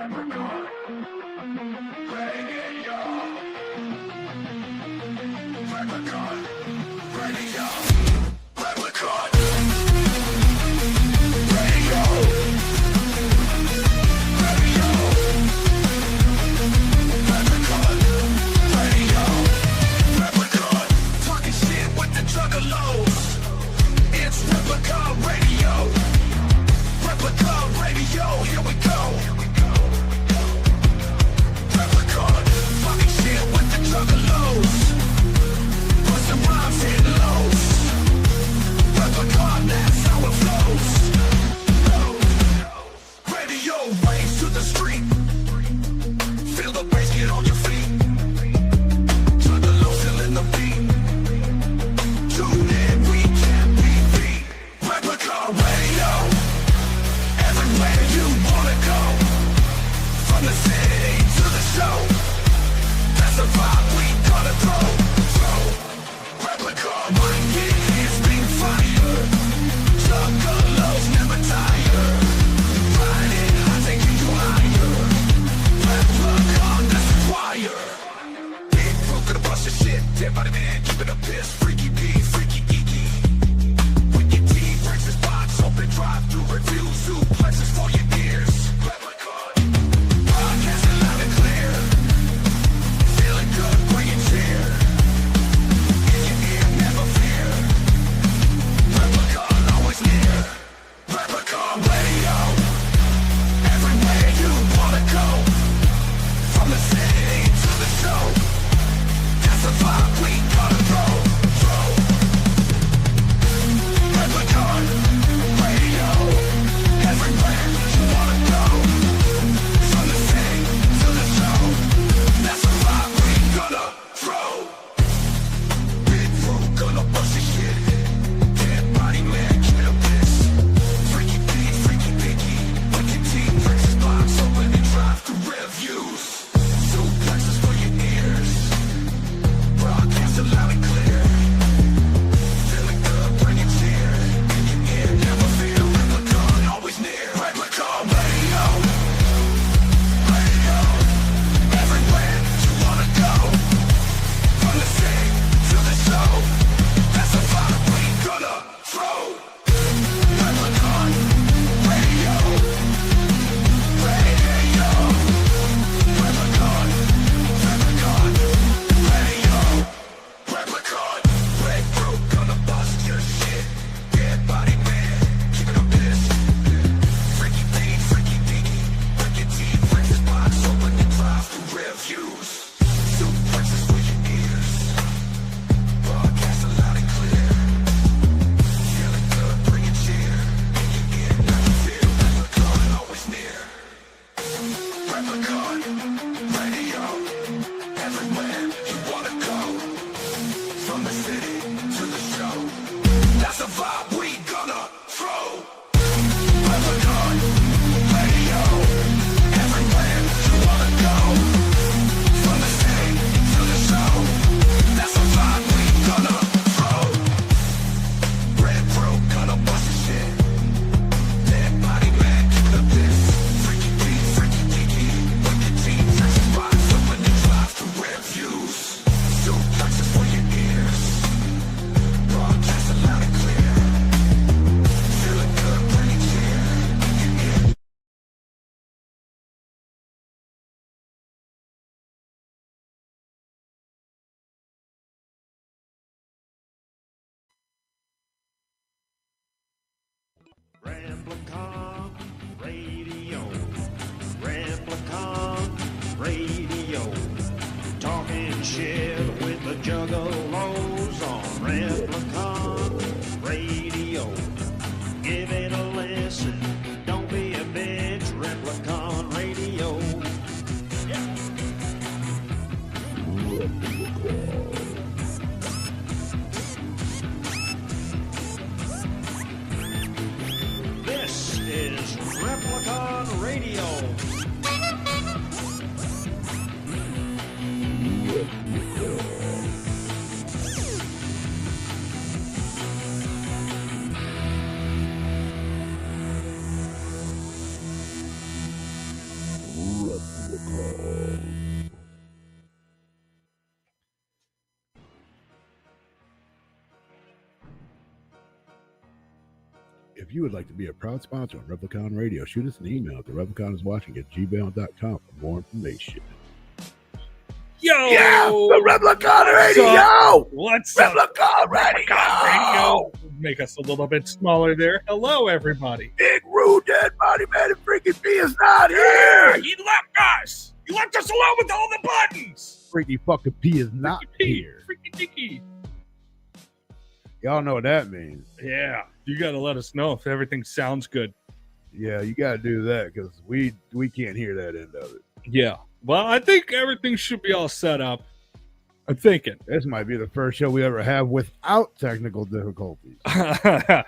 Replicon Radio. Replicon Radio. Replicon Radio. Radio. Replicon Radio. Replicon. Talking shit with the juggalos. It's Replicon Radio. Replicon Radio. Here we go. Replicon. Talking shit with the juggalos. Put some rhymes, hit lows. Replicon, that's how it flows. Radio waves to the street. Feel the bass, get on your feet. Turn the low, feeling the beat. Tune in, we can't be beat. Replicon Radio. Everywhere you wanna go. From the city to the show. That's the vibe we gotta throw. Replicon, might get his beam fire. Juggalos never tire. Riding high, taking you higher. Replicon, that's the choir. Big Pro gonna bust your shit. Dead body man, keep it a piss. Freaky P, freaky geeky. Wicked T breaks his box, open drive through reviews, suplexes for your ears. Replicon, broadcasting loud and clear. Feeling good, bring it cheer. In your ear, never fear. Replicon, always near. Replicon Radio. Everywhere you wanna go. From the city to the show. That's the vibe we gotta throw. Replicon Radio. Everywhere you wanna go. From the city to the show. That's the vibe we gonna throw. Big Pro gonna bust your shit. Dead body man, keep it a piss. Freaky P, freaky Pinky. Wicked T breaks his box open and drive through reviews. Suplexes for your ears. Broadcasting loud and clear. Feeling good, bring it cheer. In your ear, never fear. Replicon, always near. Replicon Radio. Radio. Everywhere you wanna go. From the city to the show. That's the vibe we gonna throw. Replicon Radio. Radio. Replicon. Replicon. Radio. Replicon. Red Bro gonna bust your shit. Dead body man, keep it a piss. Freaky P, freaky Pinky. Wicked T breaks his box open and drive through reviews. Suplexes for your ears. Broadcasting loud and clear. Feeling good, bring it cheer. In your ear, never fear. Replicon, always near. Replicon Radio. Everywhere you wanna go. From the city to the show. That's the vibe we gonna throw. Replicon Radio. Everywhere you wanna go. From the city to the show. That's the vibe we gonna throw. Red Pro gonna bust your shit. Dead body man, keep it a piss. Freaky P, freaky geeky. Wicked T breaks his box open and drive through reviews. Suplexes for your ears. Broadcasting loud and clear. Feeling good, bring it cheer. In your ear. Replicon Radio. Replicon Radio. Talking shit with the juggalos on Replicon Radio. Give it a listen. Don't be a bitch. Replicon Radio. This is Replicon Radio. If you would like to be a proud sponsor on Replicon Radio, shoot us an email to repliconiswatching@gmail.com for more information. Yo! The Replicon Radio! What's up? Replicon Replicon Radio. Make us a little bit smaller there. Hello, everybody. Big rude dead body man and freaky P is not here! He left us. He left us alone with all the buttons. Freaky fucking P is not here. Freaky Dicky. Y'all know what that means. Yeah, you got to let us know if everything sounds good. Yeah, you got to do that because we can't hear that end of it. Yeah. Well, I think everything should be all set up. I'm thinking. This might be the first show we ever have without technical difficulties. I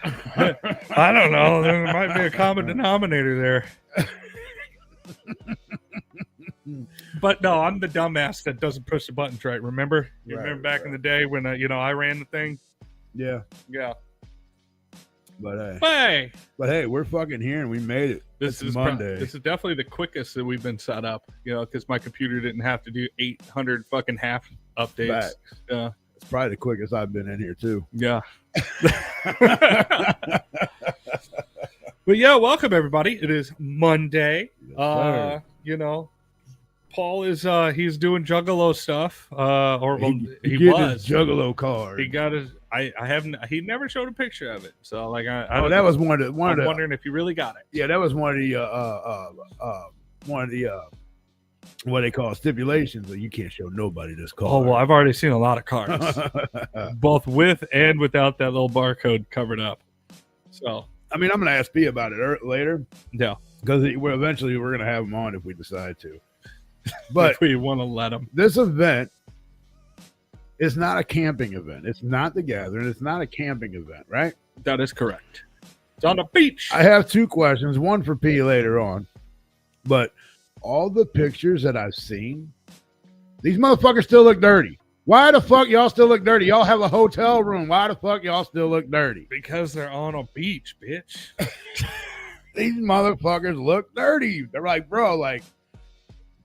don't know. There might be a common denominator there. But no, I'm the dumbass that doesn't push the buttons right. Remember? You remember back in the day when I ran the thing? Yeah. Yeah. But hey, we're fucking here and we made it. This is Monday. This is definitely the quickest that we've been set up, because my computer didn't have to do 800 fucking half updates. Facts. Yeah. It's probably the quickest I've been in here too. Yeah. But yeah, welcome everybody. It is Monday. Yes, Paul is he's doing Juggalo stuff. He get was his Juggalo card. He got his. I haven't. He never showed a picture of it. So like I that don't was know. one of the. I'm wondering if he really got it. Yeah, that was one of the what they call stipulations that you can't show nobody this card. Oh well, I've already seen a lot of cards, both with and without that little barcode covered up. So I mean, I'm gonna ask P about it later. Yeah, because eventually we're gonna have him on if we decide to. But if we want to let him. This event is not a camping event. It's not the gathering. It's not a camping event, right? That is correct. It's on the beach. I have two questions, one for P later on. But all the pictures that I've seen, these motherfuckers still look dirty. Why the fuck y'all still look dirty? Y'all have a hotel room. Why the fuck y'all still look dirty? Because they're on a beach, bitch. These motherfuckers look dirty. They're like, bro, like,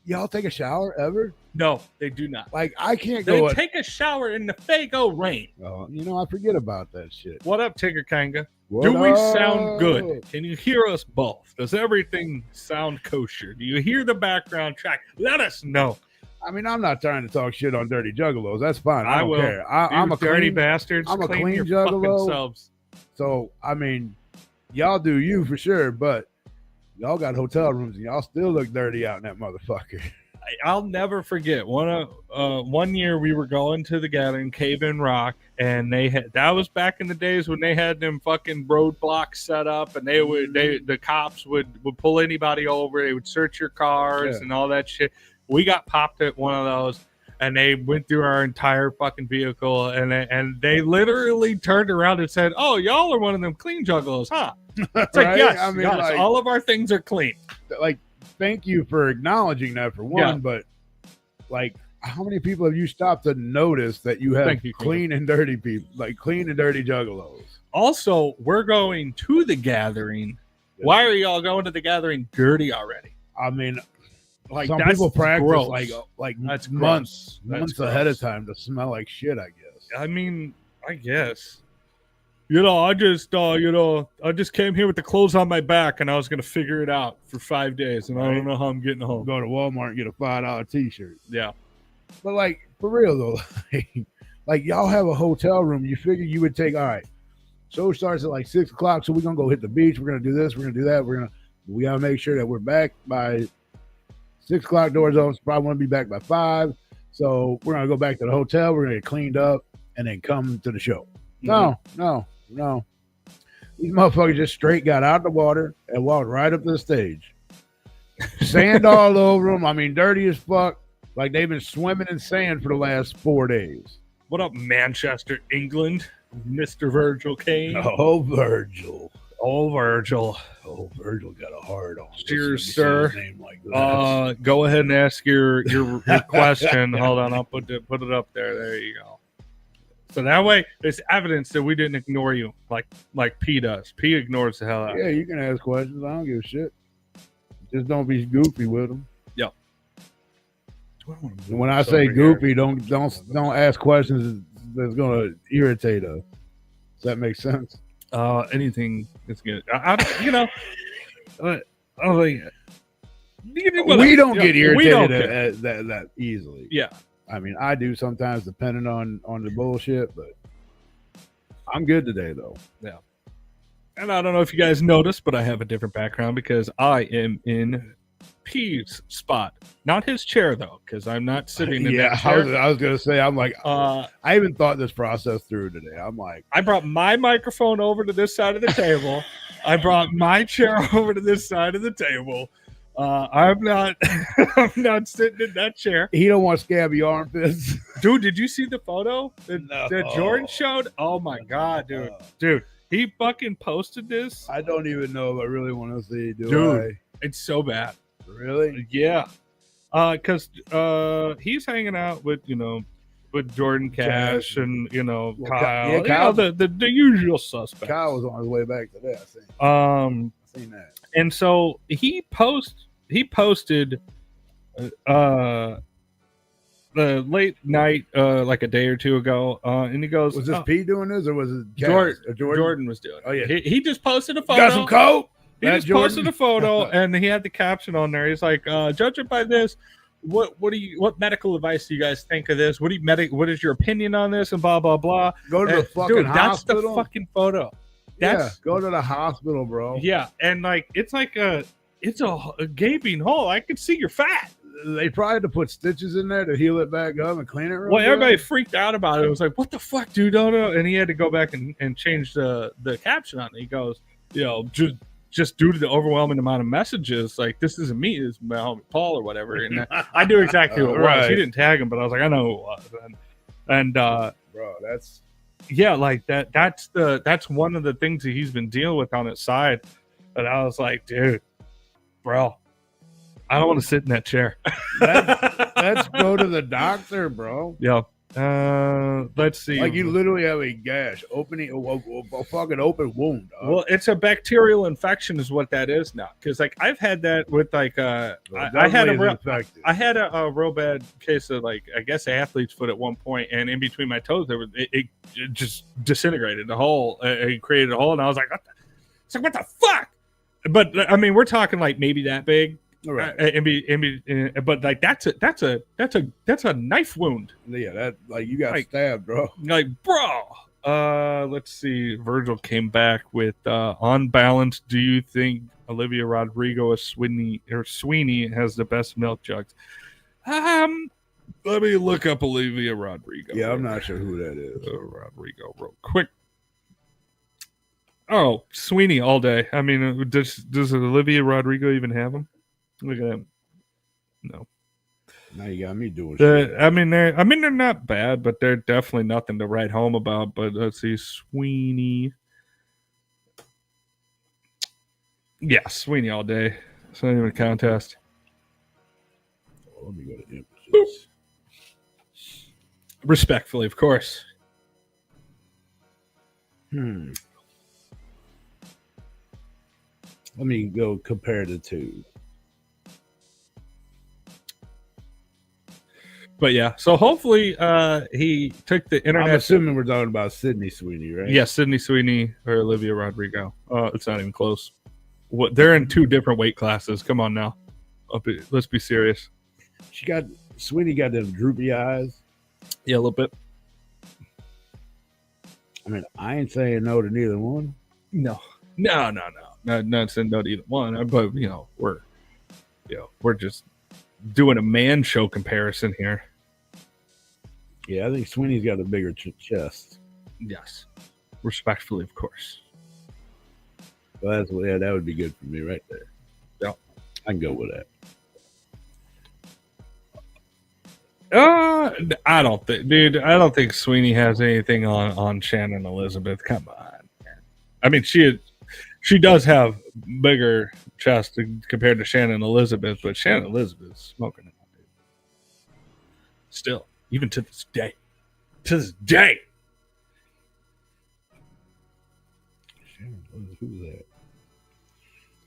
y'all take a shower ever? No, they do not. Like, I can't They go. take a shower in the Fago rain. Oh, I forget about that shit. What up, Tigger Kanga? What Do we up? sound good? Can you hear us both? Does everything sound kosher? Do you hear the background track? Let us know. I mean, I'm not trying to talk shit on dirty juggalos. That's fine. I don't will. care. I'm a dirty clean, bastards. I'm a Clean clean your juggalo. fucking selves. So, I mean, y'all do you for sure, but y'all got hotel rooms and y'all still look dirty out in that motherfucker. I'll never forget one year we were going to the gathering, Cave in Rock, and that was back in the days when they had them fucking roadblocks set up, and the cops would pull anybody over, they would search your cars and all that shit. We got popped at one of those, and they went through our entire fucking vehicle, and they literally turned around and said, "Oh, y'all are one of them clean juggalos, huh?" It's like, Right? yes, I mean, yes, like- all of our things are clean. Like, thank you for acknowledging that for one, Yeah. but like, how many people have you stopped to notice that you have Thank you, clean and dirty people, like clean and dirty juggalos? Also, we're going to the gathering. Why are y'all going to the gathering dirty already? I mean, Like, some that's people practice gross. like That's months gross. That's ahead of gross. time to smell like shit, I guess. I mean, I guess. I just came here with the clothes on my back, and I was gonna figure it out for 5 days, and I don't know how I'm getting home. Go to Walmart and get a $5 t-shirt. Yeah, But like, for real though, like y'all have a hotel room. You figure you would take, all right, show starts at like 6 o'clock. So we're going to go hit the beach. We're going to do this. We're going to do that. We got to make sure that we're back by 6 o'clock doors open. So probably want to be back by 5. So we're going to go back to the hotel. We're going to get cleaned up and then come to the show. Mm-hmm. No. These motherfuckers just straight got out of the water and walked right up to the stage. Sand all over them. I mean, dirty as fuck. Like they've been swimming in sand for the last 4 days. What up, Manchester, England? Mr. Virgil Kane. Oh, Virgil. Oh, Virgil. Oh, Virgil got a hard on. Cheers, Listen to me say sir. his name like that. Go ahead and ask your question. Hold on, I'll put it up there. There you go. So that way, it's evidence that we didn't ignore you like P does. P ignores the hell out. Yeah, you can ask questions. I don't give a shit. Just don't be goofy with them. Yep. When I say goofy, don't ask questions that's gonna irritate us. Does that make sense? Anything is good. You know, I was like, We don't get we irritated don't care. at that easily. Yeah. I mean, I do sometimes, depending on the bullshit, but I'm good today though. And I don't know if you guys noticed, but I have a different background because I am in P's spot, not his chair though, because I'm not sitting in that chair. I was gonna say, I'm like, I I even thought this process through today. I'm like, brought my microphone over to this side of the table. I brought my chair over to this side of the table. I'm not I'm not sitting in that chair. he don't want scabby armpits. Dude, did you see the photo that No. Jordan showed? Oh my god, dude. Dude, he fucking posted this. I don't even know if I really want to see. Dude. It's so bad. Really? Yeah. Because he's hanging out with, with Jordan Cash and, Well, Kyle. yeah, Kyle- the usual suspects. Kyle was on his way back today. I think. Um, I seen that. and so he posted the late night, like a day or two ago, and he goes, Was this P doing this or was it Jordan, Jordan? Jordan was doing it. Oh, yeah. He just posted a photo. Got some coke? He That just Jordan? posted a photo and he had the caption on there. He's like, judging by this, what medical advice do you guys think of this? What is your opinion on this? And blah blah blah. Go to the And, fucking dude, hospital. that's the fucking photo. Yeah, go to the hospital, bro. Yeah, and like it's a gaping hole. I can see your fat. They probably had to put stitches in there to heal it back up and clean it. Real Well, good. everybody freaked out about it. It was like, what the fuck, dude? Oh, no. And he had to go back and change the caption on it. He goes, just due to the overwhelming amount of messages, like, this isn't me, it's my homie Paul or whatever. And I knew exactly who it was. Right. He didn't tag him, but I was like, I know who it was. And bro, that's yeah, like that's one of the things that he's been dealing with on his side. And I was like, dude, bro, I don't want to sit in that chair. let's go to the doctor, bro. Yeah. Let's see. Like you literally have a gash, opening a fucking open wound. Dog. Well, it's a bacterial infection, is what that is now. Because like I've had that with like I had infected. I had a real bad case of like I guess athlete's foot at one point, and in between my toes there was it just disintegrated the hole. It created a hole, and I was like, what the fuck? But I mean, we're talking like maybe that big. Right. But like that's a knife wound. Yeah, that like you got Like- stabbed, bro. Like, bro. Let's see. Virgil came back with on balance, do you think Olivia Rodrigo or Sweeney has the best milk jugs? Let me look up Olivia Rodrigo. Yeah, I'm not sure who that is. Rodrigo real quick. Oh, Sweeney all day. I mean, does Olivia Rodrigo even have them? Look at him. No. Now you got me doing shit. I mean, they're not bad, but they're definitely nothing to write home about. But let's see, Sweeney. Yeah, Sweeney all day. It's not even a contest. Let me go to images. Respectfully, of course. Let me go compare the two. But yeah, so hopefully he took the I'm internet. assuming we're talking about Sydney Sweeney, right? Yeah, Sydney Sweeney or Olivia Rodrigo. It's not even close. What they're in two different weight classes. Come on now. Let's be serious. Sweeney got them droopy eyes. Yeah, a little bit. I mean, I ain't saying no to neither one. No. Not saying no to either one. But we're just doing a man show comparison here. Yeah, I think Sweeney's got a bigger chest. Yes, respectfully, of course. Well, that would be good for me right there. Yeah, I can go with that. I don't think Sweeney has anything on Shannon Elizabeth. Come on, man. I mean, she does have bigger chest compared to Shannon Elizabeth, but Shannon Elizabeth's smoking it. Still, even to this day. Who's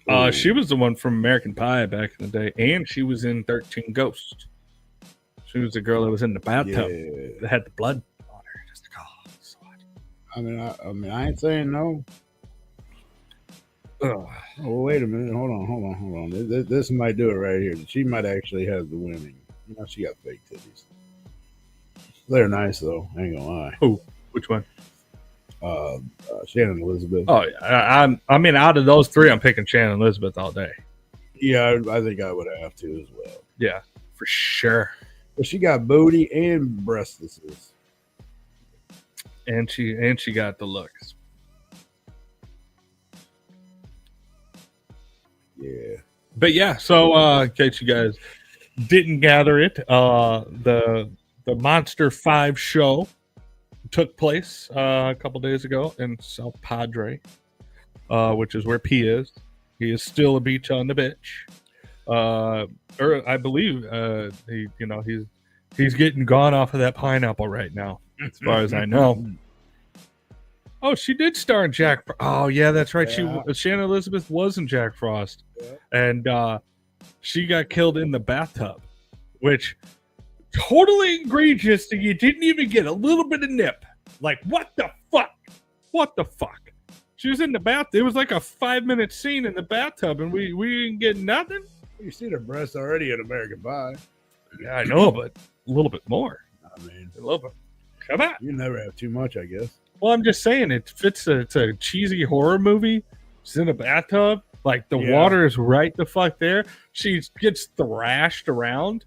that? She was the one from American Pie back in the day, and she was in 13 Ghosts. She was the girl that was in the bathtub that had the blood on her. Just like, oh, so hot. I mean, I ain't saying no. Oh, wait a minute. Hold on. This might do it right here. She might actually have the winning. You know, she got fake titties. They're nice though. I ain't gonna lie. Who? Which one? Shannon Elizabeth. Oh yeah, I mean, out of those three, I'm picking Shannon Elizabeth all day. Yeah, I think I would have to as well. Yeah, for sure. But she got booty and breastises. And she got the looks. Yeah. But yeah, so in case you guys didn't gather it, the Monster 5 show took place a couple days ago in South Padre, which is where P is. He is still a beach on the bitch. Or I believe he's getting gone off of that pineapple right now, as far as I know. Oh, she did star in Jack. Oh yeah, that's right. Yeah. Shannon Elizabeth was in Jack Frost, and she got killed in the bathtub, which totally egregious that you didn't even get a little bit of nip. Like what the fuck? What the fuck? She was in the bath. It was like a 5-minute scene in the bathtub, and we didn't get nothing. You see her breasts already in American Pie. Yeah, I know, but a little bit more. I mean, A little bit. Come on. you never have too much, I guess. Well, I'm just saying it fits. It's a cheesy horror movie. She's in a bathtub. Like the water is right the fuck there. She gets thrashed around.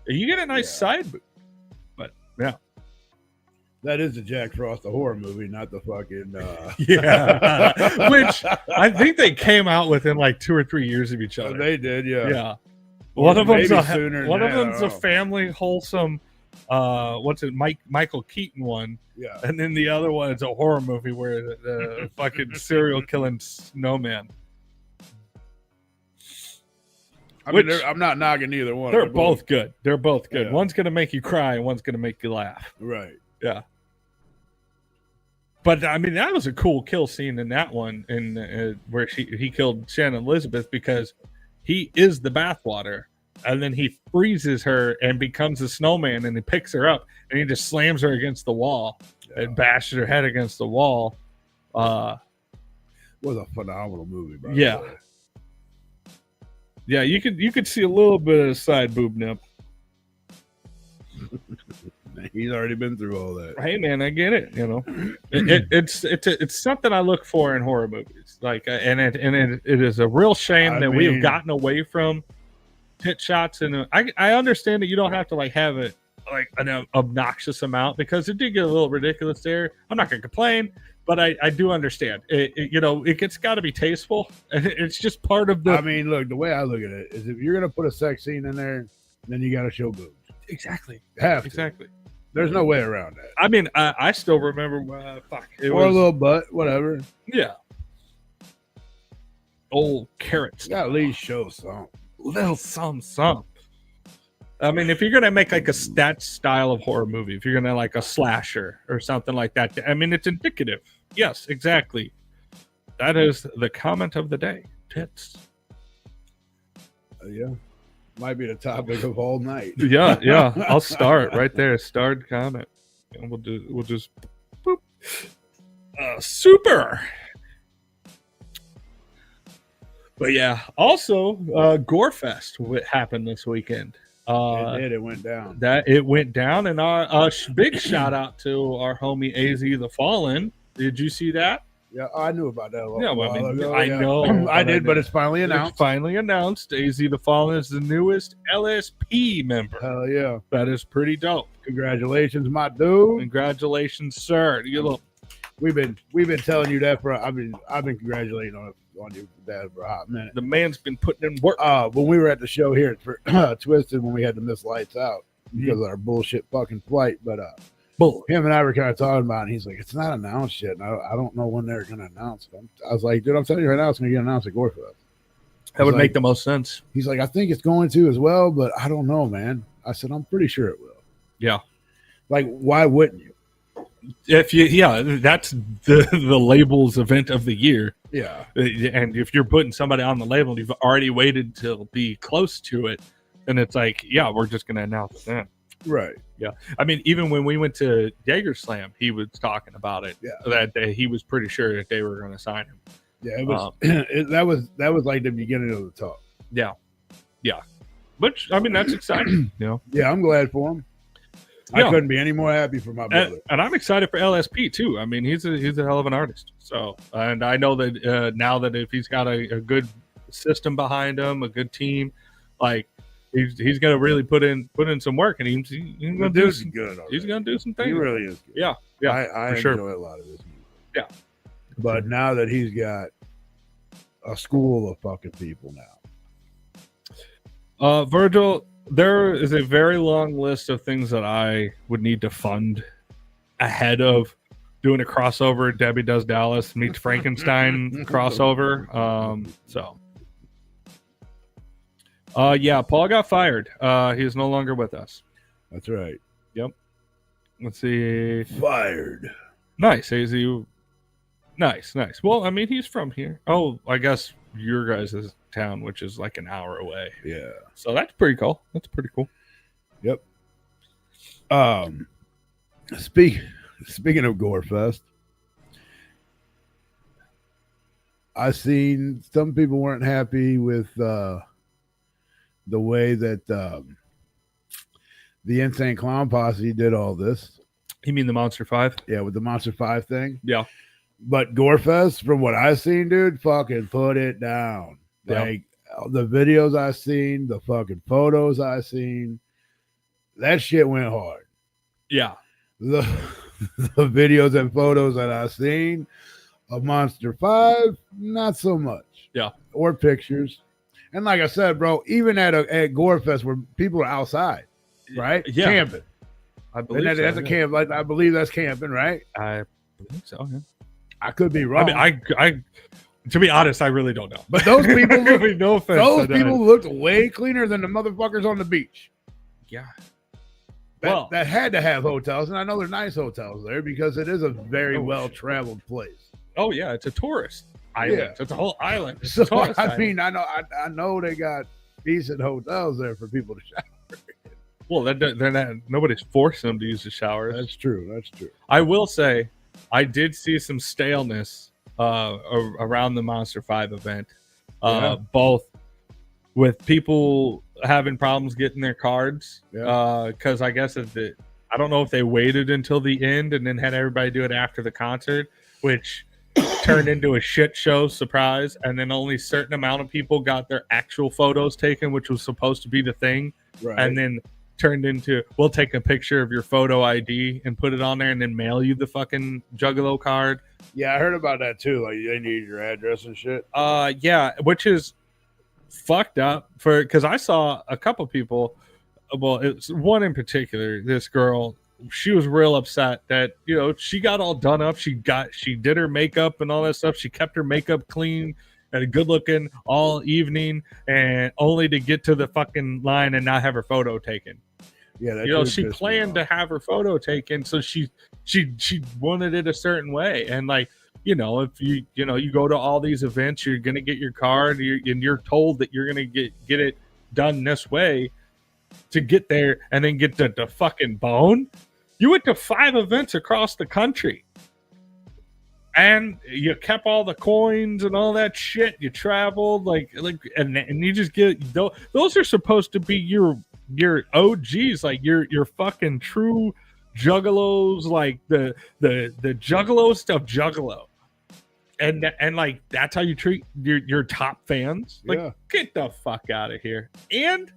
You get a nice side boob. But yeah. That is the Jack Frost, the horror movie, not the fucking. Yeah. Which I think they came out within like 2 or 3 years of each other. They did, yeah. Yeah. One of them's a a family wholesome. What's it? Michael Keaton one. Yeah. And then the other one is a horror movie where the fucking serial killing snowman. I mean, I'm not knocking either one. They're both good. They're both good. Yeah. One's gonna make you cry, and one's gonna make you laugh. Right. Yeah. But I mean, that was a cool kill scene in that one, in where he killed Shannon Elizabeth because he is the bathwater, and then he freezes her and becomes a snowman, and he picks her up and he just slams her against the wall and bashes her head against the wall. Was a phenomenal movie, by Yeah. the way. Yeah, you could see a little bit of side boob nip. He's already been through all that. Hey man, I get it. You know, it's something I look for in horror movies. Like, and it is a real shame that we have gotten away from tit shots. And I understand that you don't have to like have it like an obnoxious amount because it did get a little ridiculous there. I'm not gonna complain, but I do understand. It's got to be tasteful, and it's just part of the. I mean, look, the way I look at it is, if you're gonna put a sex scene in there, then you got to show boobs. Exactly. Have to. Exactly. There's no way around that. I mean, I still remember. It Or was a little butt, whatever. yeah. Old carrots. You got to at least show some. Little some. I mean, if you're gonna make like that style of horror movie, if you're gonna like a slasher or something like that, I mean, it's indicative. Yes, exactly. That is the comment of the day. Tits. Yeah. Might be the topic of all night. Yeah. I'll start right there. Starred comment, and we'll just boop. Super. But yeah, also Gorefest happened this weekend. It went down. It went down, and our big shout out to our homie AZ the Fallen. Did you see that? Yeah, I knew about that. I know. I did, but it's finally It's announced. finally announced. AZ the Fallen is the newest LSP member. Hell yeah! That is pretty dope. Congratulations, my dude. Congratulations, sir. We've been telling you that for. I've been congratulating on your dad for a hot minute. The man's been putting in work. When we were at the show here for Twisted, when we had to miss lights out because of our bullshit fucking flight, but him and I were kind of talking about it, and he's like, it's not announced yet, and I don't know when they're going to announce it. I was like, dude, I'm telling you right now, it's going to get announced at Gorefest. That would make the most sense. He's like, I think it's going to as well, but I don't know, man. I said, I'm pretty sure it will. Yeah. Like, why wouldn't you? That's the label's event of the year. Yeah. And if you're putting somebody on the label, you've already waited to be close to it, and it's like, yeah, we're just going to announce it then. Right. Yeah. I mean, even when we went to Jaeger Slam, he was talking about it. Yeah. That day, he was pretty sure that they were going to sign him. Yeah, it was. That was like the beginning of the talk. Yeah. Which I mean, that's exciting. Yeah, I'm glad for him. Yeah. I couldn't be any more happy for my brother. And I'm excited for LSP too. I mean, he's a hell of an artist. So, and I know that now that if he's got a good system behind him, a good team, like he's gonna really put in some work, and he's gonna do some good. He's gonna do some things. He really is good. Yeah. I for enjoy sure. a lot of his music. Yeah. But now that he's got a school of fucking people now. Virgil, there is a very long list of things that I would need to fund ahead of doing a crossover. Debbie Does Dallas meets Frankenstein crossover. Yeah, Paul got fired. He is no longer with us. That's right. Yep. Let's see. Fired. Nice. Nice. Well, I mean, he's from here. Oh, I guess your guys' town, which is like an hour away. Yeah. So that's pretty cool. Yep. Speaking of Gorefest, I seen some people weren't happy with the way that the Insane Clown Posse did all this. You mean the Monster 5? Yeah, with the Monster 5 thing. Yeah. But Gorefest, from what I've seen, dude, fucking put it down. Yeah. Like the videos I seen, the fucking photos I seen, that shit went hard. Yeah. The videos and photos that I seen of Monster 5, not so much. Yeah. Or pictures. And like I said, bro, even at Gorefest where people are outside, right? Yeah. Camping. I believe That's a camp. Like, I believe that's camping, right? I believe so, yeah. I could be wrong. I mean, I to be honest, I really don't know. But those people look, no offense. those people looked way cleaner than the motherfuckers on the beach. Yeah. That had to have hotels, and I know they're nice hotels there because it is a very well-traveled place. Oh yeah, it's a tourist island. Yeah. It's a whole island. It's So a tourist I island. mean, I know they got decent hotels there for people to shower. Well, they're not. Nobody's forcing them to use the showers. That's true. That's true. I will say, I did see some staleness around the Monster 5 event, both with people having problems getting their cards. Because I guess I don't know if they waited until the end and then had everybody do it after the concert, which turned into a shit show surprise. And then only a certain amount of people got their actual photos taken, which was supposed to be the thing. Right. And then turned into, we'll take a picture of your photo ID and put it on there and then mail you the fucking Juggalo card. Yeah, I heard about that too. Like they need your address and shit. Yeah, which is fucked up because I saw a couple people. Well, it's one in particular. This girl, she was real upset that she got all done up. She did her makeup and all that stuff. She kept her makeup clean and good looking all evening, and only to get to the fucking line and not have her photo taken. Yeah, that she planned to have her photo taken, so she wanted it a certain way. And like, if you go to all these events, you're gonna get your card, and you're told that you're gonna get it done this way to get there, and then get the fucking bone. You went to 5 events across the country, and you kept all the coins and all that shit. You traveled and you just get those are supposed to be your OGs, like your fucking true juggalos, like the juggalo stuff, juggalo, and like that's how you treat your top fans. Like, get the fuck out of here. And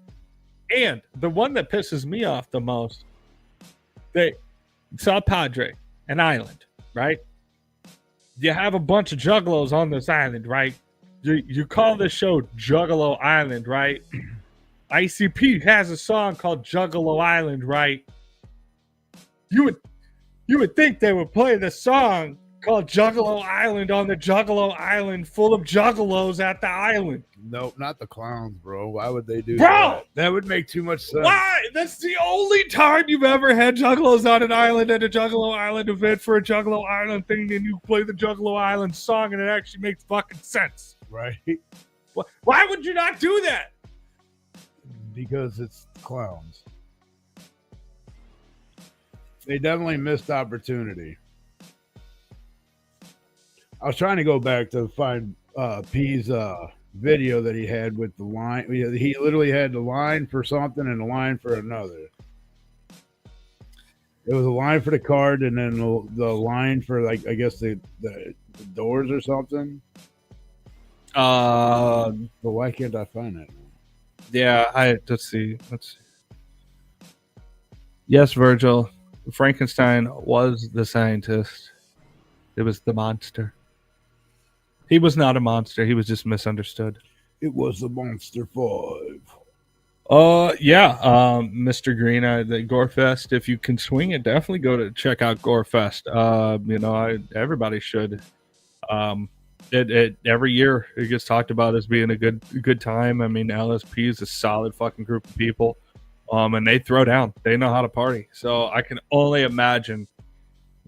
the one that pisses me off the most, they saw Padre, an island, right? You have a bunch of juggalos on this island, right? You call this show Juggalo Island, right? ICP has a song called Juggalo Island, right? You would think they would play the song called Juggalo Island on the Juggalo Island full of juggalos at the island. Nope, not the clowns, bro. Why would they do Bro! that? That would make too much sense. Why? That's the only time you've ever had juggalos on an island at a Juggalo Island event for a Juggalo Island thing, and you play the Juggalo Island song, and it actually makes fucking sense. Right? Why would you not do that? Because it's clowns. They definitely missed opportunity. I was trying to go back to find P's video that he had with the line. He literally had the line for something and the line for another. It was a line for the card and then the line for, like, I guess the doors or something. But why can't I find that? Yeah, let's see. Yes, Virgil. Frankenstein was the scientist. It was the monster. He was not a monster. He was just misunderstood. It was the Monster 5. Yeah, Mr. Green, the Gorefest. If you can swing it, definitely go to check out Gorefest. Everybody should. It every year it gets talked about as being a good time. I mean, LSP is a solid fucking group of people, and they throw down. They know how to party. So I can only imagine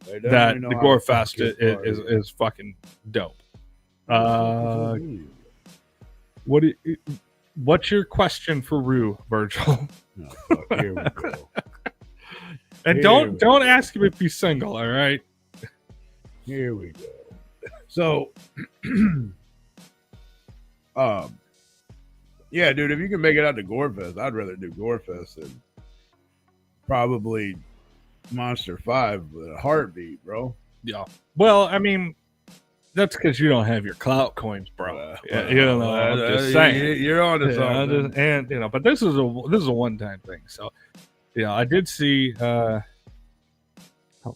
that the Gorefest is fucking dope. What's your question for Roo, Virgil? Oh, fuck, here we go. And don't ask him if he's single, all right? Here we go. So, yeah, dude, if you can make it out to Gorefest, I'd rather do Gorefest than probably Monster 5 with a heartbeat, bro. Yeah. Well, I mean, that's because you don't have your clout coins, bro. I'm just saying. You're on to something. But this is a one-time thing. So, I did see. Hold on.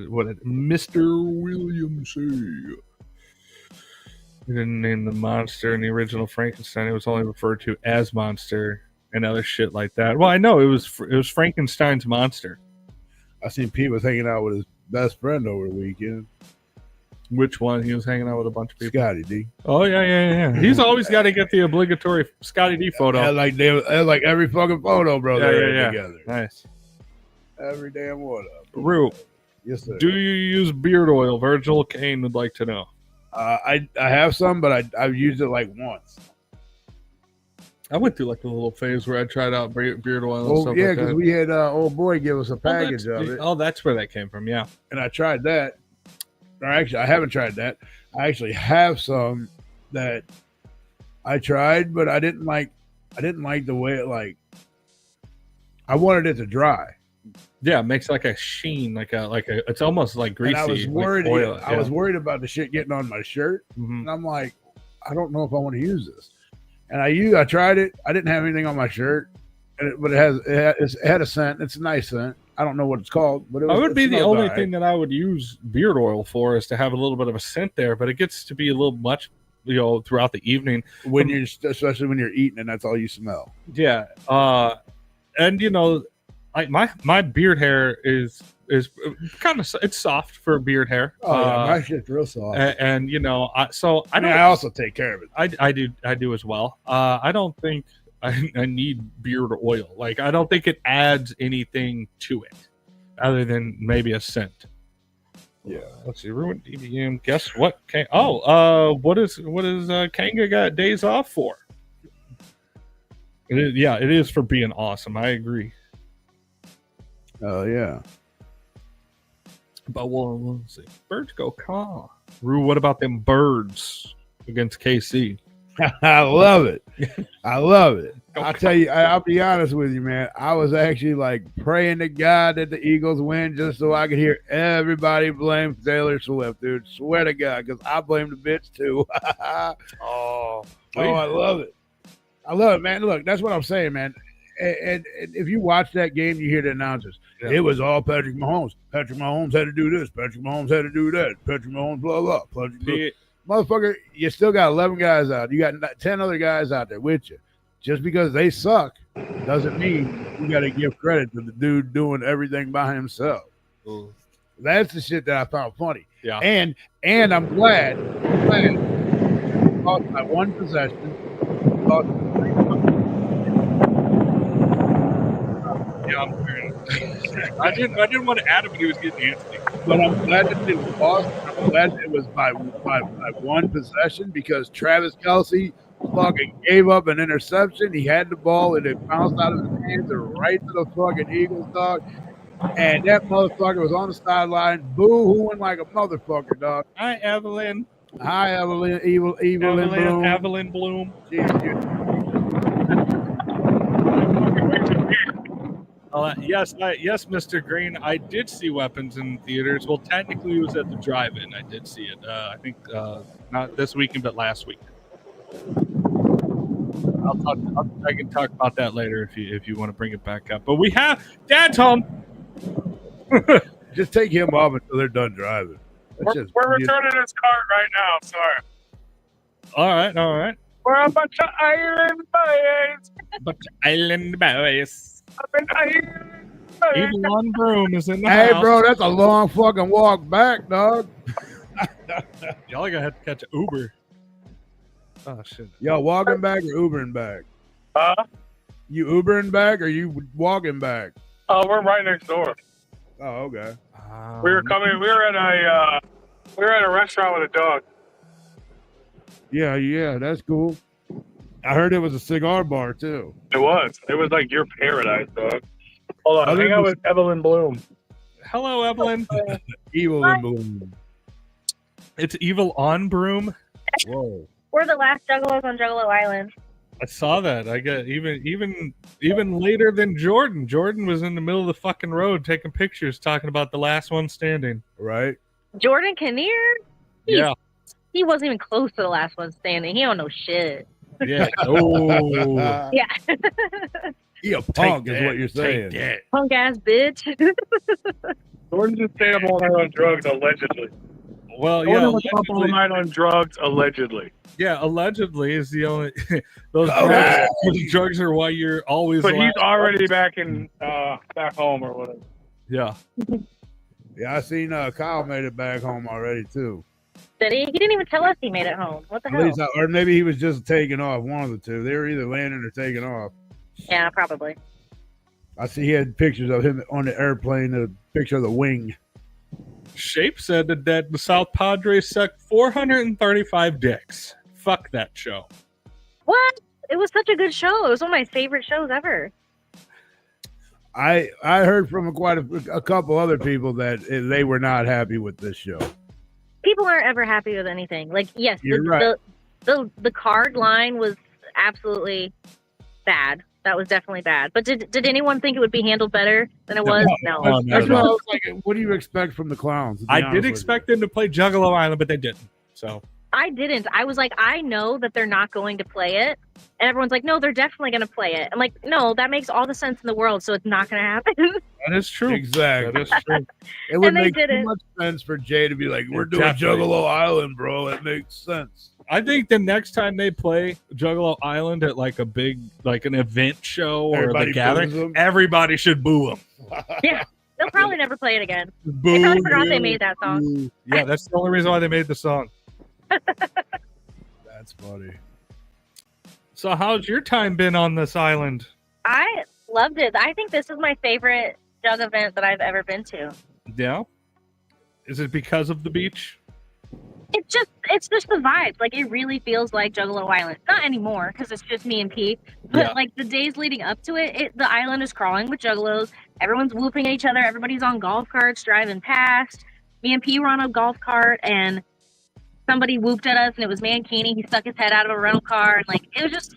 What did Mr. William say? He didn't name the monster in the original Frankenstein. It was only referred to as monster and other shit like that. Well, I know it was Frankenstein's monster. I seen Pete was hanging out with his best friend over the weekend. Which one? He was hanging out with a bunch of people. Scotty D. Oh yeah. He's always got to get the obligatory Scotty D photo. Yeah, like every fucking photo, bro. Yeah. Together. Nice. Every damn one of them. Roo. Yes, sir. Do you use beard oil? Virgil Kane would like to know. I have some, but I've used it like once. I went through like a little phase where I tried out beard oil and stuff yeah, like that. because we had old boy give us a package of it. Oh, that's where that came from, yeah. And I tried that. Or actually, I haven't tried that. I actually have some that I tried, but I didn't like the way it I wanted it to dry. Yeah, it makes like a sheen, like a it's almost like greasy. And I was worried. Like oil, I was worried about the shit getting on my shirt, mm-hmm. and I'm like, I don't know if I want to use this. And I tried it. I didn't have anything on my shirt, but it had a scent. It's a nice scent. I don't know what it's called, but it would be the only thing that I would use beard oil for is to have a little bit of a scent there, but it gets to be a little much, throughout the evening especially when you're eating and that's all you smell. Yeah, and like my beard hair is kind of, it's soft for beard hair. Oh yeah, my shit's real soft. And I also take care of it. I do as well. I don't think I need beard oil. Like, I don't think it adds anything to it other than maybe a scent. Yeah. Let's see. Ruined DBM. Guess what? What is Kanga got days off for? It is for being awesome. I agree. Oh yeah. But let's see. Birds go caw. Rue, what about them birds against KC? I love it. I'll tell you, I'll be honest with you, man. I was actually like praying to God that the Eagles win just so I could hear everybody blame Taylor Swift, dude. Swear to God, because I blame the bitch too. I love it. I love it, man. Look, that's what I'm saying, man. And if you watch that game, you hear the announcers. Yeah. It was all Patrick Mahomes. Patrick Mahomes had to do this. Patrick Mahomes had to do that. Patrick Mahomes, blah, blah. Motherfucker, you still got 11 guys out. You got 10 other guys out there with you. Just because they suck doesn't mean you got to give credit to the dude doing everything by himself. Ooh. That's the shit that I found funny. Yeah. And I'm glad. Lost by one possession. Yeah, I didn't want to add him when he was getting Anthony. But I'm glad that it was lost. I'm glad it was by one possession because Travis Kelce fucking gave up an interception. He had the ball and it bounced out of his hands and right to the fucking Eagles, dog. And that motherfucker was on the sideline, boo-hooing like a motherfucker, dog. Hi, Evelyn. Hi, Evelyn, Evelyn Bloom. Evelyn Bloom. Yes, Mr. Green. I did see Weapons in theaters. Well, technically, it was at the drive-in. I did see it. I think not this weekend, but last week. I can talk about that later if you want to bring it back up. But we have Dad's home. Just take him off until they're done driving. We're returning his cart right now. Sorry. All right. We're a bunch of island boys. Evil on Broom is in the Hey, house. bro, that's a long fucking walk back, dog. Y'all gonna have to catch an Uber. Oh shit! Yo, walking back or Ubering back? You Ubering back or you walking back? Oh, we're right next door. Oh, okay. We were coming. We were at a restaurant with a dog. Yeah, that's cool. I heard it was a cigar bar too. It was like your paradise, dog. Hold on, hang out with Evelyn Bloom. Hello, Evelyn. Evil and Bloom. It's Evil on Broom. Whoa. We're the last Juggalos on Juggalo Island. I saw that. I got even later than Jordan. Jordan was in the middle of the fucking road taking pictures, talking about the last one standing. Right. Jordan Kinnear? Yeah. He wasn't even close to the last one standing. He don't know shit. Yeah. Oh. Yeah. He a punk is what you're saying. Punk ass bitch. Jordan just stayed up all night on drugs, allegedly. Well, Jordan yeah. was up all night on drugs, allegedly. Yeah, allegedly is the only those drugs are why you're always. But he's already back home or whatever. Yeah. Yeah, I seen Kyle made it back home already too. Did he? He didn't even tell us he made it home. What the At hell? least or maybe he was just taking off. One of the two. They were either landing or taking off. Yeah, probably. I see he had pictures of him on the airplane. A picture of the wing. Shape said that the South Padre sucked 435 dicks. Fuck that show. What? It was such a good show. It was one of my favorite shows ever. I heard from quite a couple other people that they were not happy with this show. People aren't ever happy with anything. Like, yes, the card line was absolutely bad. That was definitely bad. But did anyone think it would be handled better than it was? No. What do you expect from the clowns? I did expect them to play Juggalo Island, but they didn't. So I didn't. I was like, I know that they're not going to play it. And everyone's like, no, they're definitely going to play it. I'm like, no, that makes all the sense in the world, so it's not going to happen. That is true. Exactly. That is true. It would make didn't. too much sense for Jay to be like, we're doing Definitely. Juggalo Island, bro. That makes sense. I think the next time they play Juggalo Island at like a big, like an event show or Everybody the gathering, boos 'em. everybody should boo them. Yeah. They'll probably never play it again. Boo They probably forgot they you. made that song. Yeah, that's the only reason why they made the song. That's funny. So how's your time been on this island? I loved it. I think this is my favorite Jug event that I've ever been to. Yeah? Is it because of the beach? It's just the vibes. Like, it really feels like Juggalo Island. Not anymore, because it's just me and Pete. But Yeah. like the days leading up to it, the island is crawling with Juggalos. Everyone's whooping at each other. Everybody's on golf carts driving past. Me and Pete were on a golf cart, and somebody whooped at us, and it was Mankini. He stuck his head out of a rental car, and like it was just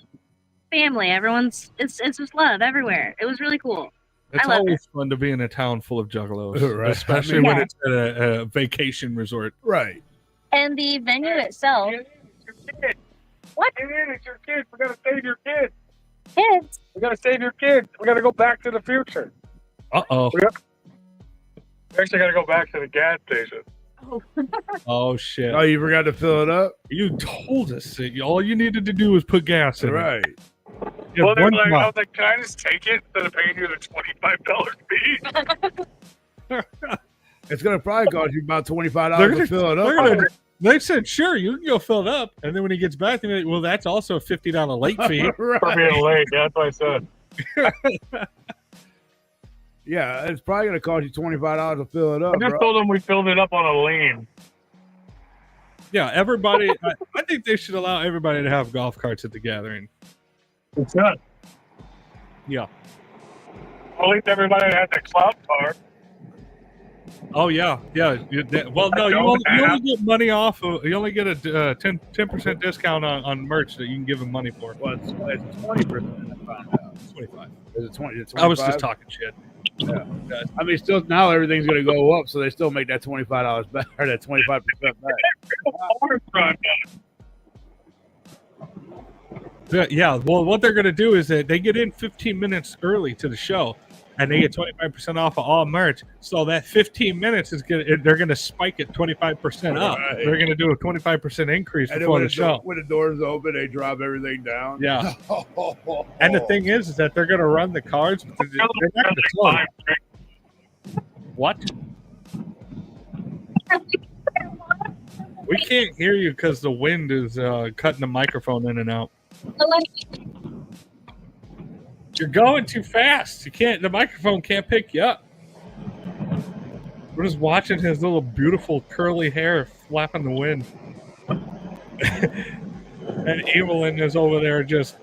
family. It's just love everywhere. It was really cool. It's I love always fun to be in a town full of juggalos, Right. especially I mean, when yeah. it's at a vacation resort. Right. And the venue itself, what? It's your kids. We gotta save your kids. Kids? We gotta save your kids. We gotta go back to the future. Uh-oh. We actually gotta go back to the gas station. Oh, shit. Oh, you forgot to fill it up? You told us that all you needed to do was put gas in it. Right. You Well, have one I drop. was like, can I just take it instead of paying you the $25 fee? It's going to probably cost you about $25 They're to gonna- fill it they're up. gonna- They said, sure, you can go fill it up. And then when he gets back, they're like, well, that's also a $50 late fee. For Right. being late. Yeah, that's what I said. Yeah, it's probably going to cost you $25 to fill it I up, just bro. told them we filled it up on a lane. Yeah, everybody. I think they should allow everybody to have golf carts at the gathering. It's not. Yeah. At least everybody has a club car. Oh yeah. Well, no, you only get money off. You only get a 10% discount on merch that you can give them money for. Well, it's 20%. 25. Is it 20? It's I was just 25? talking shit. I mean, still now everything's going to go up, so they still make that $25 back or that 25% back. Yeah. Well, what they're gonna do is that they get in 15 minutes early to the show, and they get 25% off of all merch. So that 15 minutes they're gonna spike it 25% up. Right. They're gonna do a 25% increase And then before the show. when the doors open, they drop everything down. Yeah. And the thing is that they're gonna run the cards, but they're not gonna close. What? We can't hear you because the wind is cutting the microphone in and out. You're going too fast. You can't. The microphone can't pick you up. We're just watching his little beautiful curly hair flap in the wind, and Evelyn is over there just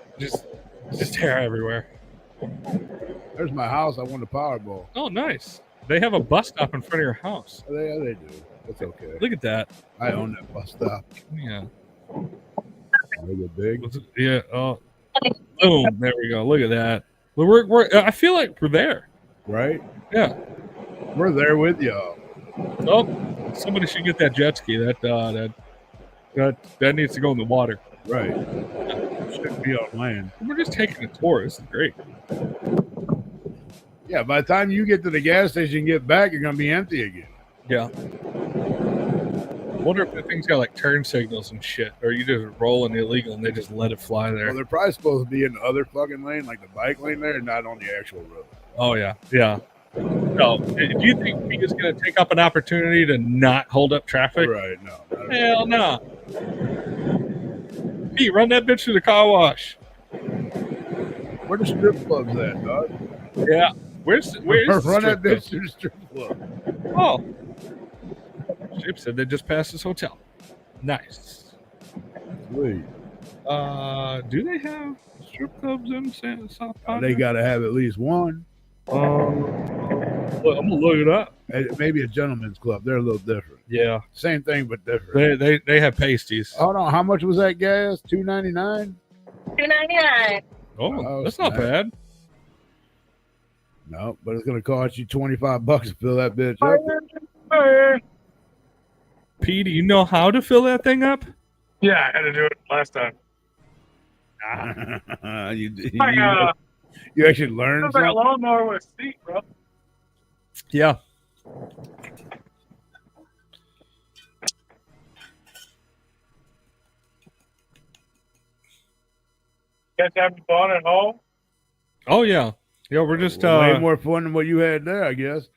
hair everywhere. There's my house. I won the Powerball. Oh, nice. They have a bus stop in front of your house. They do. That's okay. Look at that. I own that bus stop. Yeah. They get big. Yeah. Oh. Boom. There we go. Look at that. I feel like we're there. Right? Yeah. We're there with y'all. Oh, somebody should get that jet ski. That needs to go in the water. Right. Shouldn't be on land. We're just taking a tour. This is great. Yeah, by the time you get to the gas station and get back, you're going to be empty again. Yeah. I wonder if the thing's got like turn signals and shit, or you just rolling illegal and they just let it fly there. Well, they're probably supposed to be in the other fucking lane, like the bike lane there, and not on the actual road. Oh, yeah. Yeah. No. Do you think he's going to take up an opportunity to not hold up traffic? Right, no. Hell no. Pete, run that bitch to the car wash. Where the strip club's at, dog? Yeah. Where's Run the that bitch to the strip club. Oh. Shape said they just passed this hotel. Nice. Sweet. Do they have strip clubs in South Padre? They got to have at least one. I'm gonna look it up. Maybe a gentleman's club. They're a little different. Yeah. Same thing, but different. They have pasties. Hold on. How much was that gas? $2.99? $2.99. Oh, that's not bad. No, but it's going to cost you $25 to fill that bitch up. Pete, do you know how to fill that thing up? Yeah, I had to do it last time. You actually learned Sounds like a something? lawnmower with a seat, bro. Yeah. You guys having fun at home? Oh yeah. Yeah, we're just way more fun than what you had there, I guess.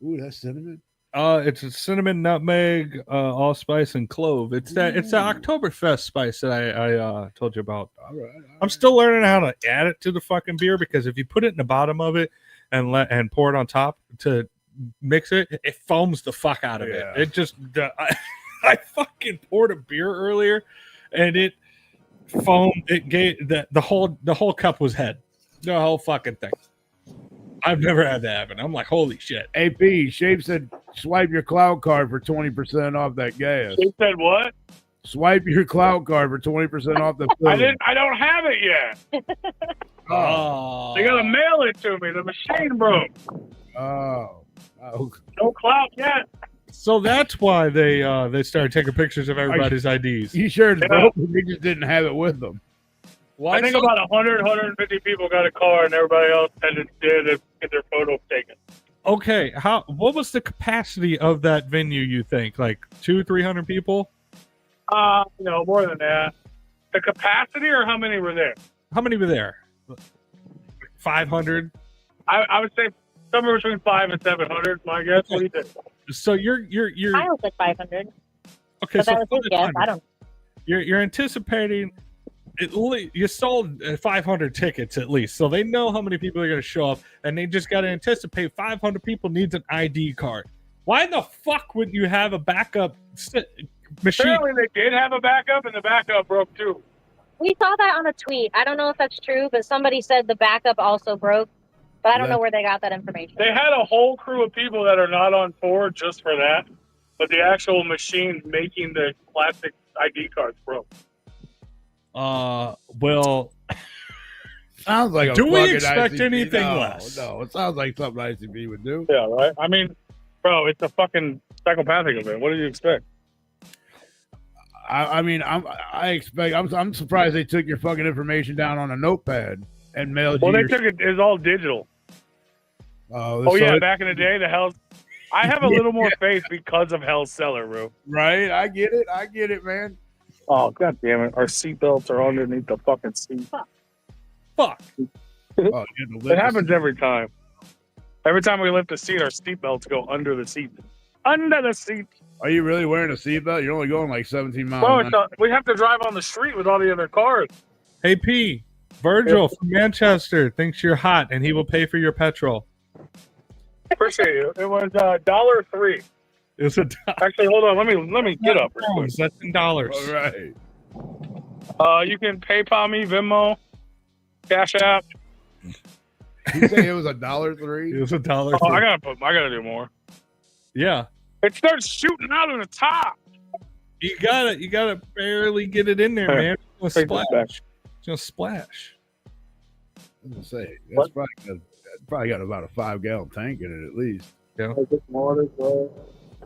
Ooh, that's cinnamon. It's a cinnamon, nutmeg, allspice, and clove. It's the Oktoberfest spice that I told you about. All right. I'm still learning how to add it to the fucking beer, because if you put it in the bottom of it and pour it on top to mix it, it foams the fuck out of it. It just I fucking poured a beer earlier and it foamed. It gave the whole cup was head. The whole fucking thing. I've never had that happen. I'm like, holy shit. AP, Shape said swipe your cloud card for 20% off that gas. He said what? Swipe your cloud card for 20% off the food. I don't have it yet. Oh. They gotta mail it to me. The machine broke. Oh. No clout yet. So that's why they started taking pictures of everybody's IDs. You sure it's broken? They just didn't have it with them. Why I think about 100, 150 people got a car, and everybody else had to get their photo taken. Okay, what was the capacity of that venue, you think? Like 200-300 people? No, more than that. The capacity, or how many were there? How many were there? 500? I would say somewhere between 500 and 700, my guess. What do you think? So you're I was at 500. okay, But so that was his guess. I don't. you're anticipating you sold 500 tickets at least, so they know how many people are going to show up, and they just got to anticipate 500 people needs an ID card. Why the fuck would you have a backup machine? Apparently they did have a backup, and the backup broke too. We saw that on a tweet. I don't know if that's true, but somebody said the backup also broke. But I don't know where they got that information. They had a whole crew of people that are not on board just for that, but the actual machine making the plastic ID cards broke. Well, sounds like a do we fucking expect ICP. anything No, less? No, it sounds like something ICP would do. Yeah, right. I mean, bro, it's a fucking psychopathic event. What do you expect? I mean, I'm surprised they took your fucking information down on a notepad and mailed Well, you. they took it. It's all digital. Oh Yeah, back in the day, the Hell's. I have a little more Yeah. faith because of Hell's Cellar, bro. Right, I get it, man. Oh, god damn it! Our seatbelts are underneath the fucking seat. Fuck. Oh, It happens every time. Every time we lift a seat, our seatbelts go under the seat. Under the seat. Are you really wearing a seatbelt? You're only going like 17 miles. Bro, an hour. we have to drive on the street with all the other cars. Hey, P. Virgil from Manchester thinks you're hot, and he will pay for your petrol. Appreciate you. It was $1.03. It was Actually, hold on. Let me get up. real quick. That's in dollars. All right. You can PayPal me, Venmo, Cash App. You say it was $1.03? It was $1. Oh, I gotta do more. Yeah. It starts shooting out of the top. You gotta barely get it in there, Here, man. It's take gonna this back. splash. It's gonna splash. I was gonna say What? that's probably got about a 5-gallon tank in it at least.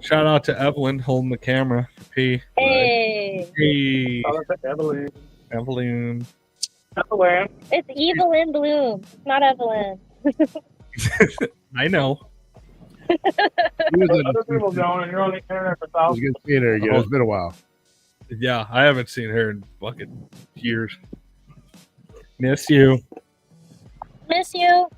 Shout out to Evelyn holding the camera for P. Hey, Hey, Evelyn. Evelyn. Evelyn. it's Evelyn Bloom, not Evelyn. I know. Other people don't, and you're on the internet for It was thousands. good seeing her again. It's been a while. Yeah, I haven't seen her in fucking years. Miss you. Miss you.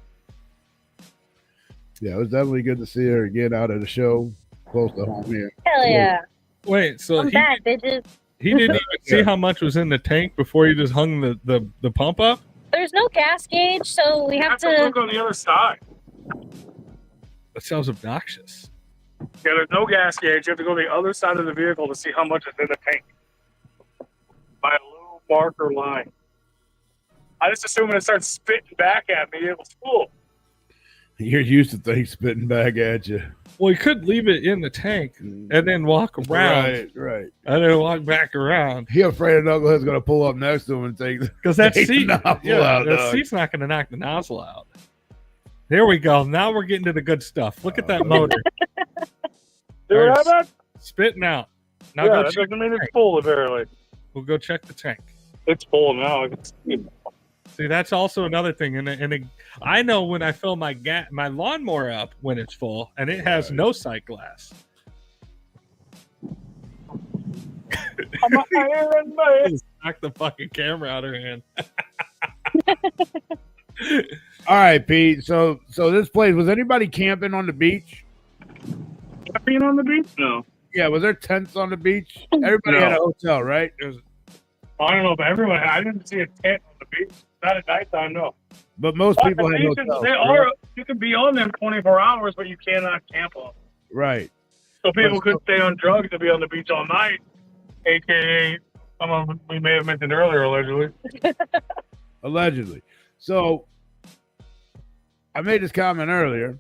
Yeah, it was definitely good to see her again out at the show, close to home here. Hell yeah. Wait, so I'm back, bitches. he didn't even see how much was in the tank before he just hung the pump up? There's no gas gauge, so we You have have to to. look on the other side. That sounds obnoxious. Yeah, there's no gas gauge. You have to go to the other side of the vehicle to see how much is in the tank. By a little marker line. I just assumed when it starts spitting back at me, it was full. You're used to things spitting back at you. Well, he could leave it in the tank and then walk around Right. and then walk back around. He afraid a knucklehead's gonna pull up next to him and take Because that take the seat, nozzle out, that dog. seat's not going to knock the nozzle out. There we go. Now we're getting to the good stuff. Look at that motor. See what happened? Spitting out. Now Yeah, go that check. doesn't mean it's full, apparently. We'll go check the tank. It's full now. I can see it. See, that's also another thing. And I know when I fill my lawnmower up when it's full, and it has no sight glass. I'm a Iron Man. Just knock the fucking camera out of her hand. All right, Pete. So this place, was anybody camping on the beach? Being on the beach? No. Yeah, was there tents on the beach? Everybody had a hotel, right? I don't know, but everyone, I didn't see a tent on the beach. Not at nighttime, no. But most But people the had beaches, hotels. they are, you can be on them 24 hours, but you cannot camp on them. Right. So people could stay on drugs and be on the beach all night, a.k.a. someone we may have mentioned earlier, allegedly. Allegedly. So I made this comment earlier,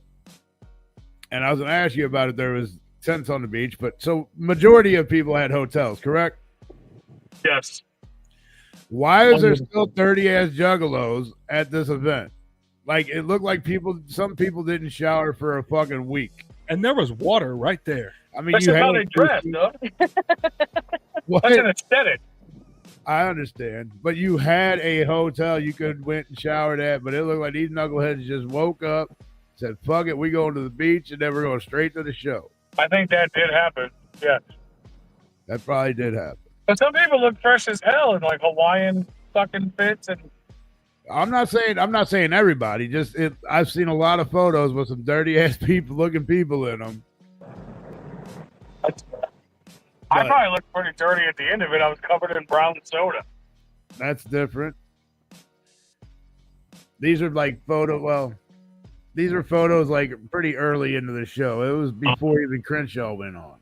and I was going to ask you about it. There was tents on the beach, but so majority of people had hotels, correct? Yes. Why is there still 30-ass juggalos at this event? Like, it looked like some people didn't shower for a fucking week. And there was water right there. I mean, That's you just how had they dress, though. what? That's an aesthetic. I understand, but you had a hotel you could went and showered at, but it looked like these knuckleheads just woke up, said, fuck it, we going to the beach, and then we're going straight to the show. I think that did happen. Yeah. That probably did happen. But some people look fresh as hell in like Hawaiian fucking fits, and I'm not saying everybody. Just I've seen a lot of photos with some dirty ass looking people in them. I probably looked pretty dirty at the end of it. I was covered in brown soda. That's different. These are like these are photos like pretty early into the show. It was before even Crenshaw went on.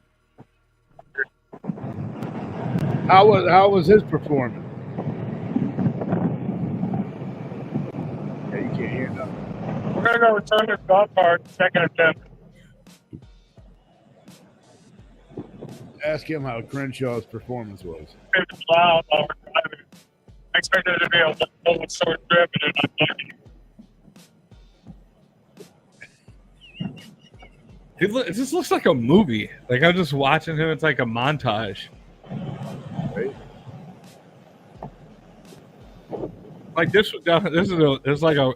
How was his performance? Yeah, you can't hear nothing. We're gonna go return his golf cart second attempt. Ask him how Crenshaw's performance was. It was loud while we're driving. I expected it to be a little short trip and I'm lucky. It just looks like a movie. Like I'm just watching him. It's like a montage. Right? Like this is like a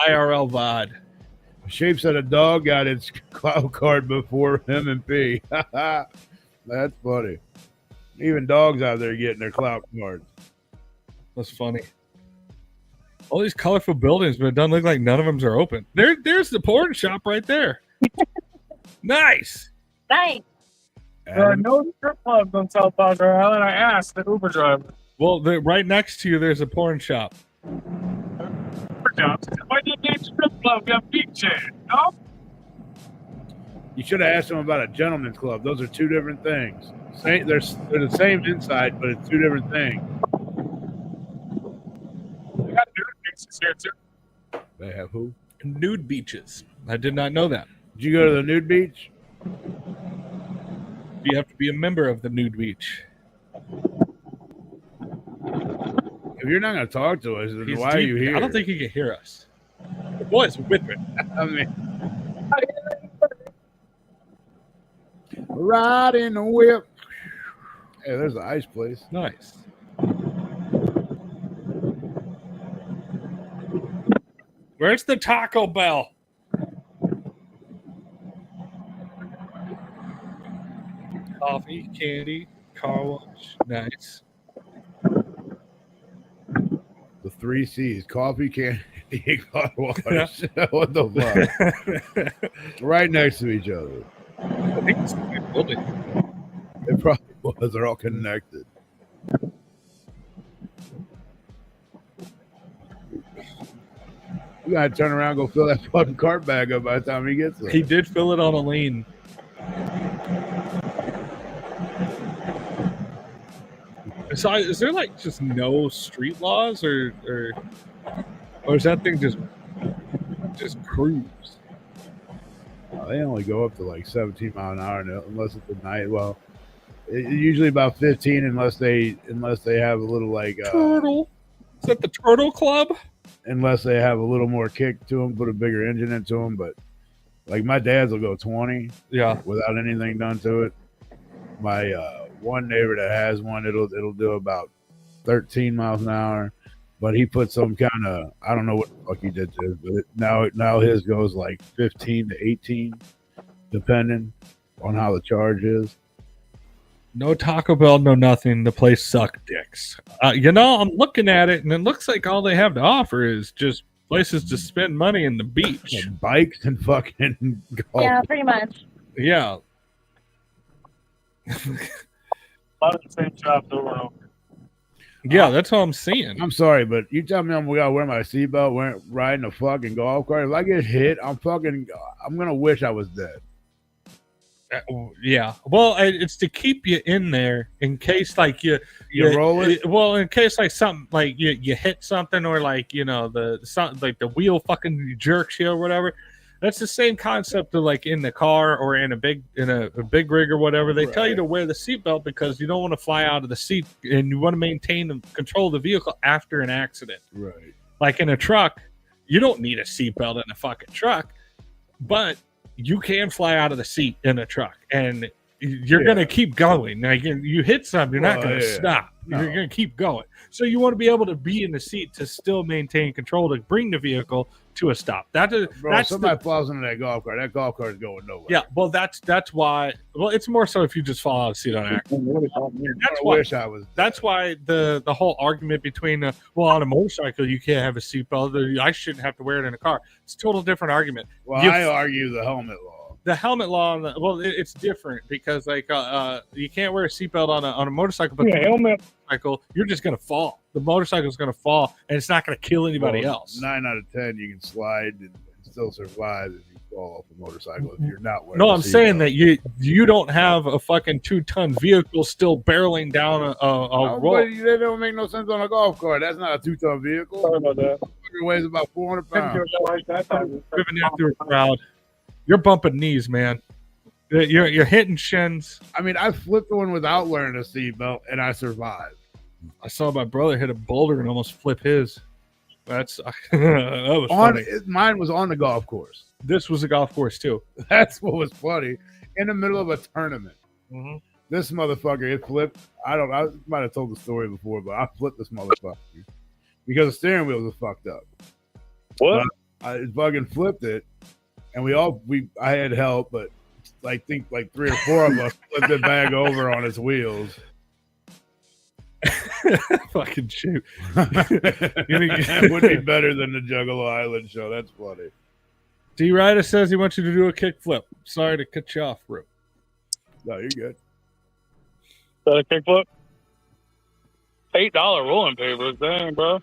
IRL VOD. Shapes that a dog got its cloud card before him and P. That's funny. Even dogs out there getting their cloud cards. That's funny. All these colorful buildings, but it doesn't look like none of them are open. There's the porn shop right there. Nice. Nice. There are no strip clubs on South Padre Island. I asked the Uber driver. Well, right next to you, there's a porn shop. Uber jobs. Why do you need strip club? You have beach in, no? You should have asked him about a gentleman's club. Those are two different things. They're the same inside, but it's two different things. We got nude beaches here too. They have who? Nude beaches. I did not know that. Did you go to the nude beach? You have to be a member of the nude beach. If you're not going to talk to us, then He's why are you deep. here? I don't think he can hear us. The boys are with me. I mean, ride in the whip. Hey, there's the ice place. Nice. Where's the Taco Bell? Coffee, candy, car wash. Nice. The 3 C's: coffee, candy, car wash. What the fuck? Right next to each other. I think it's the same building. It probably was. They're all connected. You gotta turn around and go fill that fucking cart bag up by the time he gets there. He did fill it on a lean. So is there like just no street laws or is that thing just cruise? They only go up to like 17 mile an hour unless it's at night. Well, usually about 15 unless they have a little like Turtle. Is that the Turtle Club? Unless they have a little more kick to them, put a bigger engine into them. But like my dad's will go 20 without anything done to it. My one neighbor that has one, it'll do about 13 miles an hour. But he put some kind of, I don't know what the fuck he did to it, but now his goes like 15 to 18, depending on how the charge is. No Taco Bell, no nothing. The place sucked dicks. I'm looking at it, and it looks like all they have to offer is just places to spend money in the beach. And bikes and fucking golf. Yeah, pretty much. Yeah. A lot of the same jobs over and over. Yeah, that's what I'm seeing. I'm sorry, but you tell me I'm gonna wear my seatbelt, riding a fucking golf cart. If I get hit, I'm gonna wish I was dead. Yeah. Well, it's to keep you in there in case like you roll it. Well, in case like something like you hit something or like the wheel fucking jerks you or whatever. That's the same concept of like in the car or in a big rig or whatever. They tell you to wear the seatbelt because you don't want to fly out of the seat and you want to maintain and control the vehicle after an accident. Right. Like in a truck, you don't need a seatbelt in a fucking truck, but you can fly out of the seat in a truck and you're going to keep going. Now you hit something, you're not going to stop. No. You're going to keep going. So you want to be able to be in the seat to still maintain control to bring the vehicle to a stop. That's somebody falls into that golf cart. That golf cart is going nowhere. Yeah, well, that's why. Well, it's more so if you just fall out of the seat on accident. That's why the whole argument between on a motorcycle you can't have a seatbelt. I shouldn't have to wear it in a car. It's a total different argument. Well, I argue the helmet law. The helmet law, it's different because like you can't wear a seatbelt on a motorcycle, but helmet motorcycle, you're just gonna fall. The motorcycle's gonna fall, and it's not gonna kill anybody else. 9 out of 10, you can slide and still survive if you fall off a motorcycle if you're not wearing. No, I'm saying that you don't have a fucking 2-ton vehicle still barreling down a road. That don't make no sense on a golf cart. That's not a 2-ton vehicle. Sorry about that. motherfucker weighs about 400 pounds. Driven down through a crowd. You're bumping knees, man. You're hitting shins. I mean, I flipped one without wearing a seatbelt, and I survived. I saw my brother hit a boulder and almost flip his. That was funny. Mine was on the golf course. This was a golf course too. That's what was funny. In the middle of a tournament. Mm-hmm. This motherfucker, it flipped. I might have told the story before, but I flipped this motherfucker because the steering wheel was fucked up. What? I fucking flipped it, and I had help, but I think like 3 or 4 of us flipped it back over on its wheels. Fucking shoot. It would be better than the Juggalo Island show. That's funny. D. Ryder says he wants you to do a kickflip. Sorry to cut you off, bro. No, you're good. Is that a kickflip? $8 rolling papers, dang, bro.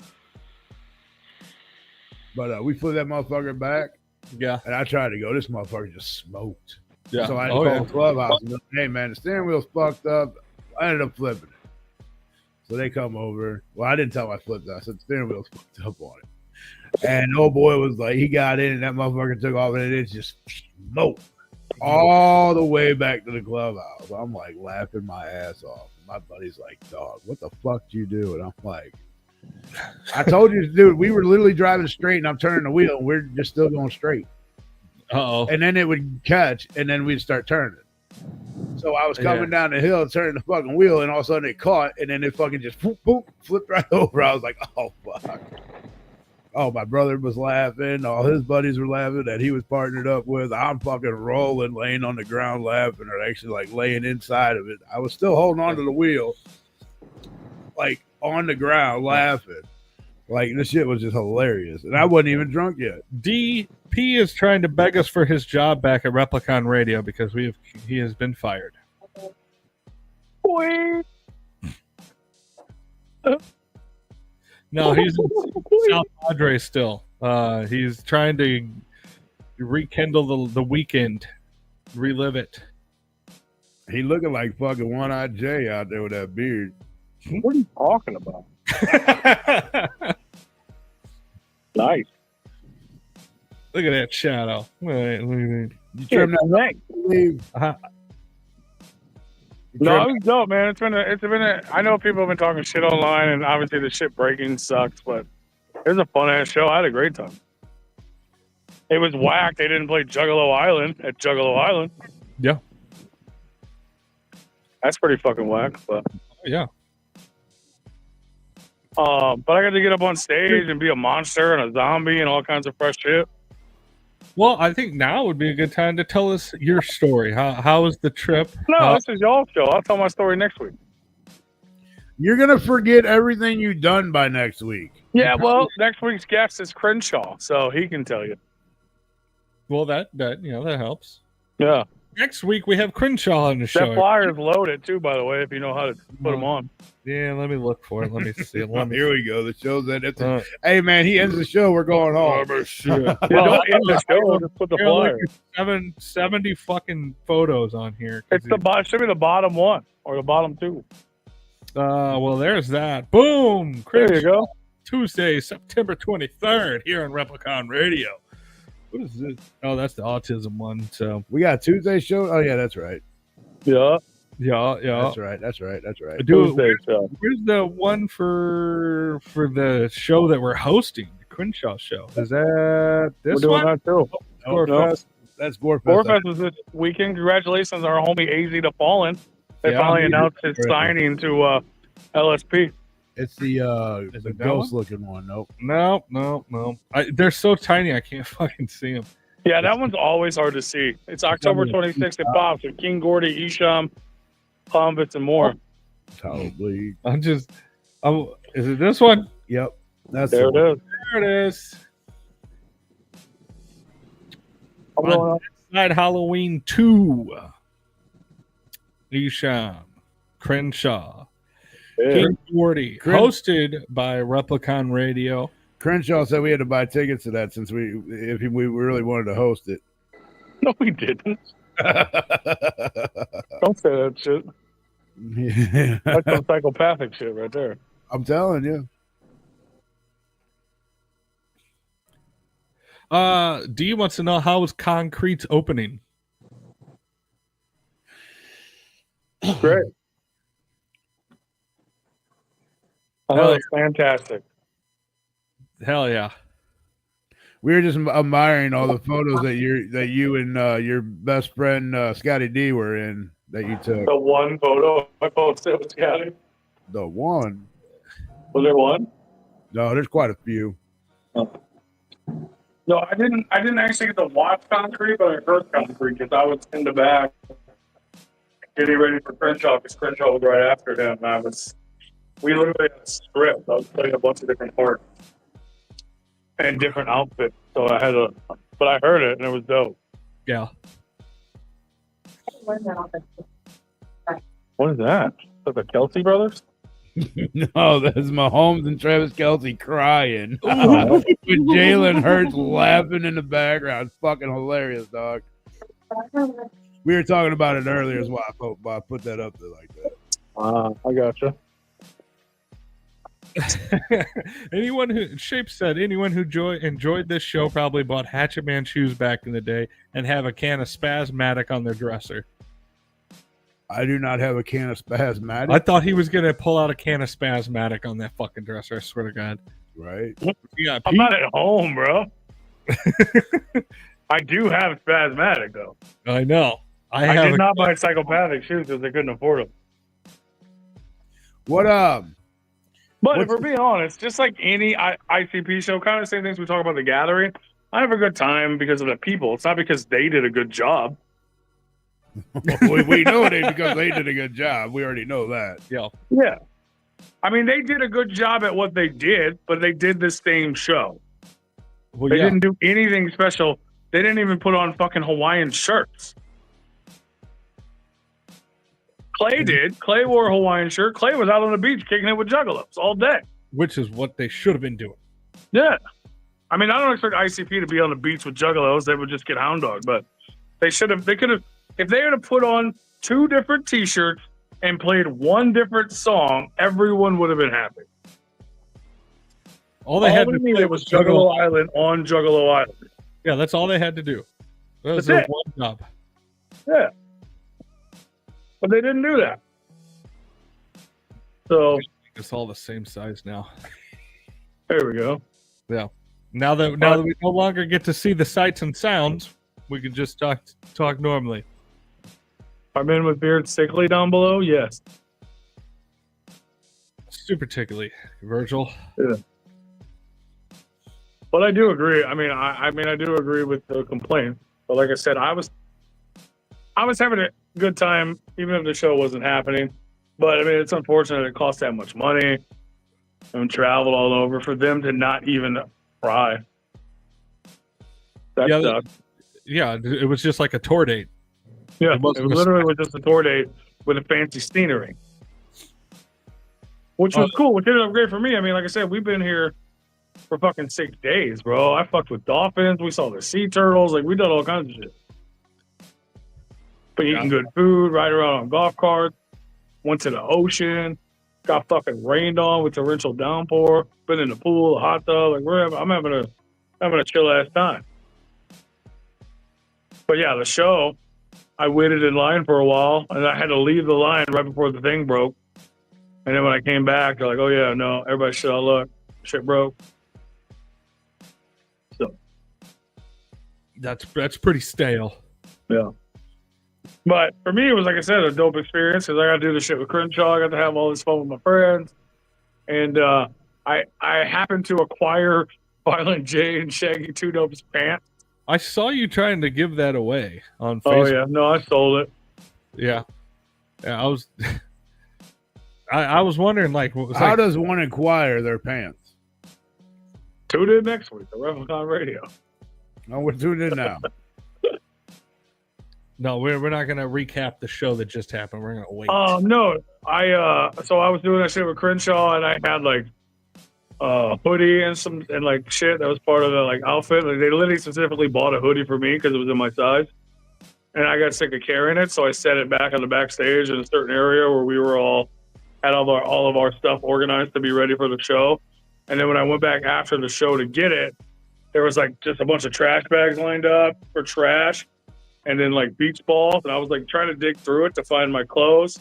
But we flew that motherfucker back, Yeah. and I tried to go. This motherfucker just smoked. Yeah. So I had to call the clubhouse. And, hey, man, the steering wheel's fucked up. I ended up flipping it. So they come over. Well, I didn't tell them I flipped it. I said the steering wheel's fucked up on it. And old boy was like, he got in, and that motherfucker took off, and it just smoked all the way back to the clubhouse. I'm like laughing my ass off. My buddy's like, dog, what the fuck did you do? And I'm like, I told you to do it. We were literally driving straight, and I'm turning the wheel, and we're just still going straight. Uh-oh. And then it would catch, and then we'd start turning. So I was coming down the hill, turning the fucking wheel, and all of a sudden it caught, and then it fucking just flipped right over. I was like, oh, fuck. Oh, my brother was laughing. All his buddies were laughing that he was partnered up with. I'm fucking rolling, laying on the ground laughing, or actually like laying inside of it. I was still holding on to the wheel, like on the ground laughing. Like this shit was just hilarious. And I wasn't even drunk yet. DP is trying to beg us for his job back at Replicon Radio because he has been fired. No, he's in South Padre still. He's trying to rekindle the weekend, relive it. He looking like fucking One-Eyed Jay out there with that beard. What are you talking about? Nice. Look at that shadow. Wait. You trim that thing? No, man. It's been a. I know people have been talking shit online, and obviously the shit breaking sucks, but it was a fun ass show. I had a great time. It was whack. They didn't play Juggalo Island at Juggalo Island. Yeah. That's pretty fucking whack. But yeah. But I got to get up on stage and be a monster and a zombie and all kinds of fresh shit. Well, I think now would be a good time to tell us your story. How was the trip? No, this is y'all's show. I'll tell my story next week. You're gonna forget everything you've done by next week. Yeah, well, next week's guest is Crenshaw, so he can tell you. Well, that helps. Yeah. Next week we have Crenshaw on the show. That flyer is loaded too, by the way, if you know how to put them on. Yeah, let me look for it. Let me see. Here we go. The show's that. Hey, man, he ends the show. We're going home. Well, in the show, just put the flyer. 70 fucking photos on here. It should be the bottom one or the bottom two. Well, there's that. Boom. There you go. Tuesday, September 23rd, here on Replicon Radio. What is this? Oh, that's the autism one. So we got a Tuesday show. Oh yeah, that's right. Yeah. That's right. Dude, where's the one for the show that we're hosting, the Crenshaw show? Is that this we're one? Doing that too. Gorefest. That's Gorefest. Gorefest was this weekend. Congratulations, our homie AZ to Fallen. They finally announced his signing to LSP. It's the ghost-looking one. Nope. No. They're so tiny, I can't fucking see them. Yeah, that one's always hard to see. It's October 26th. It pops with King Gordy, Isham, Convicts, and more. Probably. Is it this one? Yep. That's there. It is. There it is. Night Halloween 2. Isham, Crenshaw. King Gordy, hosted by Replicon Radio. Crenshaw said we had to buy tickets to that since we really wanted to host it. No, we didn't. Don't say that shit. Yeah. That's some psychopathic shit right there. I'm telling you. D wants to know, how was Concrete's opening? Great. Oh, Hell it's fantastic. Hell yeah. We were just admiring all the photos that you and your best friend Scotty D were in that you took. The one photo I posted with Scotty. The one? Was there one? No, there's quite a few. No, I didn't actually get to watch Concrete, but I heard Concrete because I was in the back getting ready for Crenshaw because Crenshaw was right after him. And we literally had a script. I was playing a bunch of different parts and different outfits. So but I heard it and it was dope. Yeah. What is that? Is that the Kelsey brothers? No, that's Mahomes and Travis Kelce crying. With Jalen Hurts laughing in the background. It's fucking hilarious, dog. We were talking about it earlier, is why I put that up there like that. I gotcha. Anyone who enjoyed this show probably bought Hatchet Man shoes back in the day and have a can of Spasmatic on their dresser. I do not have a can of Spasmatic. I thought he was gonna pull out a can of Spasmatic on that fucking dresser. I swear to God. Right? Yeah, I'm not at home, bro. I do have Spasmatic though. I know. I did not buy psychopathic shoes because I couldn't afford them. What But if we're being honest, just like any ICP show, kind of the same things we talk about the gathering. I have a good time because of the people. It's not because they did a good job. we know it because they did a good job. We already know that. Yeah. I mean, they did a good job at what they did, but they did the same show. Well, they didn't do anything special. They didn't even put on fucking Hawaiian shirts. Clay did. Clay wore a Hawaiian shirt. Clay was out on the beach kicking it with juggalos all day. Which is what they should have been doing. Yeah. I mean, I don't expect ICP to be on the beach with juggalos. They would just get hound dogged. But they could have, if they would have put on 2 different T-shirts and played one different song, everyone would have been happy. All they had to do was Juggalo Island on Juggalo Island. Yeah, that's all they had to do. That was That's their one job. Yeah. But they didn't do that. So It's all the same size now. there we go. Yeah. Now that we no longer get to see the sights and sounds, we can just talk normally. Our men with beard sickly down below? Yes. Super tickly, Virgil. Yeah. But I do agree. I mean, I do agree with the complaint. But like I said, I was having a good time, even if the show wasn't happening. But I mean, it's unfortunate it cost that much money and traveled all over for them to not even try. That sucked. Yeah, it was just like a tour date. Yeah, it was literally just a tour date with a fancy scenery, which was cool. Which ended up great for me. I mean, like I said, we've been here for fucking 6 days, bro. I fucked with dolphins. We saw the sea turtles. Like, we did all kinds of shit. But eating good food, riding around on golf carts, went to the ocean, got fucking rained on with torrential downpour, been in the pool, a hot tub. Like, I'm having a chill ass time. But yeah, the show, I waited in line for a while, and I had to leave the line right before the thing broke. And then when I came back, they're like, "Oh yeah, no, everybody shit out of luck. Shit broke." So that's pretty stale. Yeah. But for me, it was, like I said, a dope experience because I got to do the shit with Crenshaw. I got to have all this fun with my friends. And I happened to acquire Violent J and Shaggy 2 Dope's pants. I saw you trying to give that away on Facebook. Oh, yeah. No, I sold it. Yeah. I was I was wondering, like, how does one acquire their pants? Tune in next week, the Replicon Radio. No, we're tuned in now. No, we're not gonna recap the show that just happened. We're gonna wait. No, so I was doing that shit with Crenshaw, and I had like hoodie and like shit that was part of the like outfit. Like, they literally specifically bought a hoodie for me because it was in my size, and I got sick of carrying it, so I set it back on the backstage in a certain area where we were all had all of our stuff organized to be ready for the show. And then when I went back after the show to get it, there was like just a bunch of trash bags lined up for trash, and then like beach balls, and I was like trying to dig through it to find my clothes,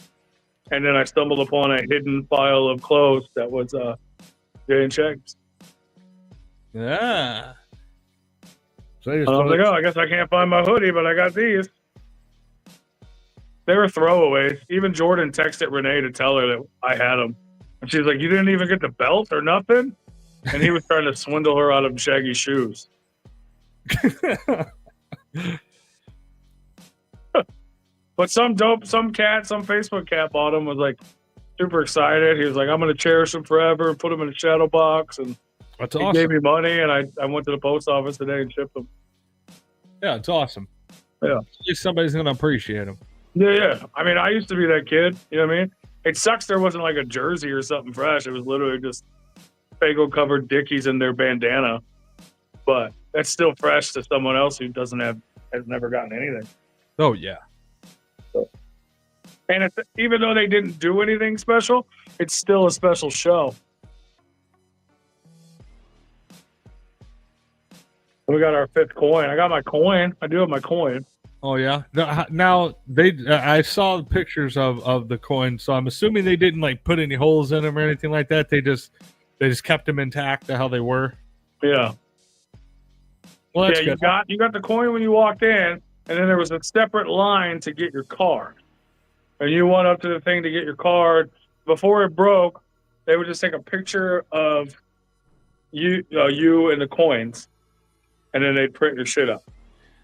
and then I stumbled upon a hidden pile of clothes that was Jay and Shaggy's. Yeah. So And I was like, oh, I guess I can't find my hoodie, but I got these. They were throwaways. Even Jordan texted Renee to tell her that I had them. And she's like, you didn't even get the belt or nothing? And he was trying to swindle her out of Shaggy's shoes. But some Facebook cat bought them, was like super excited. He was like, I'm going to cherish them forever and put them in a shadow box. And That's he awesome. gave me money, and I went to the post office today and shipped them. Yeah, it's awesome. Yeah. At least somebody's going to appreciate them. Yeah. I mean, I used to be that kid. You know what I mean? It sucks there wasn't like a jersey or something fresh. It was literally just Fago-covered Dickies in their bandana. But that's still fresh to someone else who has never gotten anything. Oh, yeah. And even though they didn't do anything special, it's still a special show. We got our 5th coin. I got my coin. I do have my coin. Oh, yeah. Now, I saw the pictures of the coins, so I'm assuming they didn't like put any holes in them or anything like that. They just kept them intact to how they were. Yeah. Well, that's yeah, good. you got the coin when you walked in, and then there was a separate line to get your card. And you went up to the thing to get your card. Before it broke, they would just take a picture of you and the coins, and then they'd print your shit up.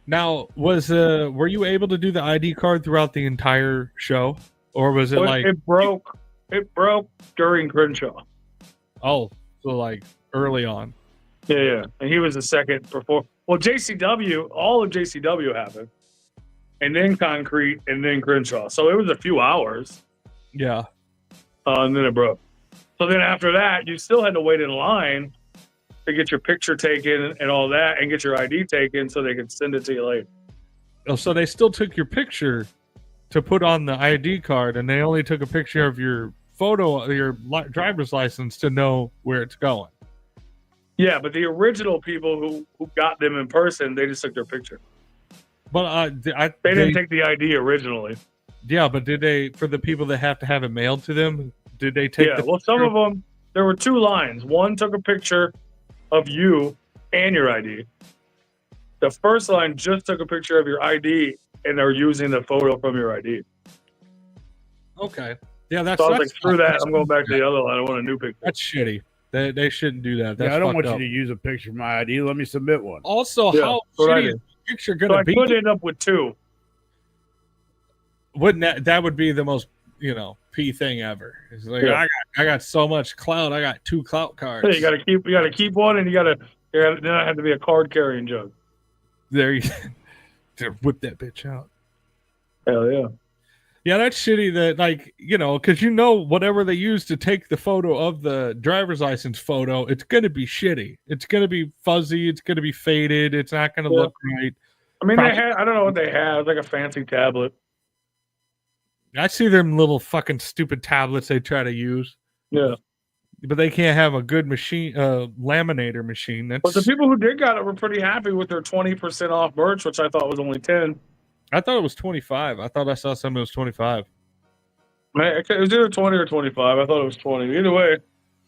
Now, were you able to do the ID card throughout the entire show, or was it like it broke? It broke during Crenshaw. Oh, so like early on. Yeah. And he was the second before. Well, JCW, all of JCW happened, and then Concrete, and then Crenshaw. So it was a few hours. Yeah. And then it broke. So then after that, you still had to wait in line to get your picture taken and all that, and get your ID taken so they could send it to you later. Oh, so they still took your picture to put on the ID card, and they only took a picture of your photo, your driver's license, to know where it's going. Yeah, but the original people who got them in person, they just took their picture. But they didn't take the ID originally. Yeah, but did they, for the people that have to have it mailed to them, did they take? Yeah, well, some of them, there were 2 lines. One took a picture of you and your ID. The first line just took a picture of your ID, and they're using the photo from your ID. Okay. Yeah, that's. So I was like, screw that. I'm going back to the other line. I want a new picture. That's shitty. They shouldn't do that. That's I don't want fucked up. you to use a picture of my ID. Let me submit one. Also, Yeah, how that's what I shitty did. is the picture So gonna I be? could end up with 2. Wouldn't that would be the most P thing ever? It's like Yeah. I got so much clout. I got 2 clout cards. Yeah, you gotta keep one, and then I have to be a card carrying jug. There you to whip that bitch out. Hell yeah. Yeah, that's shitty that, because whatever they use to take the photo of the driver's license photo, it's going to be shitty. It's going to be fuzzy. It's going to be faded. It's not going to look right. I mean, Probably- I don't know what they had. It was like a fancy tablet. I see them little fucking stupid tablets they try to use, Yeah. but they can't have a good machine, laminator machine. But the people who did got it were pretty happy with their 20% off merch, which I thought was only 10. I thought it was 25. I thought I saw something that was 25. Man, it was either 20 or 25. I thought it was 20. Either way,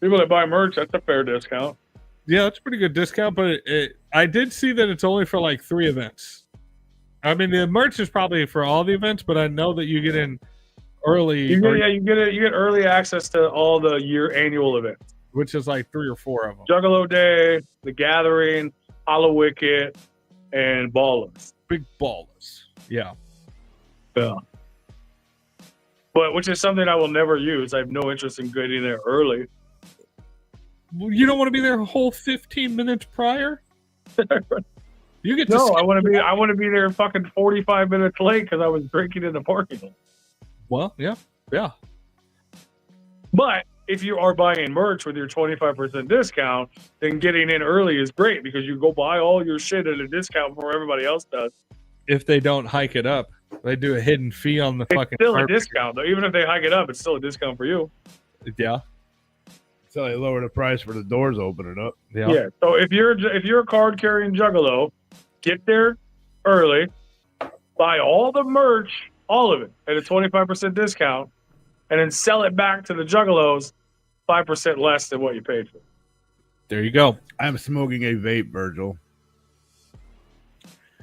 people that buy merch, that's a fair discount. Yeah, that's a pretty good discount, but I did see that it's only for like 3 events. I mean, the merch is probably for all the events, but I know that you get in early. You get early access to all the annual events, which is like 3 or 4 of them. Juggalo Day, The Gathering, Hollow Wicket, and Ballers. Big ballers. Yeah. Yeah. But which is something I will never use. I have no interest in getting there early. You don't want to be there a whole 15 minutes prior? You get to No, I want to be there fucking 45 minutes late because I was drinking in the parking lot. Well, yeah. But if you are buying merch with your 25% discount, then getting in early is great because you go buy all your shit at a discount before everybody else does. If they don't hike it up, they do a hidden fee on the It's fucking still carpet. a discount, though. Even if they hike it up, it's still a discount for you. Yeah. So they lower the price for the doors opening up. Yeah. So if you're a card carrying juggalo, get there early, buy all the merch, all of it, at a 25% discount, and then sell it back to the juggalos 5% less than what you paid for. There you go. I'm smoking a vape, Virgil.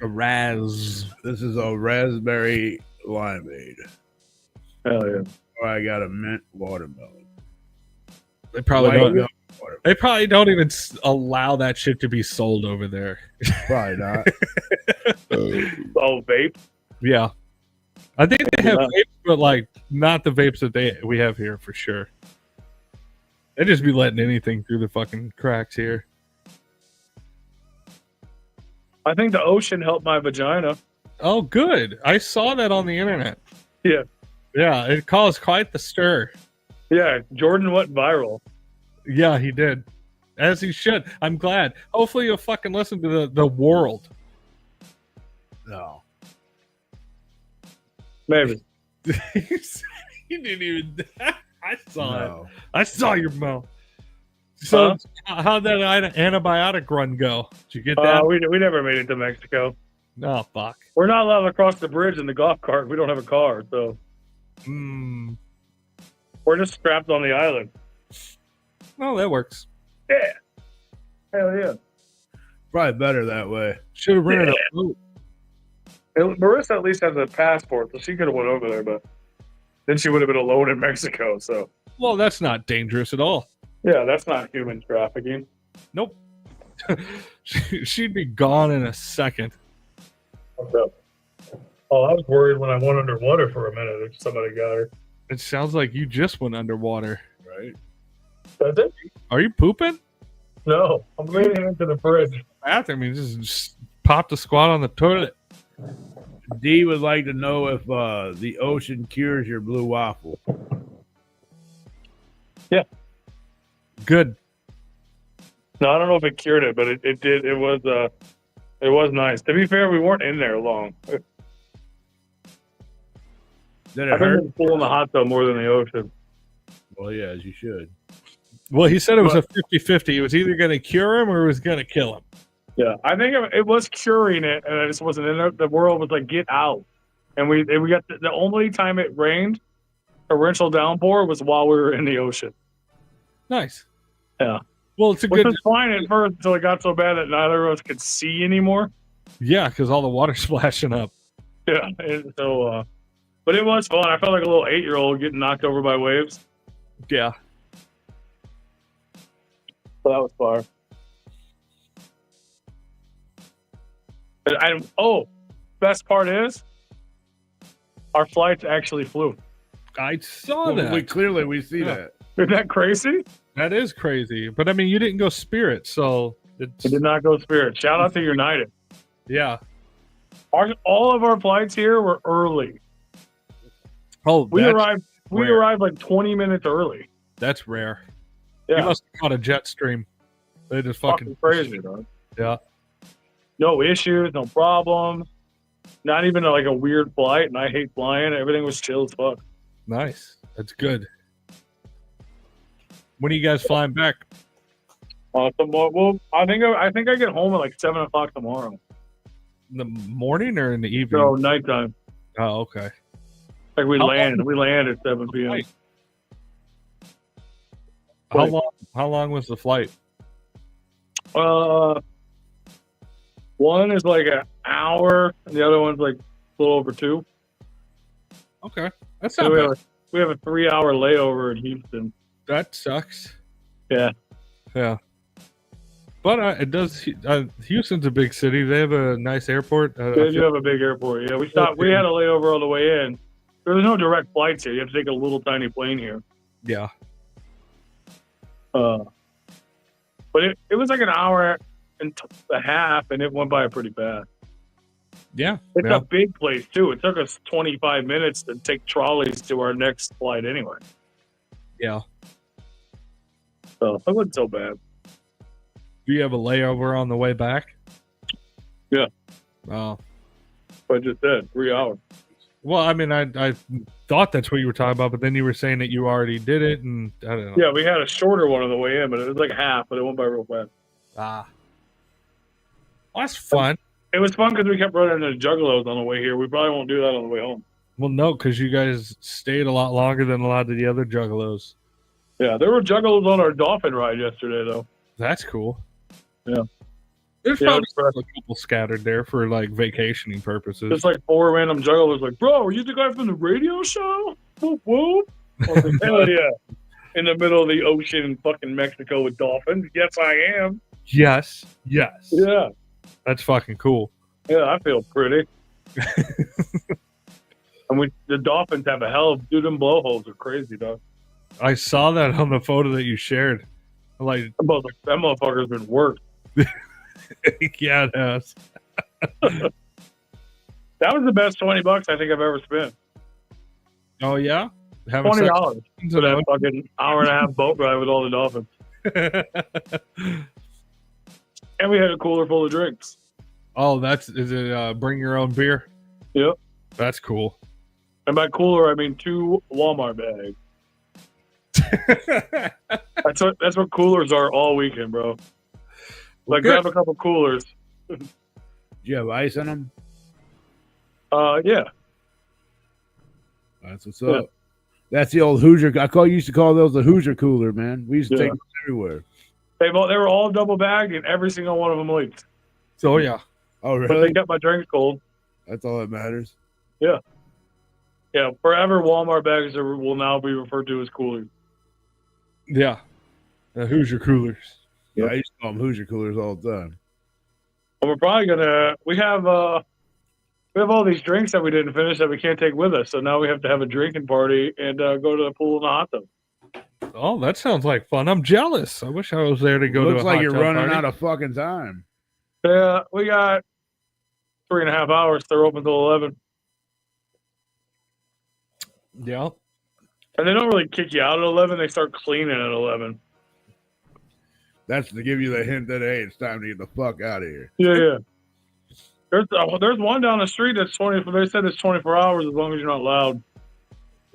A Raz. This is a raspberry limeade. Hell yeah. Or I got a mint watermelon. They probably White don't. milk They probably don't even allow that shit to be sold over there. Probably not. Oh, vape. Yeah, I think they have vapes, but like not the vapes that we have here for sure. They just be letting anything through the fucking cracks here. I think the ocean helped my vagina. Oh, good. I saw that on the internet. Yeah. Yeah, it caused quite the stir. Yeah, Jordan went viral. Yeah, he did. As he should. I'm glad. Hopefully you'll fucking listen to the world. No. Maybe. You didn't even... I saw it. No. I saw your mouth. So how'd that antibiotic run go? Did you get that? We never made it to Mexico. No, fuck. We're not allowed to cross the bridge in the golf cart. We don't have a car, so we're just strapped on the island. Well, that works. Yeah. Hell yeah. Probably better that way. Should have rented a boat. Marissa at least has a passport, so she could have went over there, but then she would have been alone in Mexico. So, Well, that's not dangerous at all. yeah, that's not human trafficking. Nope. She'd be gone in a second. What's up? Oh, I was worried when I went underwater for a minute if somebody got her. It sounds like you just went underwater. Right? That's it? Are you pooping? No, I'm leaning into the fridge. Bathroom. You just popped a squat on the toilet. D would like to know if the ocean cures your blue waffle. Yeah. Good. No, I don't know if it cured it, but it did. It was nice. To be fair, we weren't in there long. Did it I've hurt? been pulling the hot tub more than the ocean. Well, yeah, as you should. Well, he said it was a 50-50. It was either going to cure him or it was going to kill him. Yeah, I think it was curing it, and I just wasn't in it. The world was like, get out. And we got the only time it rained, torrential downpour, was while we were in the ocean. Nice. Yeah. Well, it's a Which good. was fine at first until it got so bad that neither of us could see anymore. Yeah, because all the water's splashing up. Yeah. And so, but it was fun. I felt like a little 8-year-old getting knocked over by waves. Yeah. So that was fun. Best part is our flights actually flew. I saw Well, that. we see that. Isn't that crazy? That is crazy. But I mean, you didn't go Spirit, so it's It did not go Spirit. Shout out to United. yeah. All of our flights here were early. Oh, We that's arrived rare. like 20 minutes early. That's rare. Yeah. You must have caught a jet stream. They just Fucking crazy, dog. Yeah. No issues, no problems. Not even like a weird flight, and I hate flying. Everything was chill as fuck. Nice. That's good. When are you guys flying back? Well, I think I get home at like 7:00 tomorrow. In the morning or in the evening? No, nighttime. Oh, okay. Like we How land long- at 7 p.m. Right. Wait. How long was the flight? One is like an hour, and the other one's like a little over 2. Okay. That's So not bad. we have a 3-hour layover in Houston. That sucks. Yeah. Yeah. But it does. Houston's a big city. They have a nice airport. They do have a big airport. Yeah, we stopped. We had a layover on the way in. There's no direct flights here. You have to take a little tiny plane here. Yeah. But it was like an hour and a half, and it went by pretty fast. Yeah. It's yeah. a big place too. It took us 25 minutes to take trolleys to our next flight anyway. Yeah. So it wasn't so bad. Do you have a layover on the way back? Yeah. Oh. But I just said 3 hours. Well, I mean, I thought that's what you were talking about, but then you were saying that you already did it, and I don't know. Yeah, we had a shorter one on the way in, but it was like half, but it went by real fast. Ah, well, that's fun. It was fun because we kept running into juggalos on the way here. We probably won't do that on the way home. Well, no, because you guys stayed a lot longer than a lot of the other juggalos. Yeah, there were juggalos on our dolphin ride yesterday, though. That's cool. Yeah. There's Yeah, probably it's still a couple scattered there for like vacationing purposes. Just like 4 random juggalos, like, bro, are you the guy from the radio show? Whoop, whoop. I was like, hell yeah. In the middle of the ocean in fucking Mexico with dolphins. Yes, I am. Yes. Yeah. That's fucking cool. Yeah, I feel pretty. And the dolphins have a hell of, dude, them blowholes are crazy, dog. I saw that on the photo that you shared. I'm like, That motherfucker's been worked. yeah, it has. That was the best $20 I think I've ever spent. Oh yeah, $20 for that fucking hour and a half boat ride with all the dolphins. And we had a cooler full of drinks. Oh, is it bring your own beer? Yep. That's cool. And by cooler, I mean 2 Walmart bags. That's what coolers are all weekend, bro. Like, grab a couple coolers. Do you have ice in them? Yeah. That's what's up. That's the old Hoosier. Used to call those the Hoosier cooler, man. We used to take them everywhere. They were all double bagged, and every single one of them leaked. So yeah. Oh, But really? they kept my drinks cold. That's all that matters. Yeah. Yeah. Forever, Walmart bags will now be referred to as coolers. Yeah. Hoosier coolers. Yeah, I used to call them Hoosier coolers all the time. And we're probably gonna. We have all these drinks that we didn't finish that we can't take with us. So now we have to have a drinking party and go to the pool in the hot tub. Oh, that sounds like fun. I'm jealous. I wish I was there to go to a Looks like hot you're tub running party. out of fucking time. Yeah, we got 3.5 hours. They're open till 11. Yeah. And they don't really kick you out at 11. They start cleaning at 11. That's to give you the hint that, hey, it's time to get the fuck out of here. Yeah. There's one down the street that's 20. They said it's 24 hours as long as you're not loud.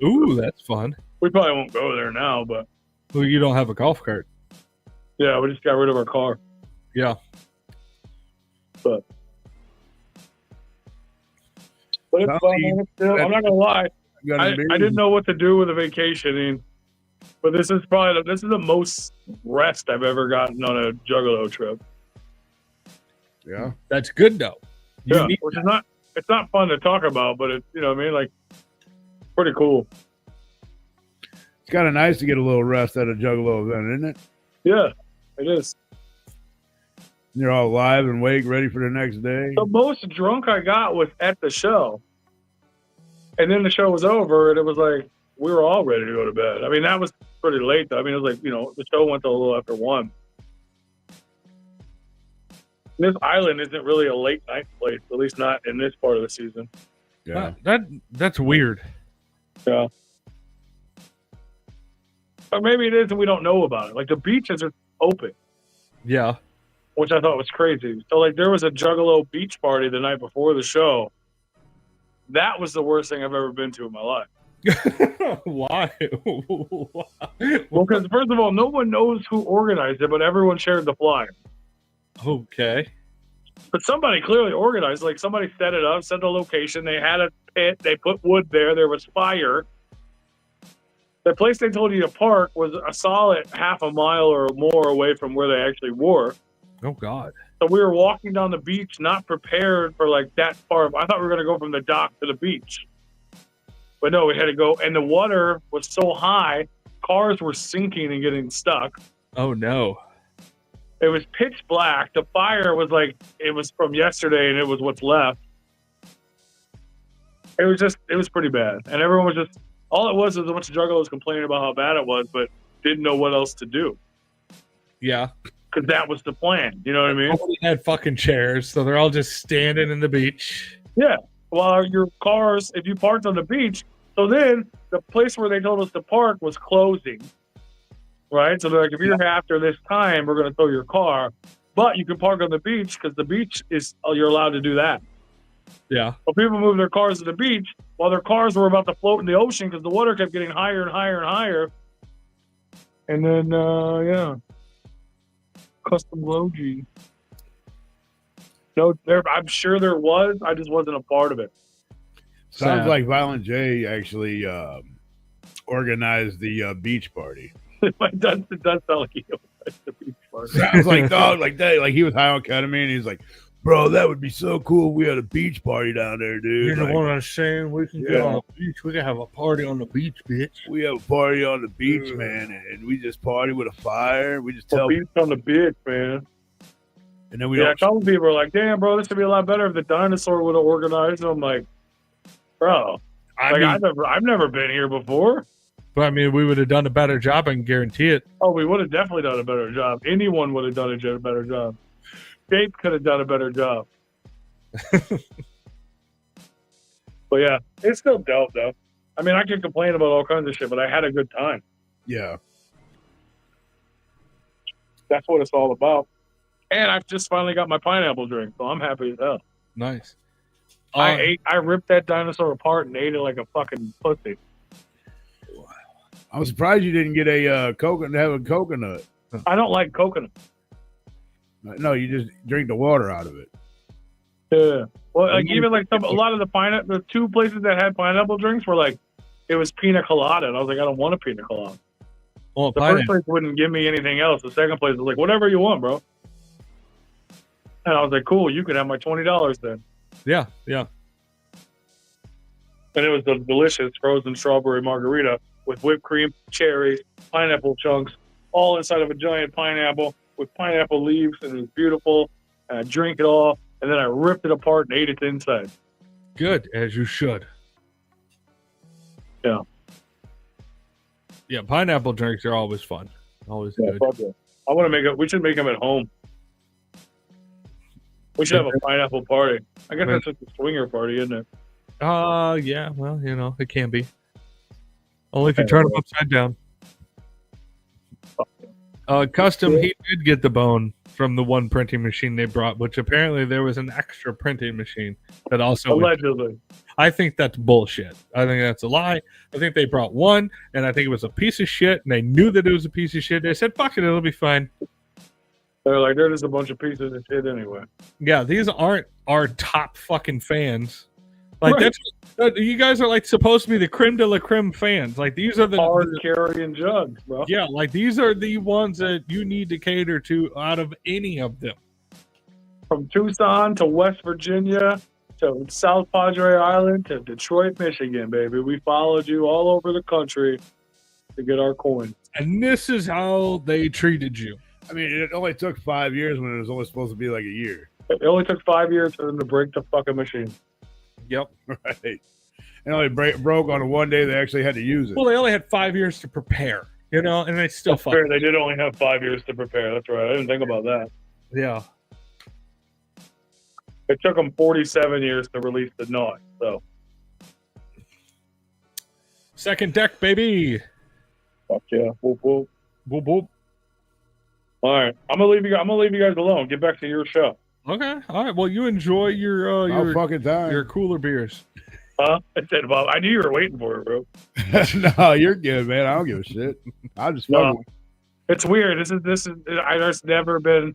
Ooh, that's fun. We probably won't go there now, but Well, you don't have a golf cart. yeah, we just got rid of our car. Yeah. But it's No, fun. Man. I'm not gonna lie. I didn't know what to do with a vacationing, but this is the most rest I've ever gotten on a Juggalo trip. Yeah. That's good though. Yeah, which is not. It's not fun to talk about, but it's what I mean, like pretty cool. It's kind of nice to get a little rest at a Juggalo event, isn't it? Yeah, it is. You're all live and awake, ready for the next day. The most drunk I got was at the show. And then the show was over, and it was like, we were all ready to go to bed. I mean, that was pretty late, though. I mean, it was like, the show went till a little after 1. This island isn't really a late night place, at least not in this part of the season. Yeah. That's weird. Yeah. Or maybe it is, and we don't know about it. Like, the beaches are open, Yeah. which I thought was crazy. So, like, there was a Juggalo beach party the night before the show. That was the worst thing I've ever been to in my life. Why? Well, because first of all, no one knows who organized it, but everyone shared the flyer. Okay. But somebody clearly organized. Like, somebody set it up, set the location. They had a pit. They put wood there. There was fire. The place they told you to park was a solid half a mile or more away from where they actually were. Oh God. So we were walking down the beach, not prepared for like that far. I thought we were going to go from the dock to the beach. But no, we had to go. And the water was so high, cars were sinking and getting stuck. Oh no. It was pitch black. The fire was like, it was from yesterday and it was what's left. It was pretty bad. And everyone was just, all it was a bunch of juggalos complaining about how bad it was, but didn't know what else to do. Yeah. Because that was the plan. You know what I mean? Nobody had fucking chairs, so they're all just standing in the beach. Yeah. Well, your cars, if you parked on the beach, so then the place where they told us to park was closing. Right? So they're like, if you're here after this time, we're going to tow your car. But you can park on the beach because the beach is, you're allowed to do that. Yeah. Well, people moved their cars to the beach while their cars were about to float in the ocean because the water kept getting higher and higher and higher. And then, yeah, custom low G. No, I'm sure there was. I just wasn't a part of it. Sounds Sad. like Violent J actually organized the beach party. it does sound like he organized the beach party. Sounds like dog, like that. Like he was high on ketamine. He's like, bro, that would be so cool if we had a beach party down there, dude. You know Like, what I'm saying? We can get on the beach. We can have a party on the beach, bitch. we have a party on the beach, man, and we just party with a fire. We just tell, Beach on the beach, man. and then we Yeah, a don't. couple people are like, "Damn, bro, this would be a lot better if the dinosaur would have organized." I'm like, bro, I like mean, I've never been here before. but I mean, we would have done a better job. I can guarantee it. Oh, we would have definitely done a better job. Anyone would have done a better job. Gabe could have done a better job. But yeah, it's still dope though. I mean, I can complain about all kinds of shit, but I had a good time. Yeah, That's what it's all about. And I just finally got my pineapple drink, so I'm happy as hell. Nice. I ripped that dinosaur apart and ate it like a fucking pussy. I'm surprised you didn't get a coconut. Have a coconut. I don't like coconut. No, you just drink the water out of it. Yeah. Well, like even like a lot of the two places that had pineapple drinks were like, it was pina colada, and I was like, I don't want a pina colada. Well, The first place wouldn't give me anything else. The second place was like, whatever you want, bro. And I was like, cool, you can have my $20 then. yeah, yeah. And it was the delicious frozen strawberry margarita with whipped cream, cherries, pineapple chunks, all inside of a giant pineapple with pineapple leaves, and it was beautiful. And I drank it all, and then I ripped it apart and ate it inside. Good, as you should. Yeah. Yeah, pineapple drinks are always fun. Always Yeah, good. fuck yeah. I want to make it. We should make them at home. We should have a pineapple party. I guess that's just a swinger party, isn't it? Yeah, well, you know, it can be. Only if you turn them upside down. Custom, he did get the bone from the one printing machine they brought, which apparently there was an extra printing machine that also. Allegedly. I think that's bullshit. I think that's a lie. I think they brought one, and I think it was a piece of shit, and they knew that it was a piece of shit. They said, fuck it, it'll be fine. They're like, they're just a bunch of pieces of shit anyway. Yeah, these aren't our top fucking fans. Like, Right. you guys are like supposed to be the creme de la creme fans. Like, these are the Hard carrying jugs, bro. yeah, like these are the ones that you need to cater to out of any of them. From Tucson to West Virginia to South Padre Island to Detroit, Michigan, baby. We followed you all over the country to get our coins. And this is how they treated you. I mean, it only took 5 years when it was only supposed to be like a year. It only took 5 years for them to break the fucking machine. Yep. Right. It only broke on the one day they actually had to use it. Well, they only had 5 years to prepare, you know, and they still fucked. Fair, they did only have 5 years to prepare. That's right. I didn't think about that. Yeah. It took them 47 years to release the knot. So, Second deck, baby. fuck yeah. Whoop, whoop. Boop, boop. All right, I'm gonna leave you guys alone. Get back to your show. Okay. All right. Well, you enjoy your All fucking time. your cooler beers. Huh? I said, Bob. I knew you were waiting for it, bro. No, you're good, man. I don't give a shit. I just No. fucking. It's weird. There's never been.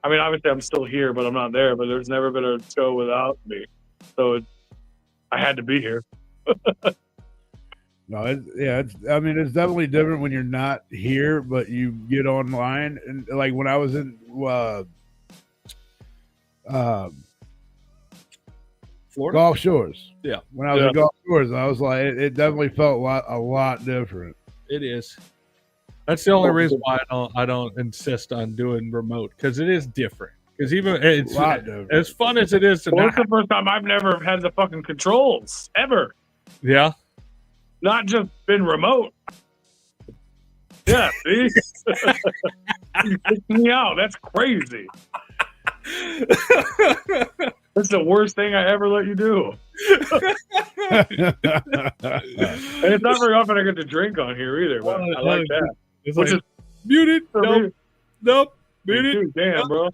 I mean, obviously, I'm still here, but I'm not there. But there's never been a show without me, so I had to be here. No, I mean, it's definitely different when you're not here, but you get online. And like when I was in Florida. Gulf Shores. Yeah. When I was in Gulf Shores, I was like, it definitely felt a lot different. It is. That's the only reason why I don't insist on doing remote, because it is different. Because even it's A lot different. as fun as it is to Well, not. it's the first time I've never had the fucking controls ever. Yeah. Not just been remote. Yeah, see? You kicked me out. That's crazy. That's the worst thing I ever let you do. And it's not very often I get to drink on here either, but I like that. It's Which like, is muted. for Nope. me. Nope. Me Muted. too. Damn, bro.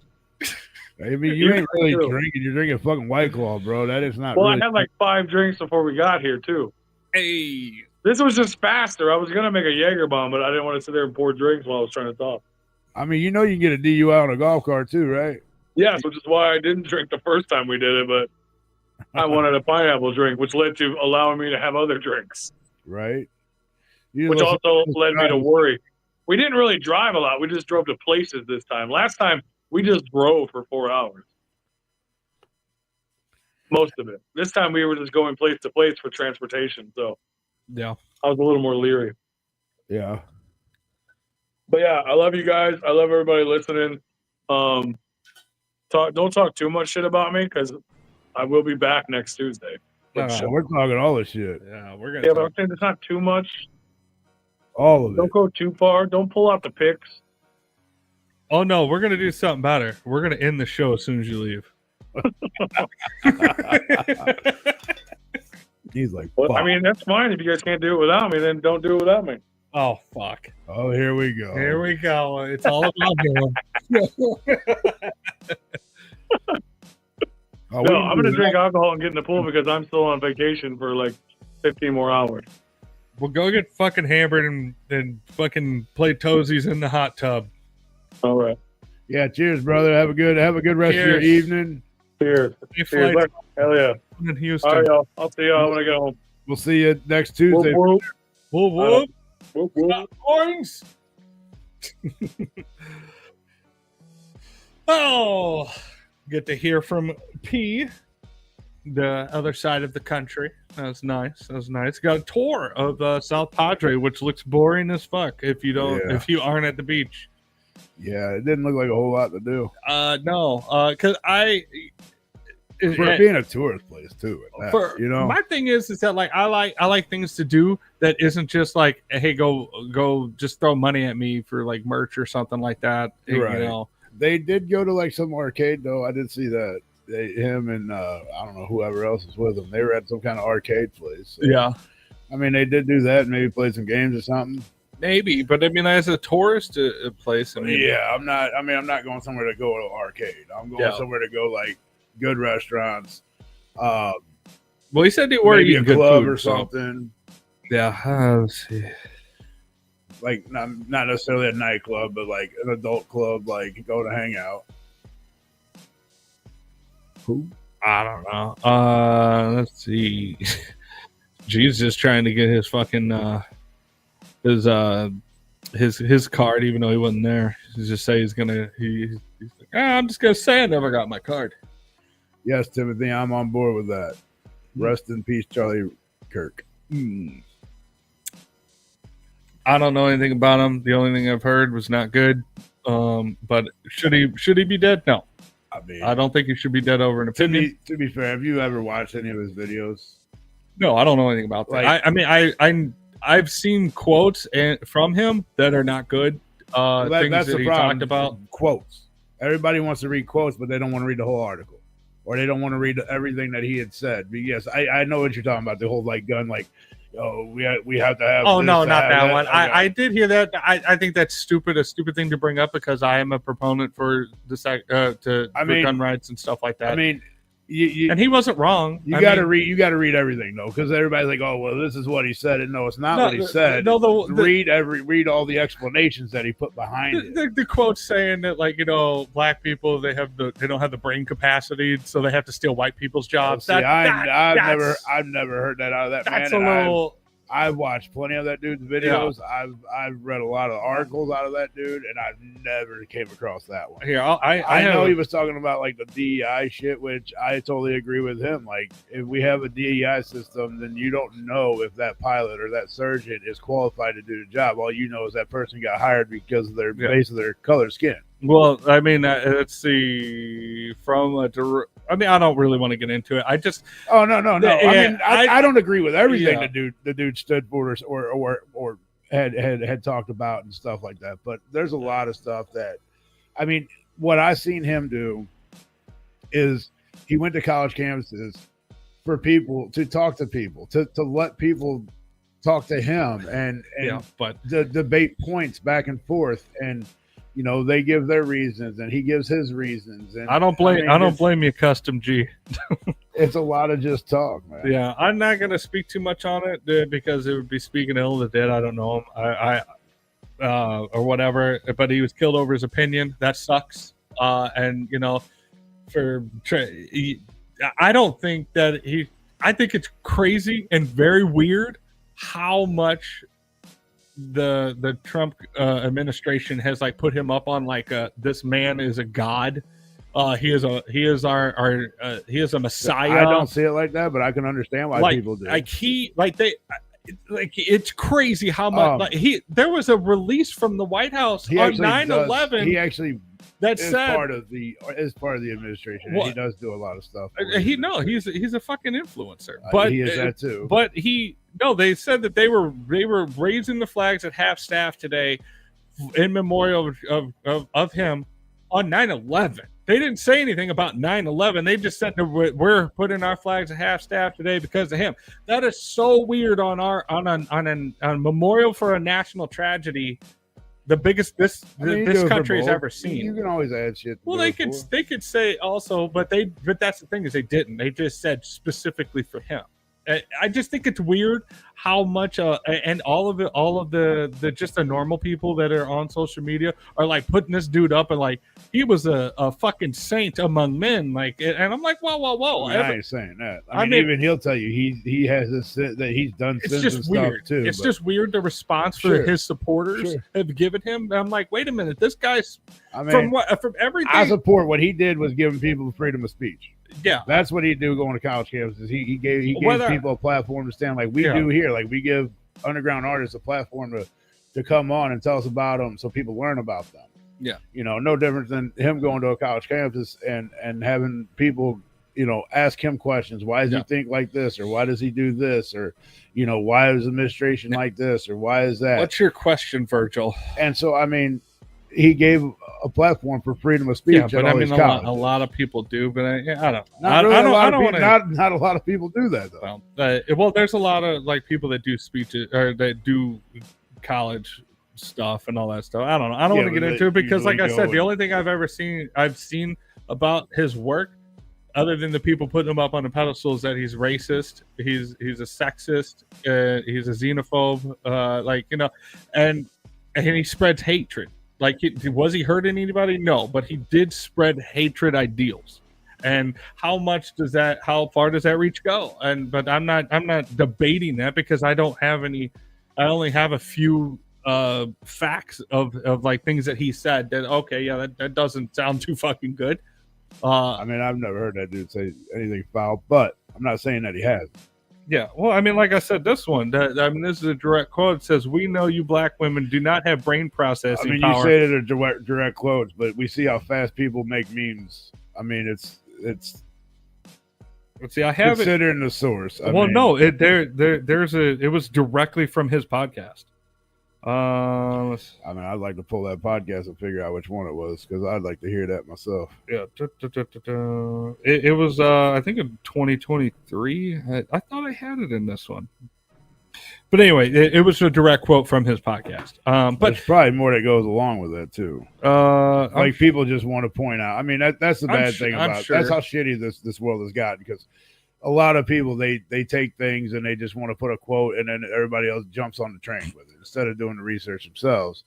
I mean, you ain't really drinking. You're drinking fucking White Claw, bro. That is not. Well, really I had like 5 drinks before we got here too. Hey, This was just faster. I was gonna make a Jaeger bomb, but I didn't want to sit there and pour drinks while I was trying to talk. I mean, you know, you can get a DUI on a golf cart too, right? Yes, which is why I didn't drink the first time we did it, but I wanted a pineapple drink, which led to allowing me to have other drinks, Right. which also led me to worry. We didn't really drive a lot. We just drove to places this time. Last time, we just drove for 4 hours. Most of it. This time, we were just going place to place for transportation, so yeah. I was a little more leery. Yeah. But yeah, I love you guys. I love everybody listening. Don't talk too much shit about me because I will be back next Tuesday. We're talking all this shit. Yeah, we're gonna. Yeah, but I'm saying it's not too much. All of it. Don't go too far. Don't pull out the picks. Oh no, we're gonna do something better. We're gonna end the show as soon as you leave. He's like, Well, I mean, that's fine. If you guys can't do it without me, then don't do it without me. Oh fuck! oh, here we go. Here we go. It's all about him. Oh, No, I'm going to drink alcohol and get in the pool because I'm still on vacation for like 15 more hours. We'll go get fucking hammered and fucking play toesies in the hot tub. All right. Yeah, cheers, brother. Have a good rest of your Cheers. evening. Cheers. Safe Cheers. flight Hell yeah. in Houston. All right, y'all. I'll see y'all when I get home. We'll see you next Tuesday. Whoop, Whoop whoop. whoop, whoop. Boings. Oh, get to hear from P, the other side of the country. That was nice. Got a tour of South Padre, which looks boring as fuck if you aren't at the beach. Yeah, it didn't look like a whole lot to do. No, because For being a tourist place too, you know. My thing is that like I like things to do that isn't just like, hey, go just throw money at me for like merch or something like that. Right. You know, they did go to like some arcade though. I did see that. Him and I don't know whoever else was with them. They were at some kind of arcade place. So, yeah. I mean, they did do that. Maybe play some games or something. Maybe, but I mean, as a tourist place, I mean, yeah, I'm not going somewhere to go to arcade. I'm going somewhere to go like good restaurants. Well, he said they were maybe a good club food, or something. Yeah, let's see. Like not necessarily a nightclub, but like an adult club, like go to hang out. Who? I don't know. Let's see. G's just trying to get his fucking his card, even though he wasn't there. He's just say he's gonna. He's like, I'm just gonna say I never got my card. Yes, Timothy, I'm on board with that. Rest in peace, Charlie Kirk. I don't know anything about him. The only thing I've heard was not good. But should he be dead? No. I mean, I don't think he should be dead over an opinion. To be fair, have you ever watched any of his videos? No, I don't know anything about that. Like, I've seen quotes from him that are not good. That's things that the he problem. talked about. Quotes. Everybody wants to read quotes, but they don't want to read the whole article, or they don't want to read everything that he had said. But yes, I know what you're talking about. The whole like gun, like, oh, we have to have. Oh this, no, not that one. Okay. I did hear that. I think that's stupid. A stupid thing to bring up because I am a proponent for for gun rights and stuff like that. I mean, and he wasn't wrong. You got to read everything though, because everybody's like, oh well, this is what he said, and no, it's not what he said. No, read all the explanations that he put behind it. The quote saying that, like, you know, black people they don't have the brain capacity, so they have to steal white people's jobs. I've never heard that out of that man. That's a little. I've watched plenty of that dude's videos. Yeah. I've read a lot of articles out of that dude, and I've never came across that one. Here, I know he was talking about like the DEI shit, which I totally agree with him. Like, if we have a DEI system, then you don't know if that pilot or that surgeon is qualified to do the job. All you know is that person got hired because of their base of their color skin. Well, I mean, let's see. I mean, I don't really want to get into it. I just. Oh no! Yeah, I mean, I don't agree with everything the dude stood for or had talked about and stuff like that. But there's a lot of stuff that, I mean, what I've seen him do is he went to college campuses for people to talk to people, to let people talk to him and but the debate points back and forth and they give their reasons, and he gives his reasons. And I don't blame you, Custom G. It's a lot of just talk, man. Yeah, I'm not gonna speak too much on it because it would be speaking ill of the dead. I don't know him, or whatever. But he was killed over his opinion. That sucks. And I don't think that I think it's crazy and very weird how much the Trump administration has like put him up on like this man is a god. He is a messiah. I don't see it like that, but I can understand why people do. It's crazy how much there was a release from the White House on 9/11. He actually that is said part of the administration. And he does do a lot of stuff. He's a fucking influencer, but he is that too. But they said that they were raising the flags at half staff today in memorial of him on 9/11. They didn't say anything about 9/11. They just said that we're putting our flags at half staff today because of him. That is so weird on a memorial for a national tragedy, the biggest this country has ever seen. You can always add shit. Well, they could say also, but that's the thing is they didn't. They just said specifically for him. I just think it's weird how much and all of the just the normal people that are on social media are like putting this dude up and like he was a fucking saint among men, like, and I'm like, whoa. I ain't saying that. I mean, even he'll tell you he has this that he's done. It's just weird too. It's just weird the response for his supporters have given him. I'm like, wait a minute, this guy's from everything. I support what he did was giving people freedom of speech. Yeah, that's what he do going to college campuses. He gave people a platform to stand like we do here. Like we give underground artists a platform to come on and tell us about them, so people learn about them. Yeah, no different than him going to a college campus and having people ask him questions. Why does he think like this, or why does he do this, or why is the administration like this, or why is that? What's your question, Virgil? And so I mean, he gave a platform for freedom of speech. Yeah, but I mean, a lot of people do, but I don't. Not a lot of people do that though. Well, there's a lot of like people that do speeches or that do college stuff and all that stuff. I don't know. I don't want to get into it because, like I said, the only thing I've seen about his work, other than the people putting him up on the pedestal, is that he's racist, he's a sexist, he's a xenophobe, and he spreads hatred. Like, was he hurting anybody? No, but he did spread hatred ideals. And how far does that reach go? But I'm not debating that because I don't have any. I only have a few facts of like things that he said that that doesn't sound too fucking good. I mean, I've never heard that dude say anything foul, but I'm not saying that he has. Yeah, well, I mean, like I said, this one, this is a direct quote. It says, "We know you black women do not have brain processing power." You say it in direct quotes, but we see how fast people make memes. I mean, it's. Let's see, I have considering the source. It was directly from his podcast. I mean, I'd like to pull that podcast and figure out which one it was because I'd like to hear that myself. Yeah, it was I think in 2023. I thought I had it in this one, but anyway, it was a direct quote from his podcast. But there's probably more that goes along with that too. People just want to point out. I mean, that's the bad thing about it. That's how shitty this world has gotten because a lot of people they take things and they just want to put a quote and then everybody else jumps on the train with it instead of doing the research themselves.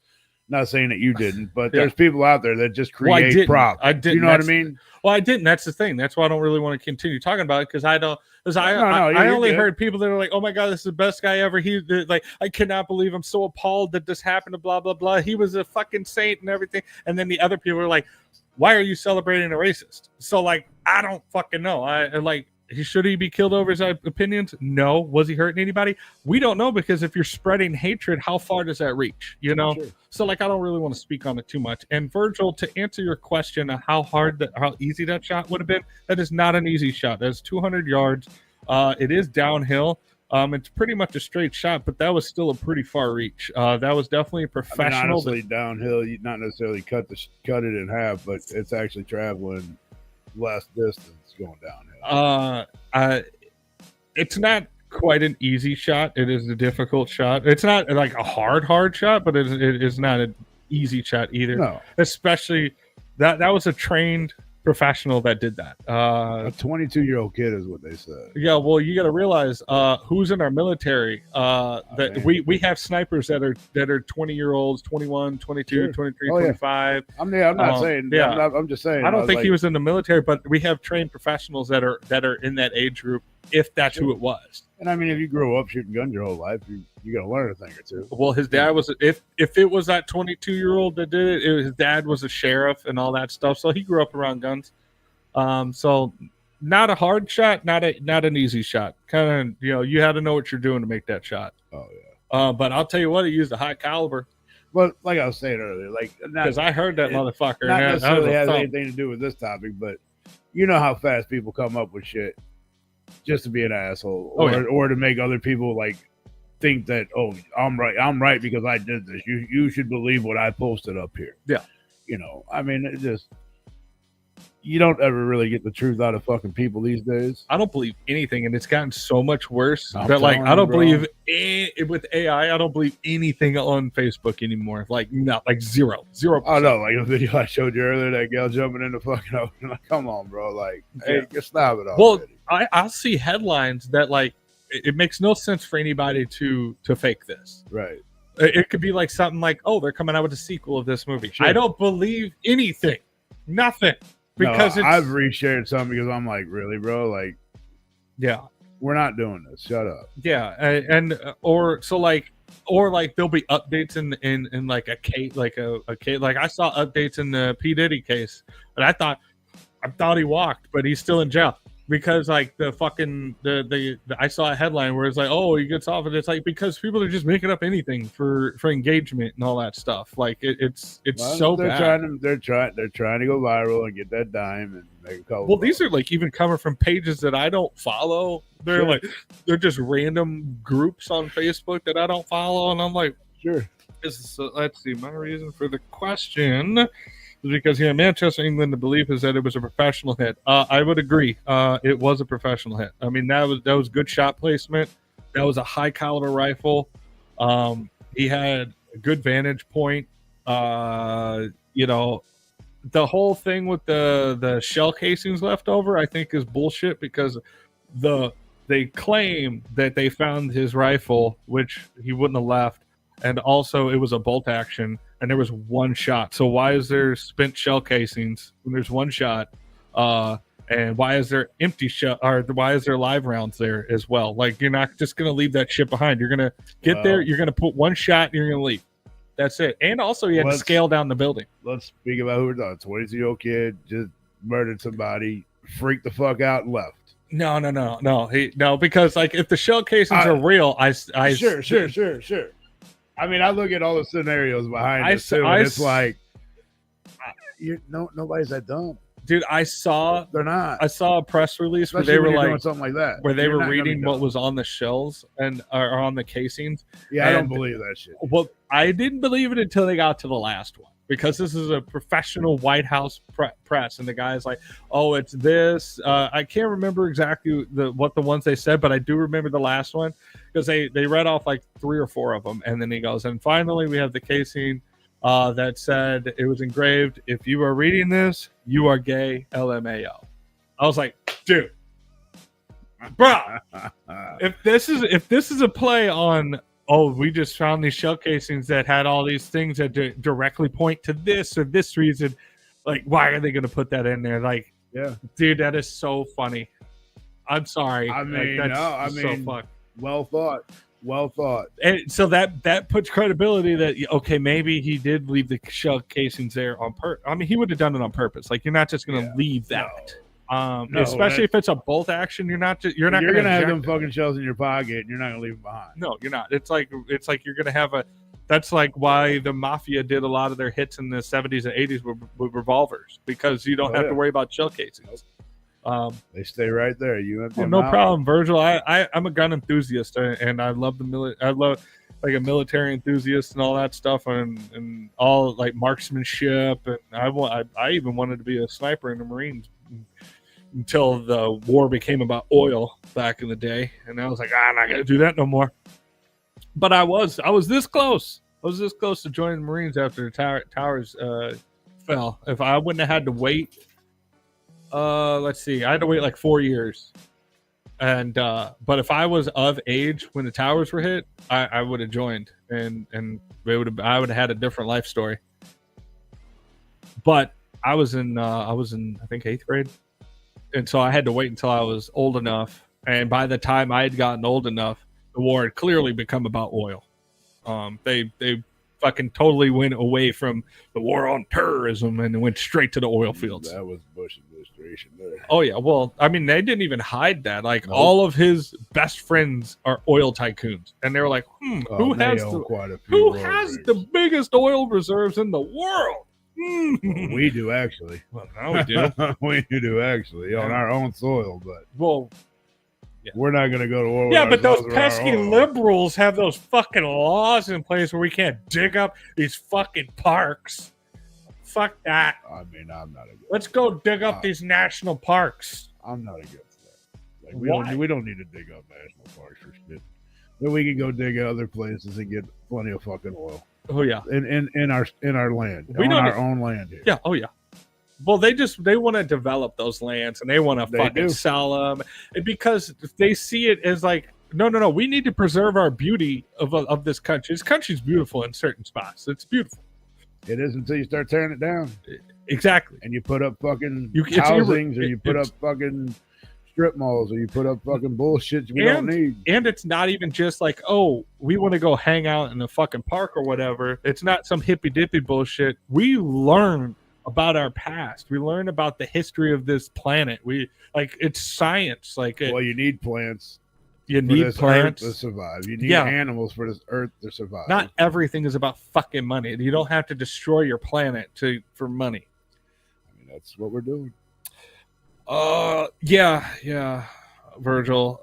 Not saying that you didn't, but there's people out there that just create props. I didn't. You know what I mean? Well, I didn't. That's the thing. That's why I don't really want to continue talking about it because I don't. I only heard people that are like, "Oh my god, this is the best guy ever." I cannot believe I'm so appalled that this happened to blah blah blah. He was a fucking saint and everything. And then the other people are like, "Why are you celebrating a racist?" So like, I don't fucking know. Should he be killed over his opinions? No. Was he hurting anybody? We don't know because if you're spreading hatred, how far does that reach? Sure. So I don't really want to speak on it too much. And Virgil, to answer your question of how easy that shot would have been, that is not an easy shot. That's 200 yards. It is downhill. It's pretty much a straight shot, but that was still a pretty far reach. That was definitely a professional. Honestly, downhill, you not necessarily cut it in half, but it's actually traveling less distance going downhill. It's not quite an easy shot. It is a difficult shot. It's not like a hard shot, but it is not easy shot either. No, Especially that was a trained professional that did that. a 22-year-old kid is what they said. Yeah, well, you got to realize who's in our military. That man. we have snipers that are 20-year-olds, 21, 22, Sure. 23, Oh, yeah. 25. I'm not saying. yeah. I'm just saying. I don't think like, he was in the military, but we have trained professionals that are in that age group, if that's who it was. And I mean, if you grow up shooting guns your whole life, you got to learn a thing or two. Well, his dad was if it was that 22-year-old that did it, his dad was a sheriff and all that stuff, so he grew up around guns. So not a hard shot, not an easy shot. Kind of, you had to know what you're doing to make that shot. Oh yeah. But I'll tell you what, he used a high caliber. But like I was saying earlier, like Because I heard that motherfucker. not and necessarily has thump. anything to do with this topic, but you know how fast people come up with shit just to be an asshole, or to make other people like think that, oh, I'm right because I did this. You should believe what I posted up here. Yeah. I mean, it just, you don't ever really get the truth out of fucking people these days. I don't believe anything, and it's gotten so much worse I'm that, like, telling I don't you, bro. believe with AI. I don't believe anything on Facebook anymore. Like, not like zero. Oh no, like the video I showed you earlier, that girl jumping in the fucking ocean. Like, come on, bro. Like, hey, just stop it Well, already. I'll see headlines that, like, it makes no sense for anybody to fake this. Right. It could be like something like, oh, they're coming out with a sequel of this movie. Sure. I don't believe anything. Nothing. Because no, I've reshared something because I'm like, really, bro? Like, yeah. we're not doing this. Shut up. Yeah, and or there'll be updates in like a case, like a case. Like, I saw updates in the P Diddy case, and I thought he walked, but he's still in jail because, like, the fucking the I saw a headline where it's like, oh, he gets off, and it's like, because people are just making up anything for engagement and all that stuff. Like, it's so bad. They're trying to go viral and get that dime and make a couple. Well, these are like even coming from pages that I don't follow. They're Sure. like, they're just random groups on Facebook that I don't follow, and I'm like, sure. let's see. My reason for the question is because Manchester, England, the belief is that it was a professional hit. I would agree. It was a professional hit. I mean, that was good shot placement. That was a high caliber rifle. He had a good vantage point. The whole thing with the shell casings left over, I think, is bullshit because they claim that they found his rifle, which he wouldn't have left, and also it was a bolt action, and there was one shot. So why is there spent shell casings when there's one shot? And why is there empty shell, or why is there live rounds there as well? Like, you're not just gonna leave that shit behind. You're gonna get there, you're gonna put one shot, and you're gonna leave. That's it. And also, you had to scale down the building. Let's speak about who we're talking. 22-year-old kid just murdered somebody, freaked the fuck out, and left. No. Because, like, if the shell casings are real, Sure. I mean, I look at all the scenarios behind this too, and it's like, nobody's that dumb. Dude, they're not. I saw a press release Especially where they were when you're like doing something like that, where they were reading what was on the shells and or on the casings. Yeah, I don't believe that shit. Well, I didn't believe it until they got to the last one, because this is a professional White House press, and the guy's like, "Oh, it's this." I can't remember exactly what the ones they said, but I do remember the last one because they read off like 3 or 4 of them, and then he goes, "And finally, we have the casing that said it was engraved. If you are reading this, you are gay. LMAO." I was like, dude, bro, if this is a play on, oh, we just found these shell casings that had all these things that directly point to this or this reason, like, why are they going to put that in there? Like, yeah, dude, that is so funny. I'm sorry. I mean, so fucked. Well thought. And so that puts credibility that, okay, maybe he did leave the shell casings there on purpose. I mean, he would have done it on purpose. Like, you're not just going to leave that. No. Especially if it's a bolt action, you're not going to have them fucking shells in your pocket, and you're not going to leave them behind. No, you're not. It's like you're going to have that's like why the mafia did a lot of their hits in the 70s and 80s with revolvers, because you don't have to worry about shell casings. They stay right there. You have no problem, Virgil. I'm a gun enthusiast, and I love I love like a military enthusiast and all that stuff, and all like marksmanship. And I even wanted to be a sniper in the Marines until the war became about oil back in the day, and I was like, I'm not gonna do that no more. But I was this close. was this close to joining the Marines after the towers fell. If I wouldn't have had to wait, let's see, I had to wait like 4 years. And but if I was of age when the towers were hit, I would have joined, and I would have had a different life story. But I was in I think 8th grade, and so I had to wait until I was old enough. And by the time I had gotten old enough, the war had clearly become about oil. They fucking totally went away from the war on terrorism and went straight to the oil fields. That was Bush administration there. Oh yeah, well, I mean, they didn't even hide that. Like all of his best friends are oil tycoons, and they were like, who has the biggest oil reserves in the world? Well, we do actually. Well, now we do. We do actually on our own soil, but well, we're not going to go to war. Yeah, but those pesky liberals have those fucking laws in place where we can't dig up these fucking parks. Fuck that. I mean, I'm not against. Let's go dig up these national parks. I'm not against that. Like we don't need to dig up national parks for shit. But we can go dig other places and get plenty of fucking oil. Oh yeah, in our land, we on our own land here. Yeah. Oh yeah. Well, they want to develop those lands and they want to fucking sell them, and because they see it as like, no, we need to preserve our beauty of this country. This country's beautiful in certain spots. It's beautiful. It is until you start tearing it down. Exactly. And you put up fucking housings, or you put up fucking strip malls, or you put up fucking bullshit we don't need. And it's not even just like, oh, we want to go hang out in the fucking park or whatever. It's not some hippy dippy bullshit. We learn about our past. We learn about the history of this planet. It's science. Well, you need plants. You need plants to survive. You need animals for this earth to survive. Not everything is about fucking money. You don't have to destroy your planet for money. I mean, that's what we're doing. Yeah, Virgil.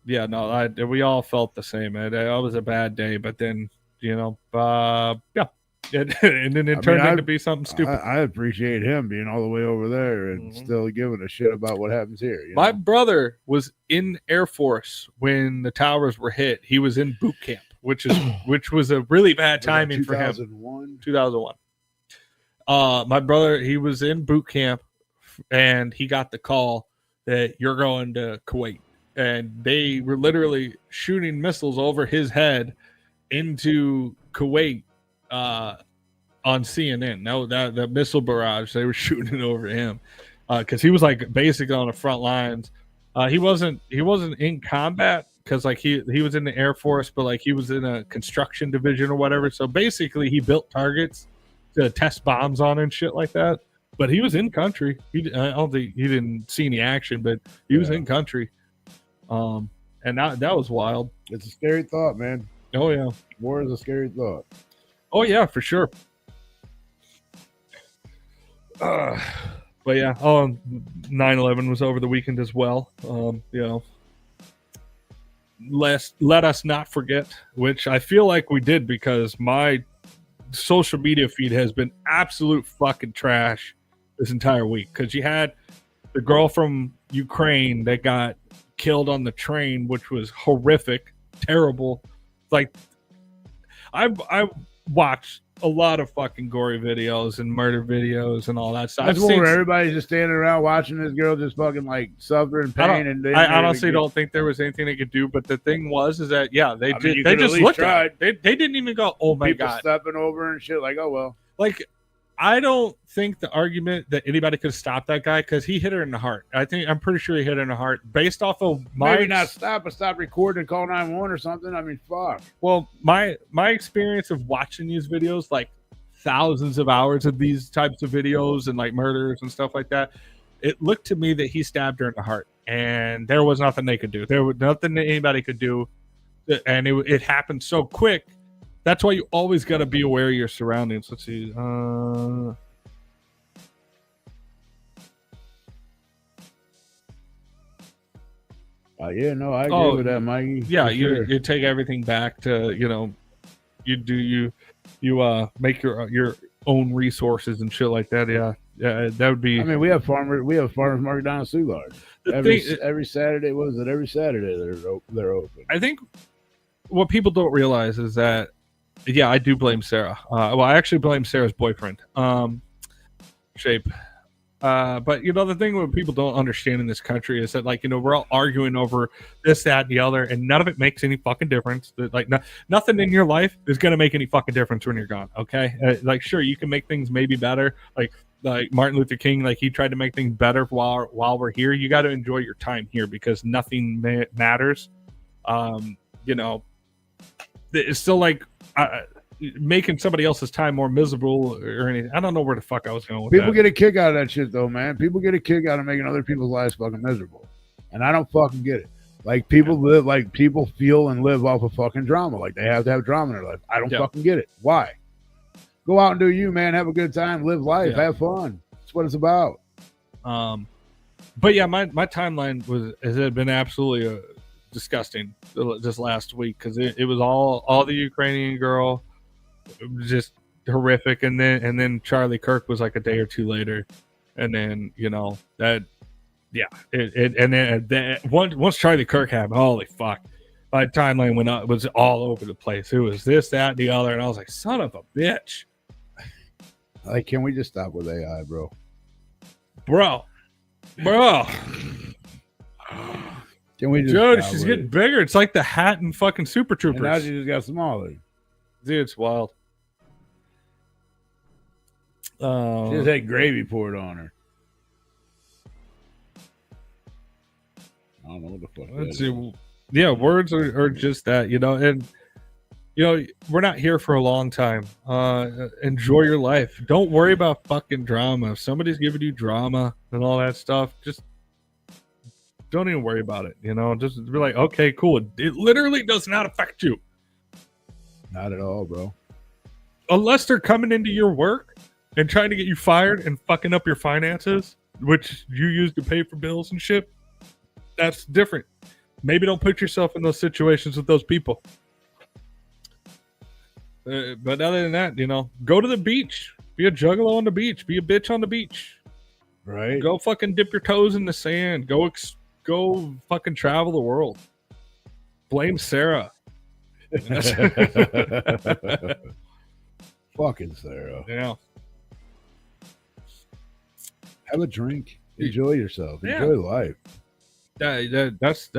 We all felt the same. It was a bad day, but then and then it turned out to be something stupid. I appreciate him being all the way over there and still giving a shit about what happens here. My brother was in Air Force when the towers were hit. He was in boot camp, which was a really bad timing for him. 2001. My brother, he was in boot camp, and he got the call that you're going to Kuwait, and they were literally shooting missiles over his head into Kuwait. On CNN, that missile barrage, they were shooting it over him because he was like basically on the front lines. He wasn't in combat because like he was in the Air Force, but like he was in a construction division or whatever. So basically, he built targets to test bombs on and shit like that. But he was in country. I don't think he didn't see any action, but he was in country. And that was wild. It's a scary thought, man. Oh yeah, war is a scary thought. Oh yeah, for sure. But yeah, 9/11 was over the weekend as well. Let us not forget, which I feel like we did because my social media feed has been absolute fucking trash this entire week. Because you had the girl from Ukraine that got killed on the train, which was horrific, terrible. Like I watched a lot of fucking gory videos and murder videos and all that stuff. That's where everybody's just standing around watching this girl just fucking like suffer in pain. I honestly don't think there was anything they could do. But the thing was, is that they just looked at it. They didn't even go, oh my god, stepping over and shit. Like, oh well. Like, I don't think the argument that anybody could stop that guy because he hit her in the heart. I'm pretty sure he hit her in the heart based off of maybe not stop, but stop recording and call 911 or something. I mean, fuck. Well, my experience of watching these videos, like thousands of hours of these types of videos and like murders and stuff like that, it looked to me that he stabbed her in the heart, and there was nothing they could do. There was nothing that anybody could do, and it happened so quick. That's why you always got to be aware of your surroundings. Let's see. I agree with that, Mikey. Yeah, you take everything back to, you make your own resources and shit like that. Yeah, that would be. I mean, we have farmers market down in Sougard. Every Saturday, what is it? Every Saturday they're open. I think what people don't realize is that Yeah, I do blame Sarah. Well, I actually blame Sarah's boyfriend. Shape. But you know, the thing what people don't understand in this country is that, like, you know, we're all arguing over this, that, and the other, and none of it makes any fucking difference. Like, nothing in your life is gonna make any fucking difference when you're gone. Okay, like, sure, you can make things maybe better. Like Martin Luther King, like he tried to make things better while we're here. You got to enjoy your time here because nothing matters. You know, it's still like. Making somebody else's time more miserable or anything. I don't know where the fuck I was going with People that. get a kick out of that shit, though, man. People get a kick out of making other people's lives fucking miserable, and I don't fucking get it. Like people live, like people feel and live off of fucking drama. Like they have to have drama in their life. I don't fucking get it. Why? Go out and do you, man. Have a good time. Live life. Have fun. That's what it's about. But yeah, my timeline has been absolutely disgusting this last week because it was all the Ukrainian girl. It was just horrific, and then Charlie Kirk was like a day or two later, and then you know that, yeah, and then once Charlie Kirk happened, holy fuck, my timeline went up, it was all over the place. It was this, that, and the other, and I was like, son of a bitch. Like, can we just stop with AI, bro? Bro. Can we just? Dude, she's getting bigger. It's like the hat and fucking Super Troopers. And now she just got smaller. Dude, it's wild. She just had gravy poured on her. I don't know what the fuck. Let's see. Yeah, words are just that, you know, and you know, we're not here for a long time. Enjoy your life. Don't worry about fucking drama. If somebody's giving you drama and all that stuff, just don't even worry about it. You know, just be like, okay, cool. It literally does not affect you. Not at all, bro. Unless they're coming into your work and trying to get you fired and fucking up your finances, which you use to pay for bills and shit. That's different. Maybe don't put yourself in those situations with those people. But other than that, you know, go to the beach. Be a juggalo on the beach. Be a bitch on the beach. Right. Go fucking dip your toes in the sand. Go fucking travel the world. Blame Sarah. Fucking Sarah. Yeah. Have a drink. Enjoy yourself. Yeah. Enjoy life. That's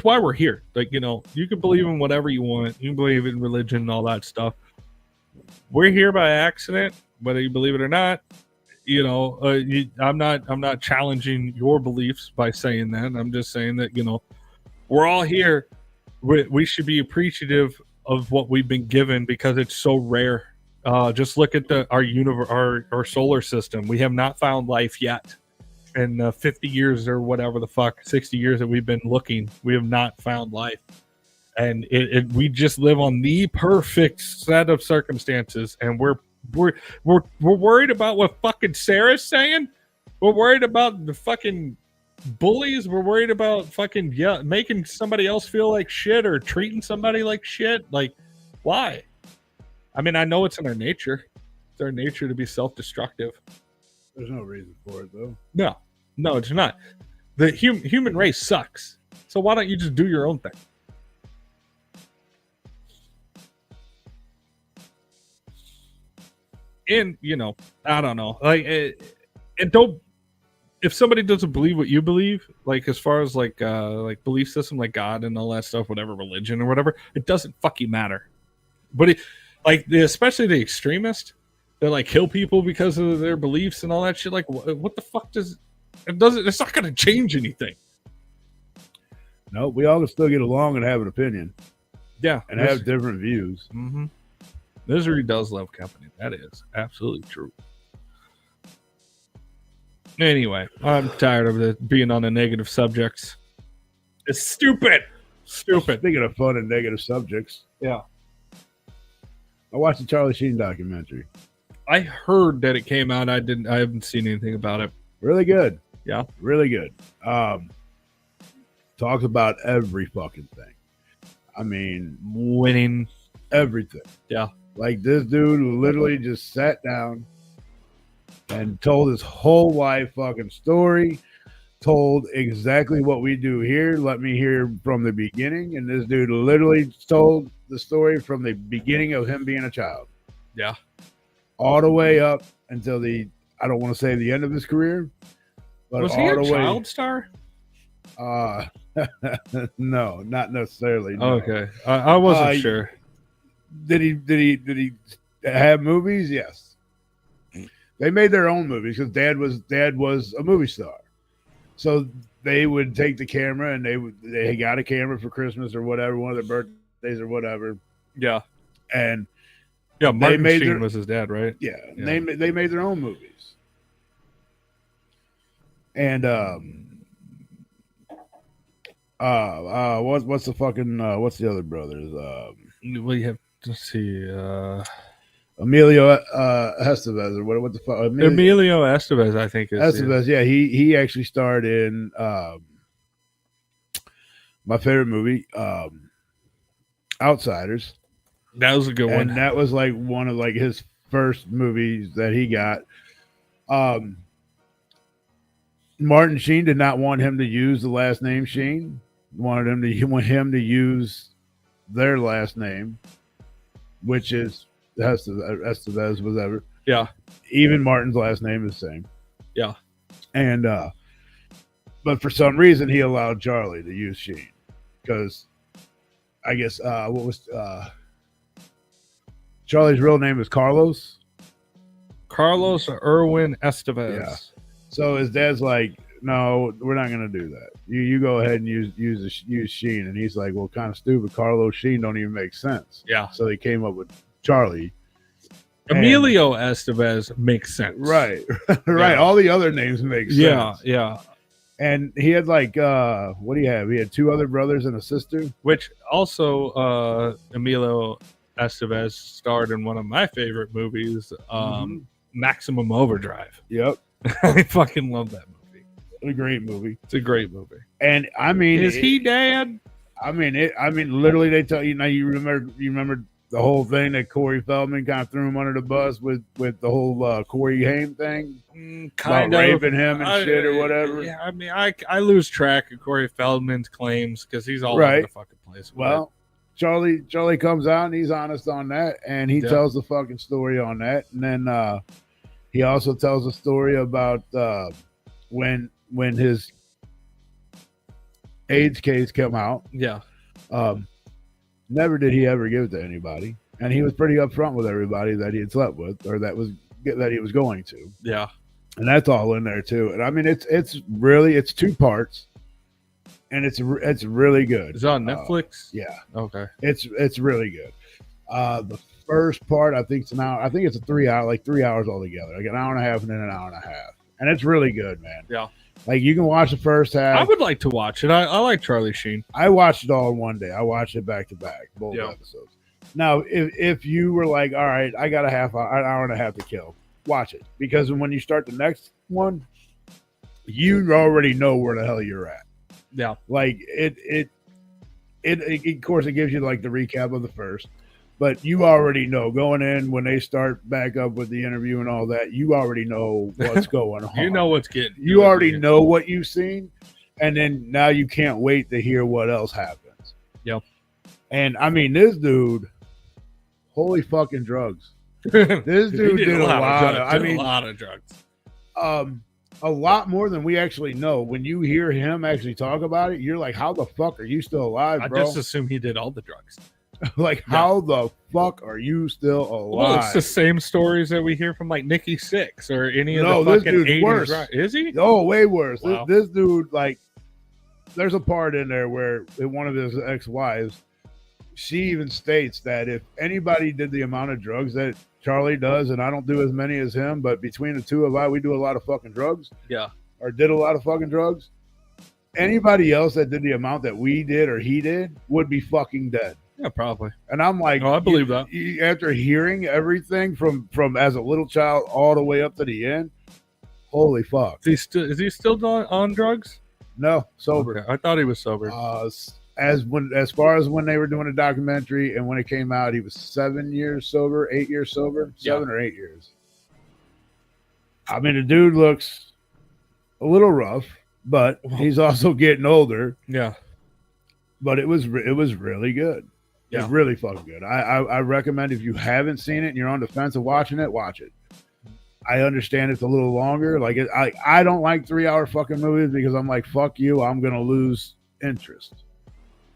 why we're here. Like, you know, you can believe in whatever you want. You can believe in religion and all that stuff. We're here by accident, whether you believe it or not. You know, I'm not challenging your beliefs by saying that. I'm just saying that, you know, we're all here. We should be appreciative of what we've been given because it's so rare. Just look at our universe, our solar system. We have not found life yet. In 50 years or whatever the fuck, 60 years that we've been looking, we have not found life. And we just live on the perfect set of circumstances, and we're worried about what fucking Sarah's saying. We're worried about the fucking bullies. We're worried about fucking making somebody else feel like shit or treating somebody like shit. Like, why? I mean, I know it's in our nature. It's our nature to be self-destructive. There's no reason for it, though. No, it's not. The human race sucks. So why don't you just do your own thing? And, you know, I don't know. Like, and don't, if somebody doesn't believe what you believe, like as far as like belief system, like God and all that stuff, whatever religion or whatever, it doesn't fucking matter. But especially the extremist, they like kill people because of their beliefs and all that shit. Like, what the fuck it's not going to change anything. No, we all can still get along and have an opinion. Yeah. And have different views. Mm-hmm. Misery does love company. That is absolutely true. Anyway, I'm tired of being on the negative subjects. It's stupid. Speaking of fun and negative subjects. Yeah. I watched the Charlie Sheen documentary. I heard that it came out. I haven't seen anything about it. Really good. Yeah. Really good. Talks about every fucking thing. I mean, winning. Everything. Yeah. Like this dude literally just sat down and told his whole life fucking story told exactly what we do here. Let me hear from the beginning. And this dude literally told the story from the beginning of him being a child. Yeah. All the way up until I don't want to say the end of his career, but Was he all a the child star? way. No, not necessarily. No. Okay. I wasn't sure. Did he have movies? Yes. They made their own movies because dad was a movie star. So they would take the camera and they got a camera for Christmas or whatever, one of their birthdays or whatever. Yeah. And yeah, Martin Sheen was his dad, right? Yeah. They made their own movies. And what's the fucking what's the other brothers? We have to see Emilio Estevez or what the fuck? Emilio Estevez, I think is Estevez. Yeah, he actually starred in my favorite movie, Outsiders. That was a good one. And that was like one of like his first movies that he got. Martin Sheen did not want him to use the last name Sheen. Want him to use their last name, which is Estevez, whatever. Yeah. Even Martin's last name is the same. Yeah. And but for some reason he allowed Charlie to use Sheen because I guess what was Charlie's real name is Carlos. Carlos Irwin Estevez. Yeah. So his dad's like, no, we're not gonna do that. You go ahead and use Sheen, and he's like, well, kind of stupid. Carlos Sheen don't even make sense. Yeah. So they came up with Charlie. Emilio Estevez makes sense. Right. Right. Yeah. All the other names make sense. Yeah. Yeah. And he had like what do you have? He had two other brothers and a sister. Which also Emilio Estevez starred in one of my favorite movies, Maximum Overdrive. Yep. I fucking love that movie. A great movie. It's a great movie. And I mean, is he dad? I mean, literally, they tell you now. You remember the whole thing that Corey Feldman kind of threw him under the bus with the whole Corey Haim thing, Kind of raping him and shit or whatever. Yeah, I mean, I lose track of Corey Feldman's claims because he's all Right. over the fucking place. Well, Charlie comes out and he's honest on that, and he tells the fucking story on that, and then he also tells a story about when his AIDS case came out. Yeah. Never did he ever give it to anybody, and he was pretty upfront with everybody that he had slept with, or that he was going to. Yeah. And that's all in there too. And I mean, it's 2 parts, and it's really good. Is it on Netflix? Yeah. Okay. It's really good. The first part, I think it's an hour. I think it's 3 hours altogether, like an hour and a half and then an hour and a half, and it's really good, man. Yeah. Like you can watch the first half. I would like to watch it. I like Charlie Sheen. I watched it all in one day. I watched it back to back, both Yeah. episodes. Now, if you were like, all right, I got an hour and a half to kill, watch it, because when you start the next one, you already know where the hell you're at. Yeah. Like it of course it gives you like the recap of the first, but you already know going in when they start back up with the interview and all that, you already know what's going on. You know what's getting. You already know what you've seen, and then now you can't wait to hear what else happens. Yep. And I mean, this dude, holy fucking drugs. This dude did a lot of drugs. A lot more than we actually know. When you hear him actually talk about it, you're like, how the fuck are you still alive, bro? I just assume he did all the drugs. Like, how the fuck are you still alive? Well, it's the same stories that we hear from like Nikki Sixx or any of the this fucking dude's 80s. worse. Right? Is he? Oh, way worse. Wow. This dude, like, there's a part in there where one of his ex-wives, she even states that if anybody did the amount of drugs that Charlie does, and I don't do as many as him, but between the two of us, we do a lot of fucking drugs. Yeah. Or did a lot of fucking drugs. Anybody else that did the amount that we did or he did would be fucking dead. Yeah, probably. And I'm like, I believe that. After hearing everything from as a little child all the way up to the end, holy fuck. Is he still on drugs? No, sober. Okay. I thought he was sober. As far as when they were doing a documentary and when it came out, he was 7 years sober, 8 years sober, 7 or 8 years. I mean, the dude looks a little rough. but he's also getting older. Yeah. But it was really good. Yeah. It's really fucking good. I recommend if you haven't seen it and you're on the fence of watching it, watch it. I understand it's a little longer. Like I don't like 3-hour fucking movies because I'm like, fuck you, I'm gonna lose interest.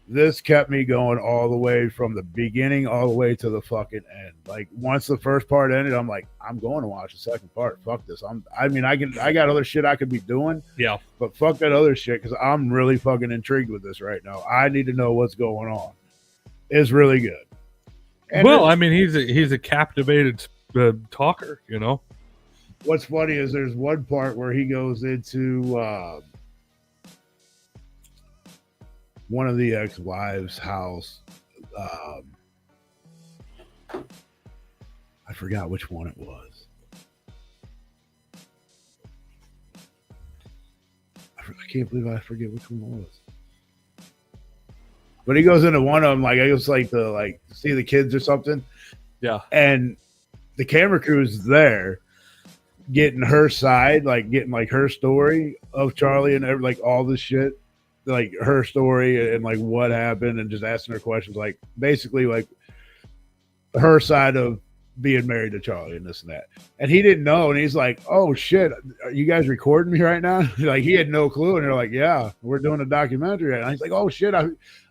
This kept me going all the way from the beginning all the way to the fucking end. Like once the first part ended, I'm like, I'm going to watch the second part. Fuck this. I got other shit I could be doing. Yeah. But fuck that other shit because I'm really fucking intrigued with this right now. I need to know what's going on. It's really good. And well, I mean, he's a captivated talker, you know. What's funny is there's one part where he goes into one of the ex-wives' house. I forgot which one it was. I can't believe I forget which one it was. But he goes into one of them, like I was like to see the kids or something. Yeah. And the camera crew's there getting her side, like getting like her story of Charlie and like all this shit. Like her story and like what happened and just asking her questions, like basically like her side of being married to Charlie and this and that. And he didn't know. And he's like, oh shit, are you guys recording me right now? Like he had no clue. And they're like, yeah, we're doing a documentary. And he's like, oh shit, I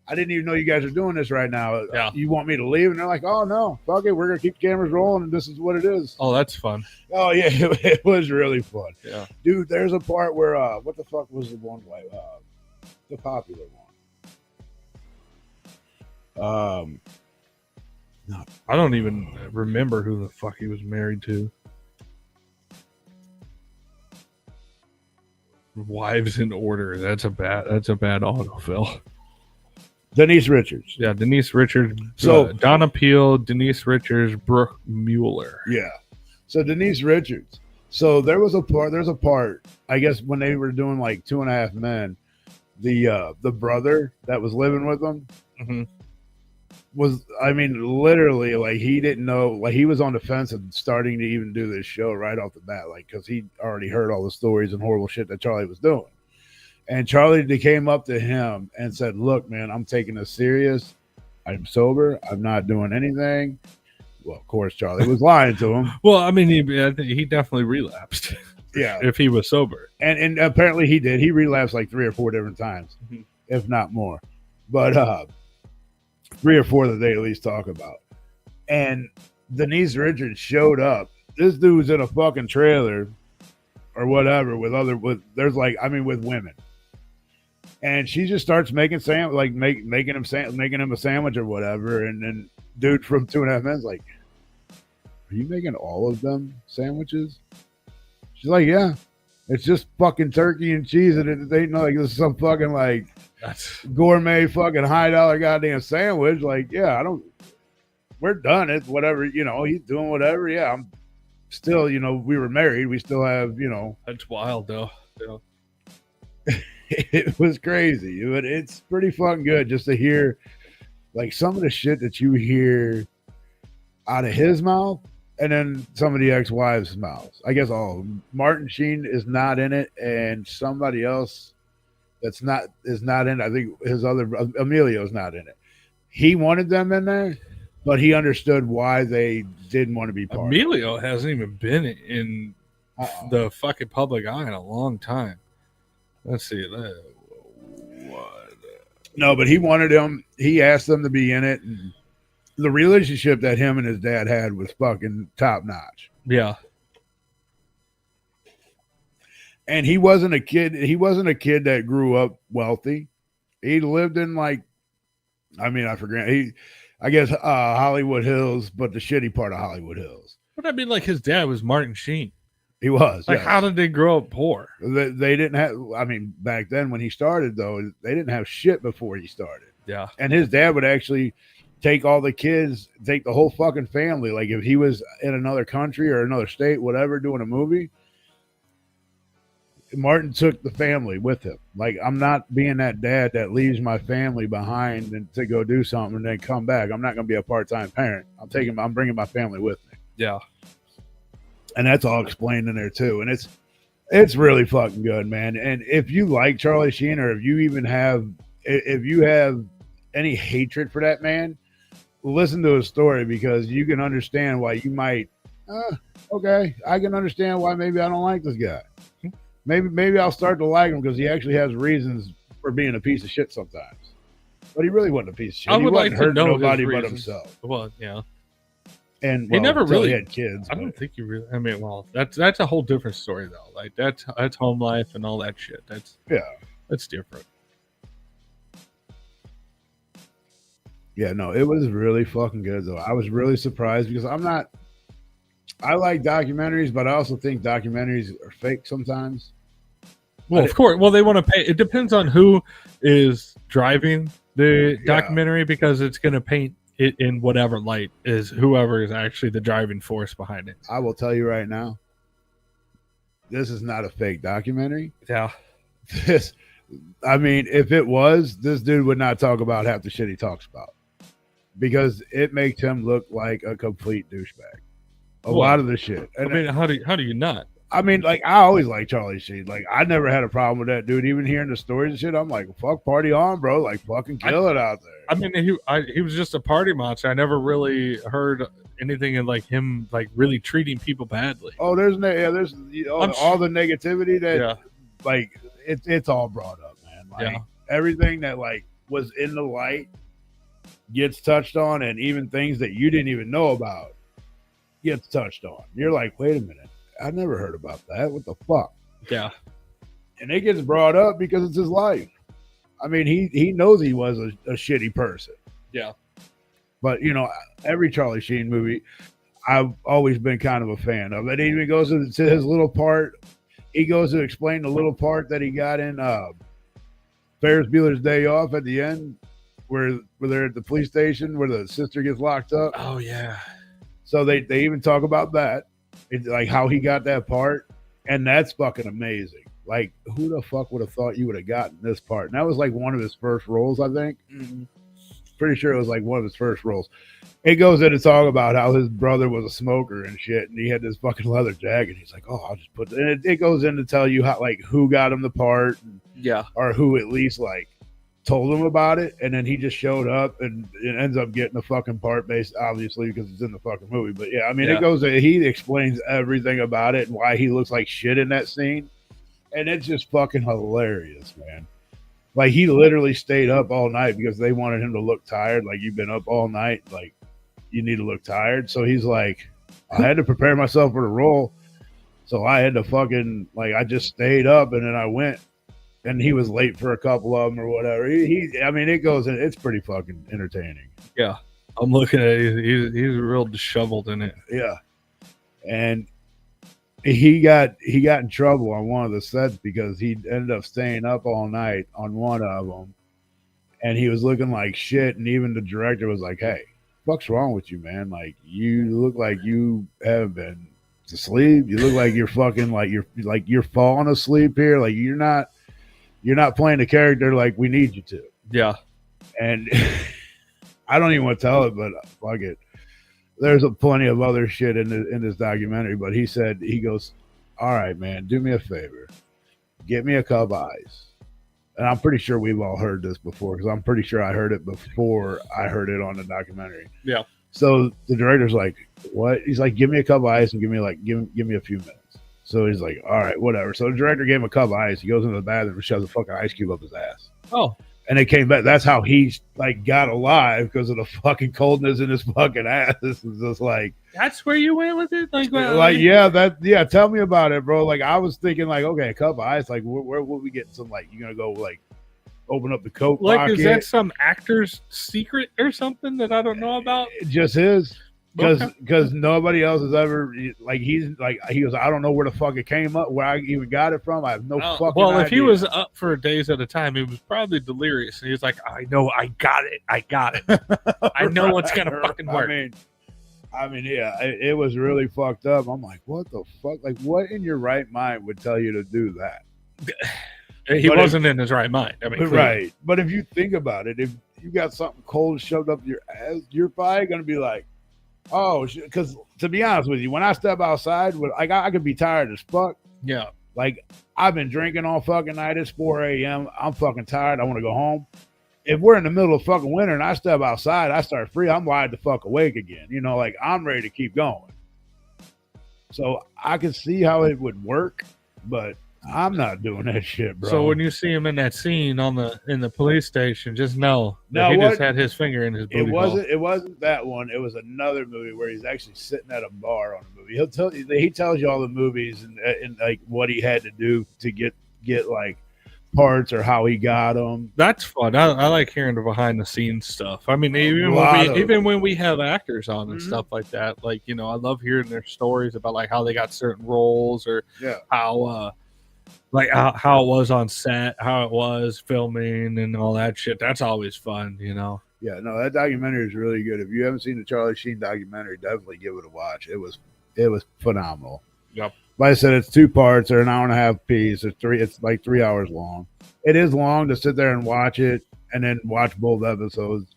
didn't even know you guys are doing this right now. Yeah. You want me to leave? And they're like, oh no, fuck it. We're going to keep the cameras rolling. And this is what it is. Oh, that's fun. Oh yeah. It was really fun. Yeah. Dude, there's a part where, what the fuck was the one like, the popular one. No. I don't even remember who the fuck he was married to. Wives in Order. That's a bad autofill. Denise Richards. Yeah, Denise Richards. So Donna Peel, Denise Richards, Brooke Mueller. Yeah. So Denise Richards. So there's a part, I guess when they were doing like 2.5 Men, the brother that was living with them was, I mean, literally like he didn't know, like he was on the fence of starting to even do this show right off the bat, like because he already heard all the stories and horrible shit that Charlie was doing. And Charlie came up to him and said, look, man, I'm taking this serious. I'm sober. I'm not doing anything. Well, of course, Charlie was lying to him. Well, I mean, he definitely relapsed. Yeah. If he was sober. And apparently he did. He relapsed like 3 or 4 different times, if not more. But 3 or 4 that they at least talk about. And Denise Richards showed up. This dude's in a fucking trailer or whatever with women. And she just starts making making him a sandwich or whatever. And then dude from 2.5 Men's like, are you making all of them sandwiches? She's like, yeah, it's just fucking turkey and cheese, and it ain't like this is some fucking like gourmet fucking $high goddamn sandwich. Like, yeah, we're done. It's whatever, you know, he's doing whatever. Yeah, I'm still, you know, we were married. We still have, you know. That's wild though. Yeah. It was crazy, but it's pretty fucking good just to hear like some of the shit that you hear out of his mouth. And then some of the ex-wives' mouths. I guess all of them. Martin Sheen is not in it, and somebody else is not in it. I think his other Emilio's not in it. He wanted them in there, but he understood why they didn't want to be part. Emilio hasn't even been in the fucking public eye in a long time. Let's see that. No, but he wanted them. He asked them to be in it. And the relationship that him and his dad had was fucking top notch. Yeah. And he wasn't a kid. He wasn't a kid that grew up wealthy. He lived in like, I mean, I forget. I guess Hollywood Hills, but the shitty part of Hollywood Hills. But I mean, like his dad was Martin Sheen. He was. Like, yes. how did they grow up poor? They didn't have, I mean, back then when he started, though, they didn't have shit before he started. Yeah. And his dad would actually take all the kids, take the whole fucking family. Like if he was in another country or another state, whatever, doing a movie, Martin took the family with him. Like, I'm not being that dad that leaves my family behind and to go do something and then come back. I'm not going to be a part-time parent. I'm bringing my family with me. Yeah. And that's all explained in there too. And It's really fucking good, man. And if you like Charlie Sheen, or if you have any hatred for that man, listen to his story, because you can understand why you might. Okay, I can understand why maybe I don't like this guy. Maybe I'll start to like him because he actually has reasons for being a piece of shit sometimes. But he really wasn't a piece of shit. I He would wasn't like to hurting know his nobody but reasons. himself. Well, yeah. And He never until really had kids. I don't think you really. I mean, well, that's a whole different story though. Like that's home life and all that shit. That's different. Yeah, no, it was really fucking good though. I was really surprised because I like documentaries, but I also think documentaries are fake sometimes. Well, of course. Well, they want to pay. It depends on who is driving the documentary, because it's going to paint it in whatever light is whoever is actually the driving force behind it. I will tell you right now, this is not a fake documentary. Yeah. I mean, if it was, this dude would not talk about half the shit he talks about, because it makes him look like a complete douchebag. A lot of the shit. And I mean, how do you not? I mean, like, I always like Charlie Sheen. Like, I never had a problem with that dude. Even hearing the stories and shit, I'm like, fuck, party on, bro. Like, fucking kill it out there. I mean, he was just a party monster. I never really heard anything in like him like really treating people badly. Oh, there's all the negativity that like it's all brought up, man. Like everything that like was in the light gets touched on, and even things that you didn't even know about gets touched on. You're like, wait a minute, I never heard about that. What the fuck? Yeah. And it gets brought up because it's his life. I mean, he knows he was a shitty person. Yeah. But, you know, every Charlie Sheen movie, I've always been kind of a fan of. It even goes to his little part. He goes to explain the little part that he got in Ferris Bueller's Day Off at the end, where they're at the police station where the sister gets locked up. Oh, yeah. So they even talk about that. It's like how he got that part. And that's fucking amazing. Like, who the fuck would have thought you would have gotten this part? And that was like one of his first roles, I think. Mm-hmm. Pretty sure it was like one of his first roles. It goes in to talk about how his brother was a smoker and shit, and he had this fucking leather jacket. He's like, "Oh, I'll just put." And it goes in to tell you how, like, who got him the part, or who at least like told him about it, and then he just showed up and it ends up getting the fucking part based, obviously, because it's in the fucking movie. But yeah, I mean, it goes. He explains everything about it and why he looks like shit in that scene, and it's just fucking hilarious, man. Like, he literally stayed up all night because they wanted him to look tired. Like, you've been up all night. Like, you need to look tired. So he's like, I had to prepare myself for the role. So I had to fucking, like, I just stayed up and then I went. And he was late for a couple of them or whatever. I mean, it goes in. It's pretty fucking entertaining. Yeah. I'm looking at it. He's real disheveled in it. Yeah. And he got in trouble on one of the sets because he ended up staying up all night on one of them, and he was looking like shit. And even the director was like, "Hey, what's wrong with you, man? Like, you look like you haven't been to sleep. You look like you're fucking you're falling asleep here. Like, you're not playing the character like we need you to." Yeah. And I don't even want to tell it, but fuck it. There's plenty of other shit in this documentary, but he said, he goes, "All right, man, do me a favor. Get me a cup of ice." And I'm pretty sure we've all heard this before, because I'm pretty sure I heard it before I heard it on the documentary. Yeah. So the director's like, "What?" He's like, "Give me a cup of ice and give me a few minutes." So he's like, "All right, whatever." So the director gave him a cup of ice. He goes into the bathroom and shoves a fucking ice cube up his ass. Oh. And they came back. That's how he like got alive, because of the fucking coldness in his fucking ass. This is just like, that's where you went with it, Tell me about it, bro. Like, I was thinking, like, okay, a cup of ice. Like, where will we get some? Like, you gonna go like open up the coat pocket? Is that some actor's secret or something that I don't know about? It just is. Because nobody else has ever, like, he goes, "I don't know where the fuck it came up, where I even got it from. I have no fucking idea." Well, if he was up for days at a time, he was probably delirious. And he was like, "I know, I got it. I know what's going to fucking work." I mean, yeah, it was really fucked up. I'm like, what the fuck? Like, what in your right mind would tell you to do that? He wasn't in his right mind. I mean, right. But if you think about it, if you got something cold shoved up your ass, you're probably going to be like, oh, because to be honest with you, when I step outside, I could be tired as fuck. Yeah. Like, I've been drinking all fucking night. It's 4 a.m. I'm fucking tired. I want to go home. If we're in the middle of fucking winter and I step outside, I start free. I'm wide the fuck awake again. You know, like I'm ready to keep going. So I can see how it would work, but I'm not doing that shit, bro. So when you see him in that scene in the police station, just know that he just had his finger in his booty hole. It wasn't that one. It was another movie where he's actually sitting at a bar on a movie. He tells you all the movies and like what he had to do to get like parts or how he got them. That's fun. I like hearing the behind the scenes stuff. I mean, even when we have actors on and stuff like that, like, you know, I love hearing their stories about like how they got certain roles or how like how it was on set, how it was filming and all that shit. That's always fun, you know. Yeah, no, that documentary is really good. If you haven't seen the Charlie Sheen documentary, definitely give it a watch. It was phenomenal. Yep. Like I said, it's 2 parts. They're an hour and a half piece. It's like 3 hours long. It is long to sit there and watch it and then watch both episodes.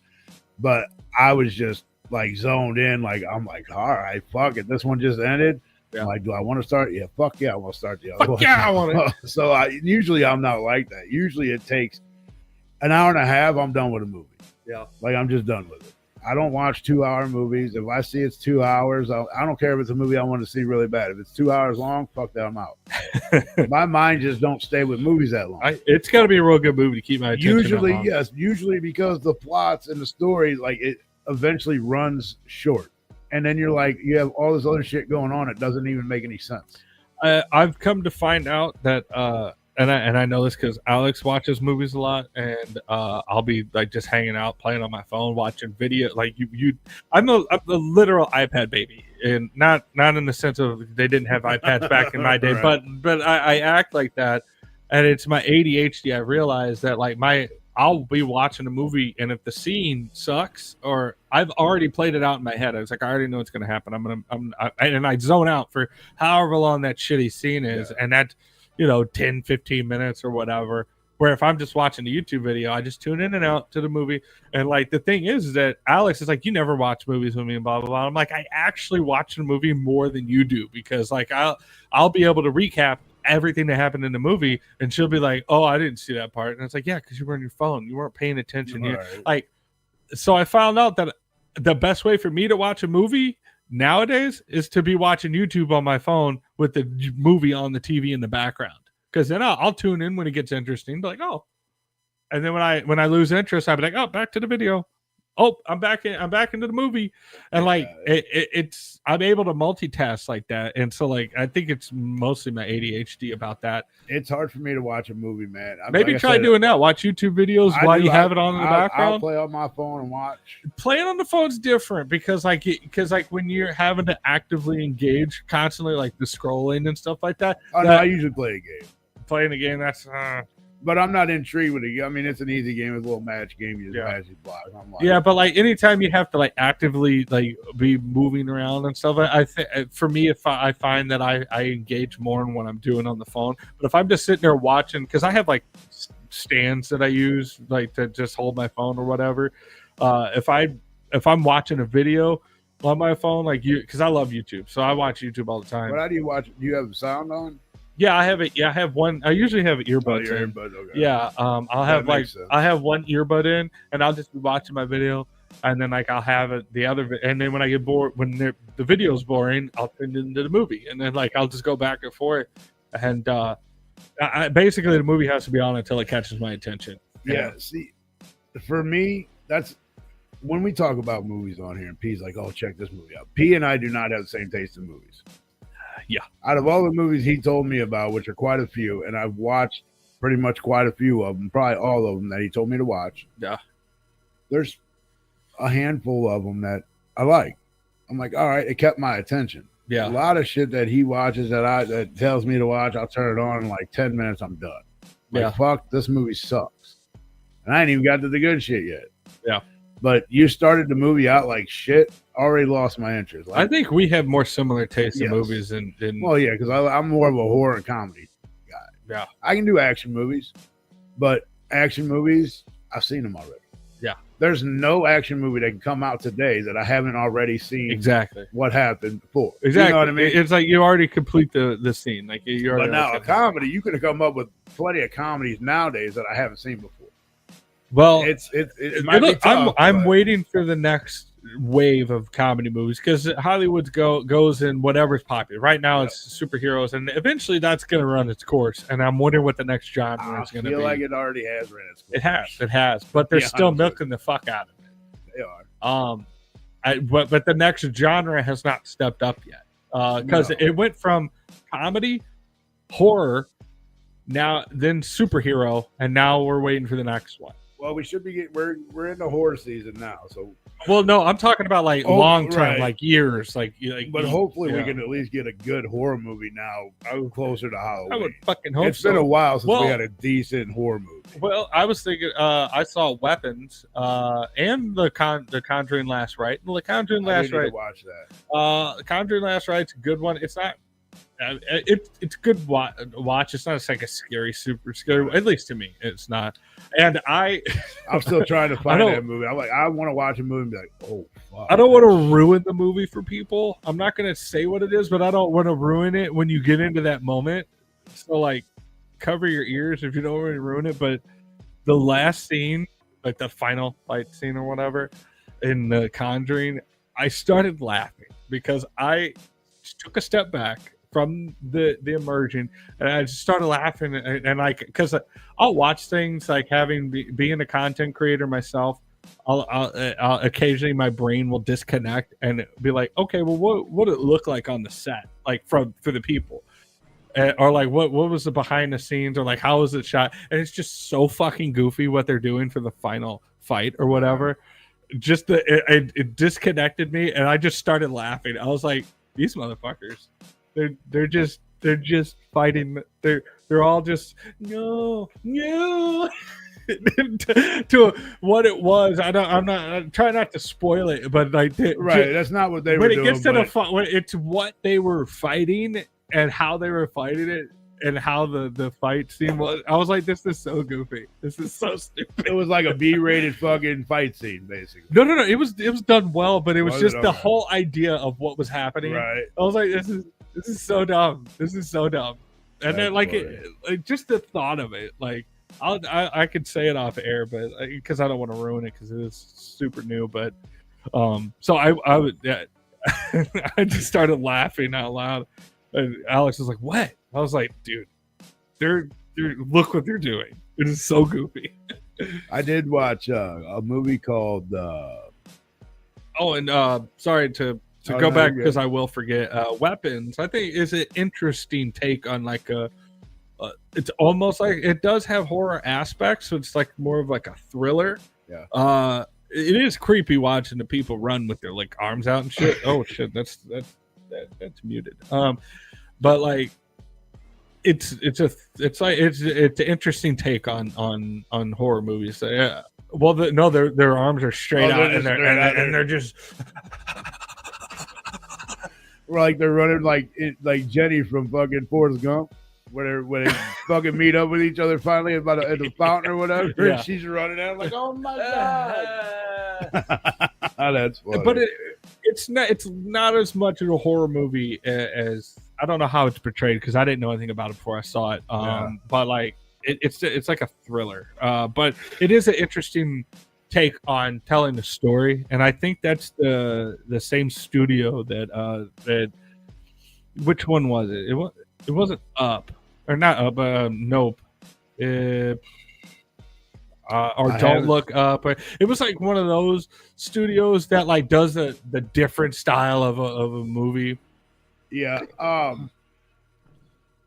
But I was just like zoned in. Like, I'm like, all right, fuck it. This one just ended. Yeah. Like, do I want to start? Yeah, fuck yeah, I want to start the other one. Yeah, I want to. So usually I'm not like that. Usually it takes an hour and a half. I'm done with a movie. Yeah, like I'm just done with it. I don't watch 2-hour movies. If I see it's 2 hours, I don't care if it's a movie I want to see really bad. If it's 2 hours long, fuck that, I'm out. My mind just don't stay with movies that long. It's got to be a real good movie to keep my attention. Usually, yes. Usually because the plots and the story, like it eventually runs short. And then you're like, you have all this other shit going on. It doesn't even make any sense. I've come to find out that, and I know this because Alex watches movies a lot, and I'll be like just hanging out, playing on my phone, watching video. Like I'm a literal iPad baby, and not in the sense of they didn't have iPads back in my day, Right. but I act like that, and it's my ADHD. I realize that like I'll be watching a movie, and if the scene sucks, or I've already played it out in my head, I was like, I already know what's going to happen. And I zone out for however long that shitty scene is, and that, 10, 15 minutes or whatever. Where if I'm just watching a YouTube video, I just tune in and out to the movie. And like the thing is that Alex is like, you never watch movies with me and blah blah blah. I'm like, I actually watch a movie more than you do, because like I'll be able to recap everything that happened in the movie, and she'll be like, oh, I didn't see that part. And it's like, yeah, because you were on your phone, you weren't paying attention. Right. So I found out that the best way for me to watch a movie nowadays is to be watching YouTube on my phone with the movie on the TV in the background, because then I'll tune in when it gets interesting, be like, oh, and then when I lose interest, I'll be like, oh, back to the video. Oh, I'm back into the movie. And like it's I'm able to multitask like that. And so like I think it's mostly my ADHD about that. It's hard for me to watch a movie, man. Maybe try doing that. Watch YouTube videos while you have it on in the background. I'll play on my phone and watch. Playing on the phone's different because when you're having to actively engage constantly, like the scrolling and stuff like that. Oh, no, I usually play a game. Playing a game, that's but I'm not intrigued with it. I mean, it's an easy game. It's a little match game. You just match these blocks. Yeah, but like anytime you have to like actively like be moving around and stuff, I think for me, if I find that I engage more in what I'm doing on the phone. But if I'm just sitting there watching, because I have like stands that I use like to just hold my phone or whatever. If I'm watching a video on my phone, like because I love YouTube, so I watch YouTube all the time. But how do you watch? Do you have sound on? Yeah, I have it. Yeah, I have one. I usually have earbuds in. Okay. Yeah, I'll have I have one earbud in, and I'll just be watching my video, and then like I'll have it the other, and then when I get bored, when the video's boring, I'll turn it into the movie, and then like I'll just go back and forth, and basically the movie has to be on until it catches my attention. Yeah. See, for me, that's when we talk about movies on here, and P's like, "Oh, check this movie out." P and I do not have the same taste in movies. Yeah. Out of all the movies he told me about, which are quite a few, and I've watched pretty much quite a few of them, probably all of them that he told me to watch. Yeah. There's a handful of them that I like. I'm like, all right, it kept my attention. Yeah. A lot of shit that he watches that tells me to watch, I'll turn it on in like 10 minutes, I'm done. Like, fuck, this movie sucks. And I ain't even got to the good shit yet. Yeah. But you started the movie out like shit, already lost my interest. Like, I think we have more similar tastes in movies than well, yeah, because I'm more of a horror and comedy guy. Yeah. I can do action movies, but action movies, I've seen them already. Yeah. there's no action movie that can come out today that I haven't already seen Exactly. what happened before. Exactly. You know what I mean? It's like you already complete the scene. Like you already. But now a comedy, you could have come up with plenty of comedies nowadays that I haven't seen before. Well, it might be tough, I'm but- waiting for the next wave of comedy movies because Hollywood goes in whatever's popular. Right now, it's superheroes, and eventually that's going to run its course. And I'm wondering what the next genre is going to be. I feel like it already has ran its course. It has, but they're Yeah, still 100%. milking the fuck out of it. They are. But the next genre has not stepped up yet because No. it went from comedy, horror, then superhero, and now we're waiting for the next one. Well, we should be we're in the horror season now, so Well, no, I'm talking about like Oh, long term, right. like years, like. but hopefully we yeah. can at least get a good horror movie now closer to Halloween. I would fucking hope It's been a so. while since Well- we had a decent horror movie. Well, I was thinking, I saw Weapons, and the Conjuring Last Rite. The Conjuring I Last do need Rite. to watch that. Conjuring Last Rite's a good one. It's not. It's a good watch. It's not like a super scary. At least to me, it's not. And I'm still trying to find don't- that movie. I want to watch a movie and be like, oh fuck. I don't want to ruin the movie for people. I'm not going to say what it is, but I don't want to ruin it when you get into that moment. So, like, cover your ears if you don't want to ruin it. But the last scene, like the final fight scene or whatever in The Conjuring, I started laughing because I just took a step back from the immersion and I just started laughing and like because I'll watch things like being a content creator myself. I'll occasionally my brain will disconnect and be like, okay, well, what would it look like on the set, like for the people, or like what was the behind the scenes, or like how was it shot? And it's just so fucking goofy what they're doing for the final fight or whatever. Just it disconnected me and I just started laughing. I was like, these motherfuckers, they're just fighting. They're all just no. to what it was. I'm trying not to spoil it, but like That's not what they were when doing. it gets to but the fight, when it's what they were fighting and how they were fighting it and how the fight scene was. I was like, this is so goofy. This is so stupid. it was like a B-rated fucking fight scene, basically. No. It was done well, but it was Was just it? the Okay. whole idea of what was happening. Right. I was like, this is so dumb. This is so dumb. And then That's like just the thought of it, like I could say it off air, but because I don't want to ruin it because it is super new. But so I would I just started laughing out loud, and Alex was like, "What?" I was like, "Dude, they're look what they're doing. It is so goofy." I did watch a movie called Oh, and sorry to Oh, go no, back you're because I will forget. Weapons, I think, is an interesting take on like a. It's almost like it does have horror aspects, so it's like more of like a thriller. Yeah. It is creepy watching the people run with their like arms out and shit. Oh shit, that's muted. But like, it's an interesting take on horror movies. Yeah. Well, their arms are straight out, and they're just. like they're running like Jenny from fucking Forrest Gump, where they fucking meet up with each other finally at the fountain or whatever. Yeah. And she's running out like, oh my god. That's funny. But it's not as much of a horror movie as I don't know how it's portrayed because I didn't know anything about it before I saw it. But like it's like a thriller. But it is an interesting take on telling the story, and I think that's the same studio that which one was it? It wasn't Up or not Up. Nope. Or Don't Look Up. It was like one of those studios that like does the different style of a movie. Yeah.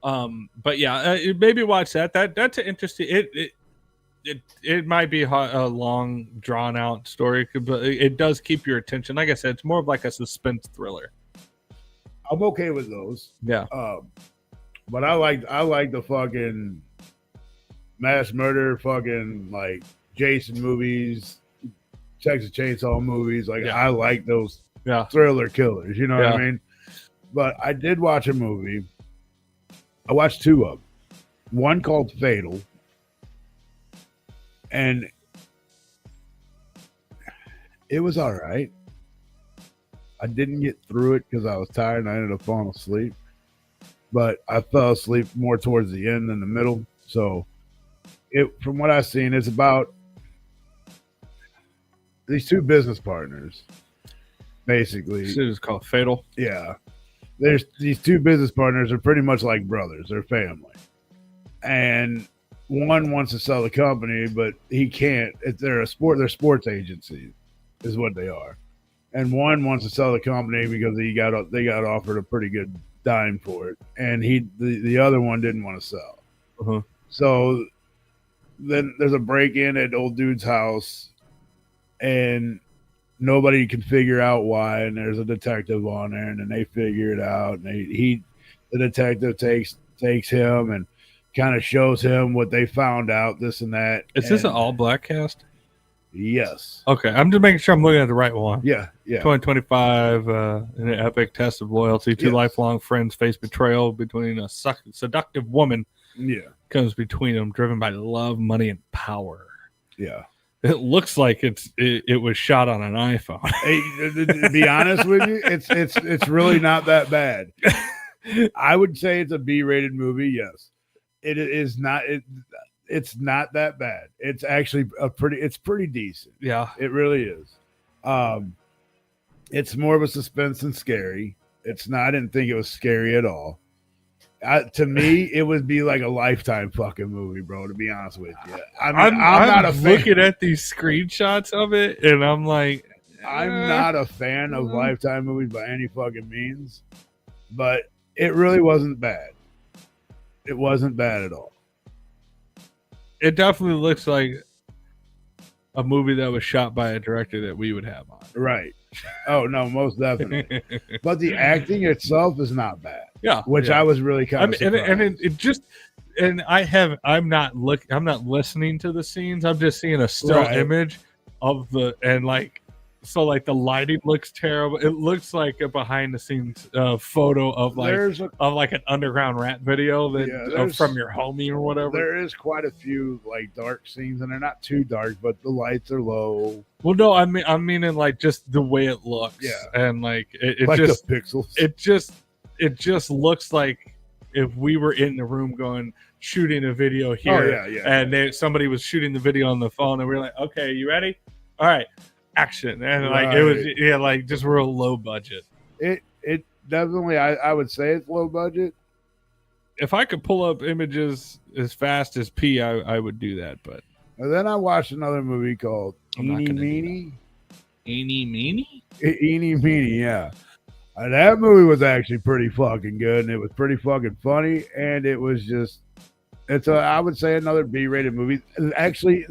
But yeah, maybe watch that. That's an interesting. It might be a long, drawn out story, but it does keep your attention. Like I said, it's more of like a suspense thriller. I'm okay with those. Yeah. But I like the fucking mass murder, fucking like Jason movies, Texas Chainsaw movies. Like Yeah. I like those Yeah. thriller killers. You know what Yeah. I mean? But I did watch a movie. I watched two of them. One called Fatal. And It was all right. I didn't get through it because I was tired and I ended up falling asleep. But I fell asleep more towards the end than the middle. So, from what I've seen, it's about these two business partners, basically. This is called Fatal. Yeah. There's these two business partners are pretty much like brothers. They're family. And one wants to sell the company, but he can't. They're sports agencies is what they are. And one wants to sell the company because they got offered a pretty good dime for it. And the other one didn't want to sell. Uh-huh. So then there's a break-in at old dude's house, and nobody can figure out why. And there's a detective on there, and then they figure it out. And the detective takes him and kind of shows him what they found out, this and that. Is this an all-black cast? Yes. Okay, I'm just making sure I'm looking at the right one. Yeah. 2025, in an epic test of loyalty, two lifelong friends face betrayal between a seductive woman. Yeah. Comes between them, driven by love, money, and power. Yeah. It looks like it was shot on an iPhone. Hey, to be honest with you, it's really not that bad. I would say it's a B-rated movie. Yes, it is not. It's not that bad. It's actually it's pretty decent. Yeah, it really is. It's more of a suspense than scary. It's not. I didn't think it was scary at all. To me, it would be like a Lifetime fucking movie, bro. To be honest with you, I'm not a fan. Looking at these screenshots of it, and I'm like, I'm not a fan of Lifetime movies by any fucking means, but it really wasn't bad. It wasn't bad at all. It definitely looks like a movie that was shot by a director that we would have on. Right. Oh, no, most definitely. But the acting itself is not bad. Yeah. Which I was really kind of surprised. And it just, and I'm not listening to the scenes. I'm just seeing a still image of so like the lighting looks terrible. It looks like a behind the scenes photo of like an underground rap video from your homie or whatever. There is quite a few like dark scenes, and they're not too dark, but the lights are low. Well, no, I'm meaning like just the way it looks. Yeah, and like it like just the pixels. It just looks like if we were in the room shooting a video here. And somebody was shooting the video on the phone, and we were like, okay, you ready? All right. Action. And like it was like just real low budget. It definitely I would say it's low budget. If I could pull up images as fast as P, I would do that. But and then I watched another movie called Eeny Meeny. Eeny Meeny? Eeny Meeny, yeah. That movie was actually pretty fucking good, and it was pretty fucking funny, and it was just I would say another B-rated movie. Actually,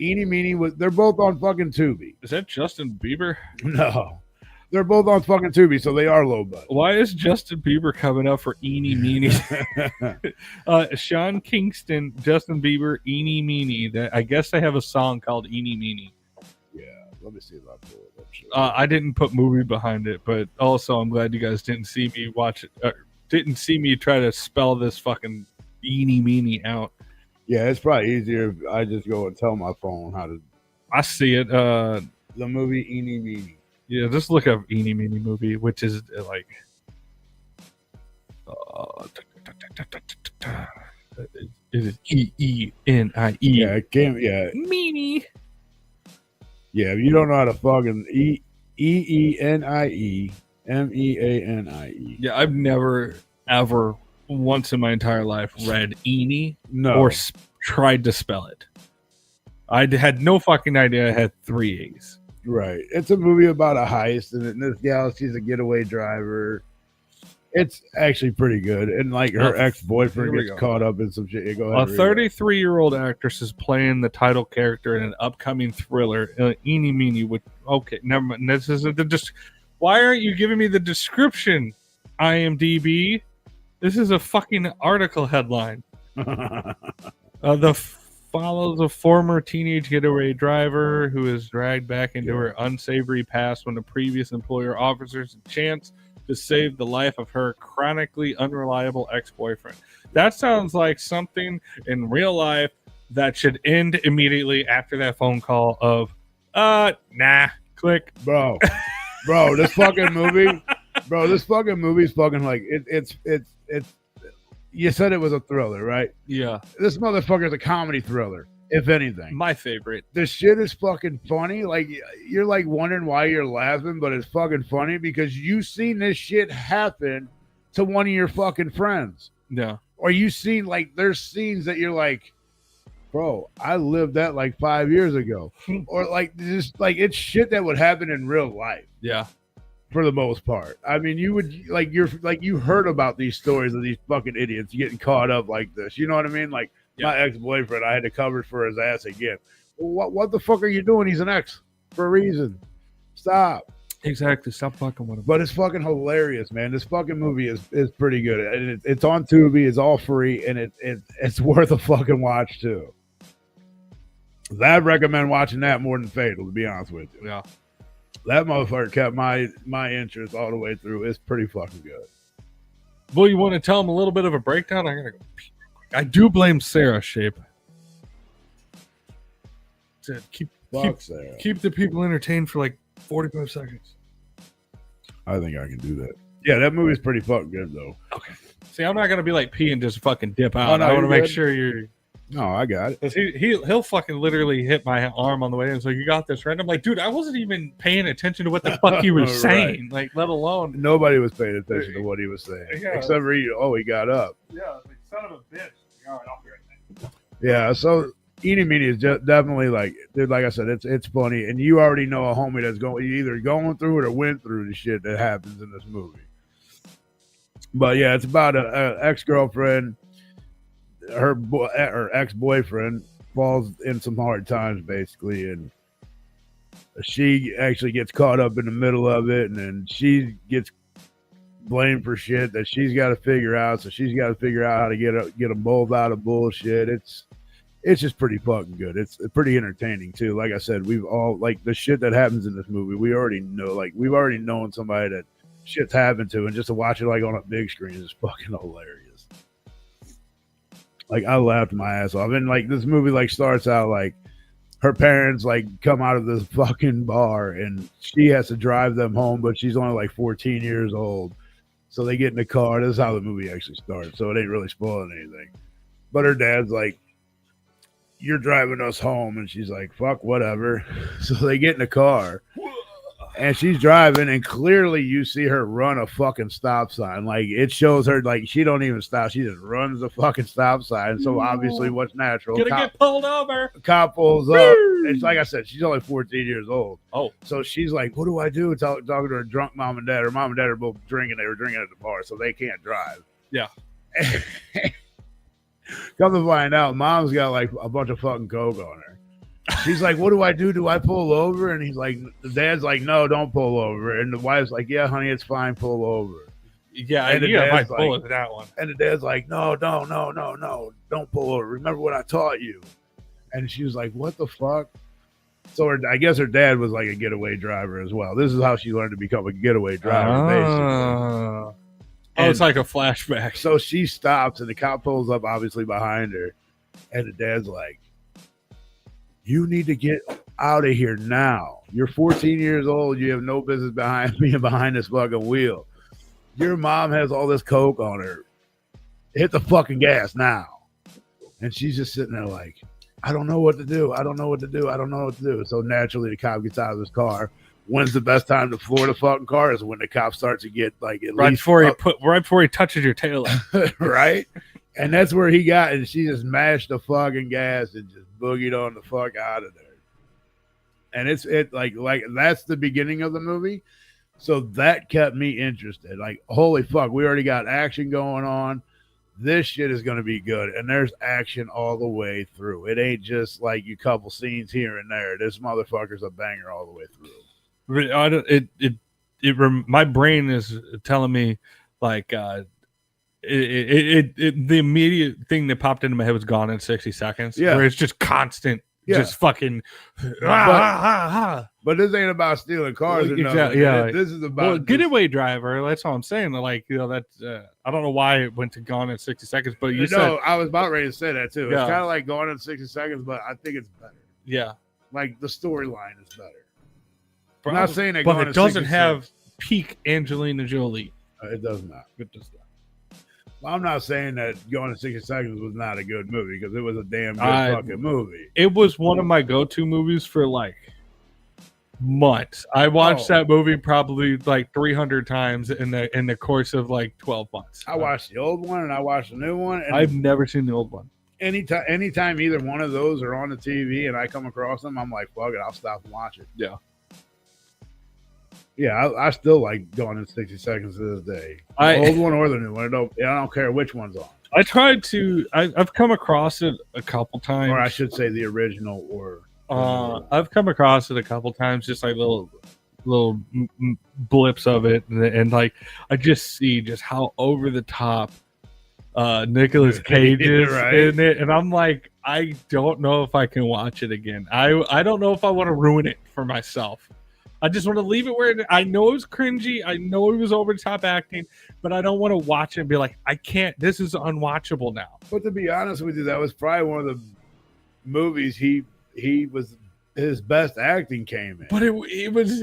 Eeny Meeny they're both on fucking Tubi. Is that Justin Bieber? No. They're both on fucking Tubi, so they are low budget. Why is Justin Bieber coming up for Eeny Meeny? Sean Kingston, Justin Bieber, Eeny Meeny. I guess they have a song called Eeny Meeny. Yeah, let me see if I pull it up. Sure. I didn't put movie behind it, but also I'm glad you guys didn't see me watch it. Didn't see me try to spell this fucking Eeny Meeny out. Yeah, it's probably easier if I just go and tell my phone how to. I see it. The movie Eeny Meeny. Yeah, just look up Eeny Meeny movie, which is like. It is EENIE. Yeah, it can't. Yeah, Meeny. Yeah, if you don't know how to fucking EENIE MEANIE. Yeah, I've never ever once in my entire life read Eeny or tried to spell it. I had no fucking idea I had 3 E's. Right. It's a movie about a heist, and this gal, she's a getaway driver. It's actually pretty good. And like her ex-boyfriend gets caught up in some shit. Go ahead, a 33-year-old actress is playing the title character in an upcoming thriller, Eeny Meeny. Okay, never mind. This isn't why aren't you giving me the description, IMDb? This is a fucking article headline. Follows a former teenage getaway driver who is dragged back into her unsavory past when a previous employer offers her a chance to save the life of her chronically unreliable ex-boyfriend. That sounds like something in real life that should end immediately after that phone call of, Nah. Click. Bro, this fucking movie, this fucking movie's fucking like it's. You said it was a thriller, right? Yeah. This motherfucker's a comedy thriller, if anything. My favorite. This shit is fucking funny. Like you're like wondering why you're laughing, but it's fucking funny because you've seen this shit happen to one of your fucking friends. Yeah. Or you seen like there's scenes that you're like, bro, I lived that like 5 years ago. Or like just like it's shit that would happen in real life. Yeah. For the most part. I mean, you would like you heard about these stories of these fucking idiots getting caught up like this. You know what I mean? Like my ex-boyfriend, I had to cover for his ass again. Well, what the fuck are you doing? He's an ex for a reason. Stop. Exactly. Stop fucking with him. But it's fucking hilarious, man. This fucking movie is pretty good. And it's on Tubi. It's all free, and it's worth a fucking watch too. I'd recommend watching that more than Fatal, to be honest with you. Yeah. That motherfucker kept my interest all the way through. It's pretty fucking good. Well, you want to tell him a little bit of a breakdown? I gotta go pee real quick. I do blame Sarah Shape. To keep the people entertained for like 45 seconds. I think I can do that. Yeah, that movie's pretty fucking good though. Okay. See, I'm not gonna be like pee and just fucking dip out. Oh, no, I want to make good. sure you're. No, I got it. Cause he'll fucking literally hit my arm on the way in. So you got this, right? I'm like, dude, I wasn't even paying attention to what the fuck you were Right. saying. Like, let alone Nobody was paying attention to what he was saying, Yeah. except for he got up. yeah, like son of a bitch. All right, I'll be right back. Yeah, so Eeny Meeny is just definitely like, dude, like I said, it's funny, and you already know a homie that's either going through it or went through the shit that happens in this movie. But yeah, it's about an ex-girlfriend. Her ex-boyfriend falls in some hard times, basically, and she actually gets caught up in the middle of it, and then she gets blamed for shit that she's got to figure out. So she's got to figure out how to get them both out of bullshit. It's just pretty fucking good. It's pretty entertaining too. Like I said, we've all like the shit that happens in this movie. We already know, like we've already known somebody that shit's happened to, and just to watch it like on a big screen is fucking hilarious. Like I laughed my ass off, and like this movie like starts out like her parents like come out of this fucking bar, and she has to drive them home, but she's only like 14 years old. So they get in the car. This is how the movie actually starts, so it ain't really spoiling anything. But her dad's like, "You're driving us home," and she's like, "Fuck, whatever." So they get in the car. And she's driving, and clearly you see her run a fucking stop sign. Like, it shows her, like, she don't even stop. She just runs the fucking stop sign. So, obviously, what's natural? Gonna get pulled over. Cop pulls up. It's like I said, she's only 14 years old. Oh. So, she's like, what do I do? Talking to her drunk mom and dad. Her mom and dad are both drinking. They were drinking at the bar, so they can't drive. Yeah. Come to find out, mom's got, like, a bunch of fucking coke on her. She's like, what do I do? Do I pull over? And he's like, the dad's like, no, don't pull over. And the wife's like, yeah, honey, it's fine. Pull over. Yeah, and you got my bullet for that one. And the dad's like, no, don't pull over. Remember what I taught you. And she was like, what the fuck? So I guess her dad was like a getaway driver as well. This is how she learned to become a getaway driver, basically. Oh, it's like a flashback. So she stops, and the cop pulls up, obviously, behind her. And the dad's like, you need to get out of here now. You're 14 years old. You have no business being behind this fucking wheel. Your mom has all this coke on her. Hit the fucking gas now. And she's just sitting there like, I don't know what to do. I don't know what to do. So naturally, the cop gets out of his car. When's the best time to floor the fucking car? Is when the cop starts to get like at right least before he touches your tail. Right? And that's where he got, and she just mashed the fucking gas and just boogied on the fuck out of there. And it's like that's the beginning of the movie. So that kept me interested. Like, holy fuck, we already got action going on. This shit is going to be good. And there's action all the way through. It ain't just like you couple scenes here and there. This motherfucker's a banger all the way through. My brain is telling me like, the immediate thing that popped into my head was Gone in 60 Seconds. Yeah. Where it's just constant, just fucking. But this ain't about stealing cars or nothing. Exactly, yeah. This is about getaway driver. That's all I'm saying. Like, that's I don't know why it went to Gone in 60 Seconds, but you said I was about ready to say that too. Yeah. It's kind of like Gone in 60 Seconds, but I think it's better. Yeah. Like the storyline is better. I'm Probably, not saying that, but Gone it in doesn't 60 have Seconds- peak Angelina Jolie. It does not. It does not. Well, I'm not saying that Going in 60 Seconds was not a good movie because it was a damn good fucking movie. It was one of my go-to movies for like months. I watched that movie probably like 300 times in the course of like 12 months. I watched the old one and I watched the new one. And I've never seen the old one. anytime either one of those are on the TV and I come across them, I'm like, fuck it, I'll stop and watch it. Yeah. Yeah, I still like Gone in 60 Seconds to this day. The I- old one or the new one. I don't care which one's on. I tried to. I've come across it a couple times. Or I should say the original or. I've come across it a couple times, just like little blips of it, and like I just see just how over the top Nicolas Cage is Right. in it, and I'm like, I don't know if I can watch it again. I don't know if I want to ruin it for myself. I just want to leave it where I know it was cringy. I know it was over the top acting, but I don't want to watch it and be like, I can't. This is unwatchable now. But to be honest with you, that was probably one of the movies he was his best acting came in. But he was.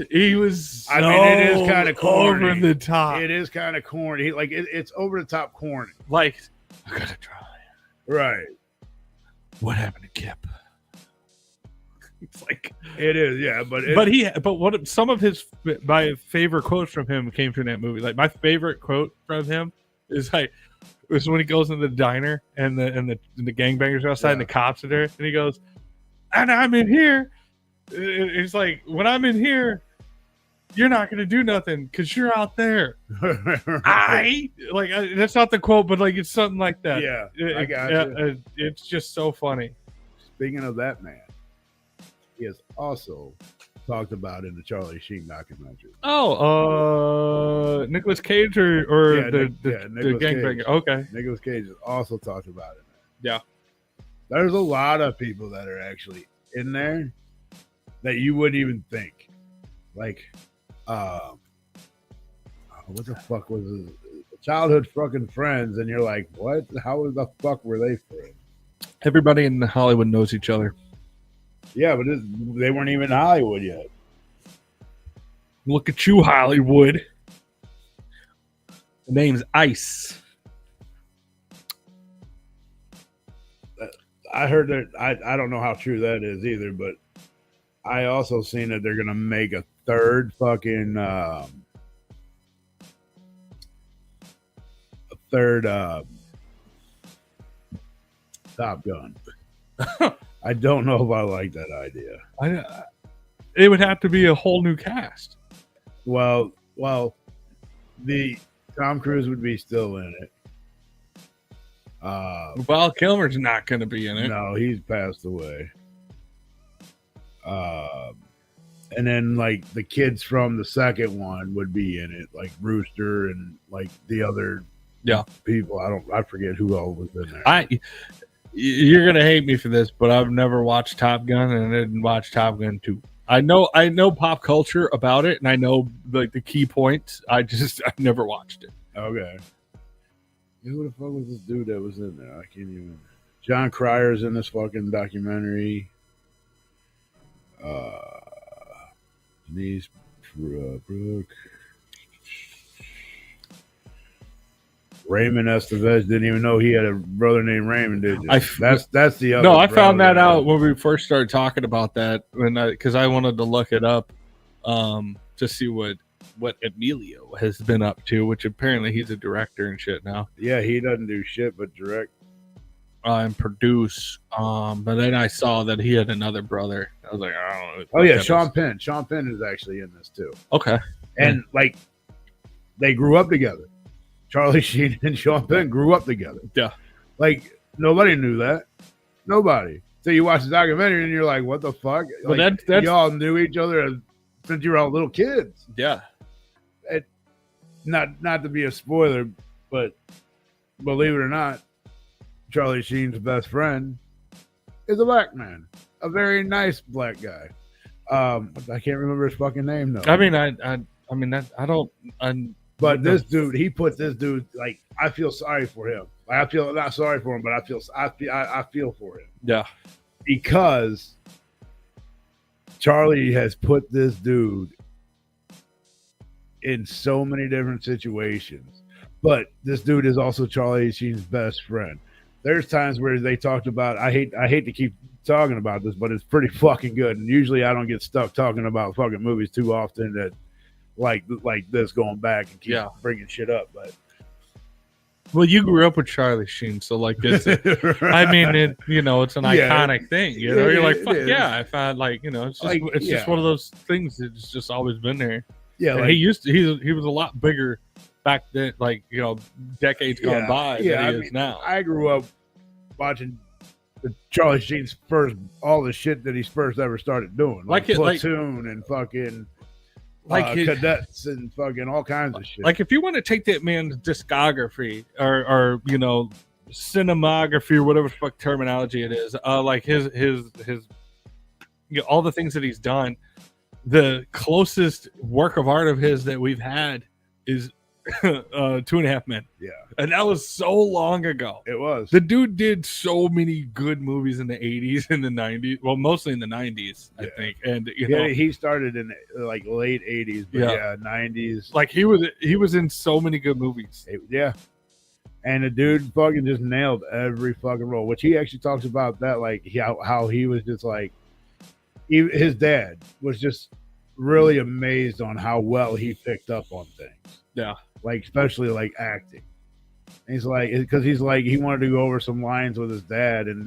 I mean, it is so kind of corny. over the top. It is kind of corny. Like it's over the top corny. Like, I gotta try. Right. What happened to Kip? It's like It is, yeah. But what some of my favorite quotes from him came from that movie. Like my favorite quote from him is like was when he goes in the diner and the gangbangers are outside and the cops are there and he goes, and I'm in here. It's like when I'm in here, you're not gonna do nothing because you're out there. That's not the quote, but like it's something like that. Yeah, I got you. It's just so funny. Speaking of that man, he is also talked about in the Charlie Sheen documentary. Oh, Nicolas Cage or Yeah, the Nicolas gangbanger. Cage. Okay. Nicolas Cage is also talked about in there. Yeah. There's a lot of people that are actually in there that you wouldn't even think. Like, what the fuck was his childhood fucking friends? And you're like, what? How the fuck were they friends? Everybody in Hollywood knows each other. Yeah, but they weren't even in Hollywood yet. Look at you, Hollywood. The name's Ice. I heard that. I don't know how true that is either, but I also seen that they're gonna make a third fucking Top Gun. I don't know if I like that idea. It would have to be a whole new cast. Well, the Tom Cruise would be still in it. Val Kilmer's not going to be in it. No, he's passed away. And then like the kids from the second one would be in it, like Rooster and like the other people. I forget who all was in there. You're gonna hate me for this, but I've never watched Top Gun and I didn't watch Top Gun 2. I know pop culture about it and I know like the key points. I've never watched it. Okay. Who the fuck was this dude that was in there? I can't even. John Cryer's in this fucking documentary. Denise Brooke. Raymond Estevez didn't even know he had a brother named Raymond, did you? That's the other. No, I found that brother. out when we first started talking about that because I wanted to look it up to see what Emilio has been up to, which apparently he's a director and shit now. Yeah, he doesn't do shit but direct and produce. But then I saw that he had another brother. I was like, I don't know. Oh yeah, Sean Penn. Sean Penn is actually in this too. Okay. And like they grew up together. Charlie Sheen and Sean Penn grew up together. Yeah. Like nobody knew that. Nobody. So you watch the documentary and you're like, what the fuck? But Like, that's y'all knew each other since you were all little kids. yeah. Not to be a spoiler, but believe it or not, Charlie Sheen's best friend is a black man, a very nice black guy. I can't remember his fucking name though. I mean, I don't. But this dude, he put this dude like I feel sorry for him. Like, I feel not sorry for him, but I feel for him Yeah. because Charlie has put this dude in so many different situations, but this dude is also Charlie Sheen's best friend. There's times where they talked about, I hate to keep talking about this, but it's pretty fucking good. And usually I don't get stuck talking about fucking movies too often that like this, going back and keep bringing shit up. But well, you grew up with Charlie Sheen, so like it's I mean, it, you know, it's an iconic thing, you know. You're like, fuck yeah, if I like, you know, it's just Like, just one of those things that's just always been there. yeah, And like, he was a lot bigger back then, like, you know, decades gone by than he is now. I grew up watching the Charlie Sheen's all the shit that he's first ever started doing, like Platoon and fucking Cadets and fucking all kinds of shit. Like, if you want to take that man's discography or you know, cinematography or whatever fuck terminology it is, like his you know, all the things that he's done, the closest work of art of his that we've had is 2.5 Men. Yeah, and that was so long ago. it was. The dude did so many good movies in the 80s and the 90s. Well, mostly in the 90s, I think. And you know, he started in like late 80s, but 90s. Like he was in so many good movies. Yeah. And the dude fucking just nailed every fucking role, which he actually talks about that, like how he was just like, his dad was just really amazed on how well he picked up on things. Yeah. Like, especially like acting. And he's like, because he's like, he wanted to go over some lines with his dad, and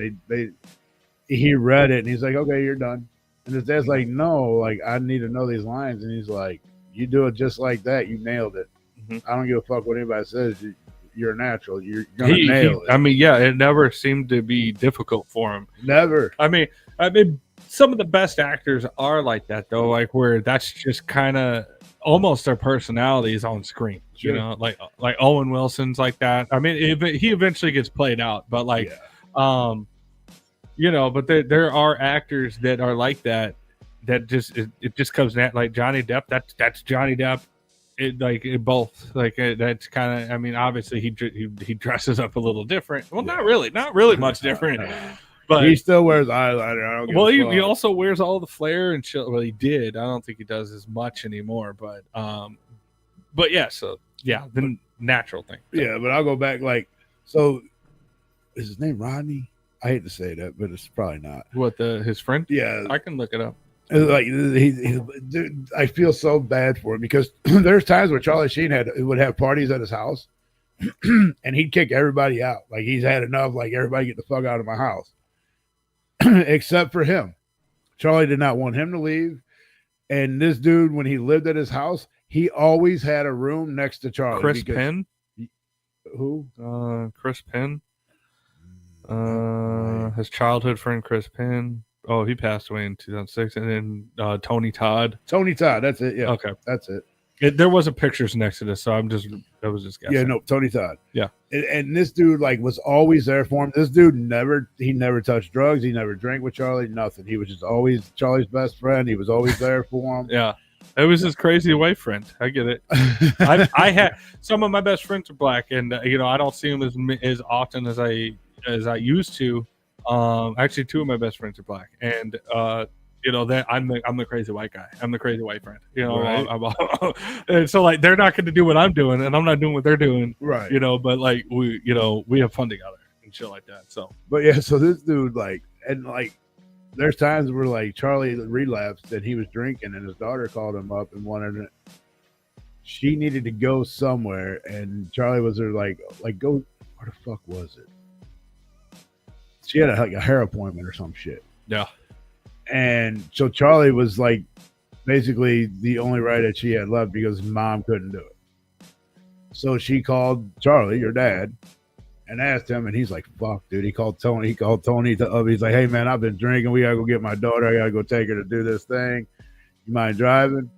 he read it, and he's like, okay, you're done. And his dad's like, no, like, I need to know these lines. And he's like, you do it just like that, you nailed it. I don't give a fuck what anybody says. You're a natural. You're gonna nail it. I mean, yeah, it never seemed to be difficult for him. Never. I mean, some of the best actors are like that, though, like where that's just kind of almost their personalities on screen. You know, like Owen Wilson's like that. I mean, he eventually gets played out, but like, you know, but there are actors that are like that. That just it just comes at, like Johnny Depp. That's Johnny Depp. Both like that's kind of. I mean, obviously he dresses up a little different. Well, not really much different. But he still wears eyeliner. I don't give a fuck. He also wears all the flair and shit. Well, he did. I don't think he does as much anymore. But yeah. So yeah, the natural thing. Yeah, but I'll go back. Like, so is his name Rodney? I hate to say that, but it's probably not. What, his friend? Yeah, I can look it up. Like dude, I feel so bad for him because there's times where Charlie Sheen would have parties at his house, and he'd kick everybody out. Like, he's had enough. Like, everybody get the fuck out of my house. Except for him. Charlie did not want him to leave. And this dude, when he lived at his house, he always had a room next to Charlie. Chris Penn? Who? Chris Penn. His childhood friend Chris Penn. Oh, he passed away in 2006. And then Tony Todd. Tony Todd, that's it. Yeah. Okay. That's it. There wasn't pictures next to this, so I was just guessing. Yeah, no, Tony Todd. Yeah. And this dude, like, was always there for him. This dude never touched drugs. He never drank with Charlie, nothing. He was just always Charlie's best friend. He was always there for him. Yeah. It was his crazy white friend. I get it. I had some of my best friends are black, and you know, I don't see them as often as I used to. Actually, two of my best friends are black, and you know, that I'm the crazy white guy. I'm the crazy white friend. You know, right. And so like they're not going to do what I'm doing, and I'm not doing what they're doing. Right. You know, but like we have fun together and shit like that. So. But yeah, so this dude there's times where like Charlie relapsed and he was drinking, and his daughter called him up and wanted it. She needed to go somewhere, and Charlie was there like go. Where the fuck was it? She had a hair appointment or some shit. Yeah. And so Charlie was like basically the only right that she had left because mom couldn't do it. So she called Charlie, your dad, and asked him, and he's like, fuck, dude. He called Tony up. He's like, hey, man, I've been drinking. We got to go get my daughter. I got to go take her to do this thing. You mind driving?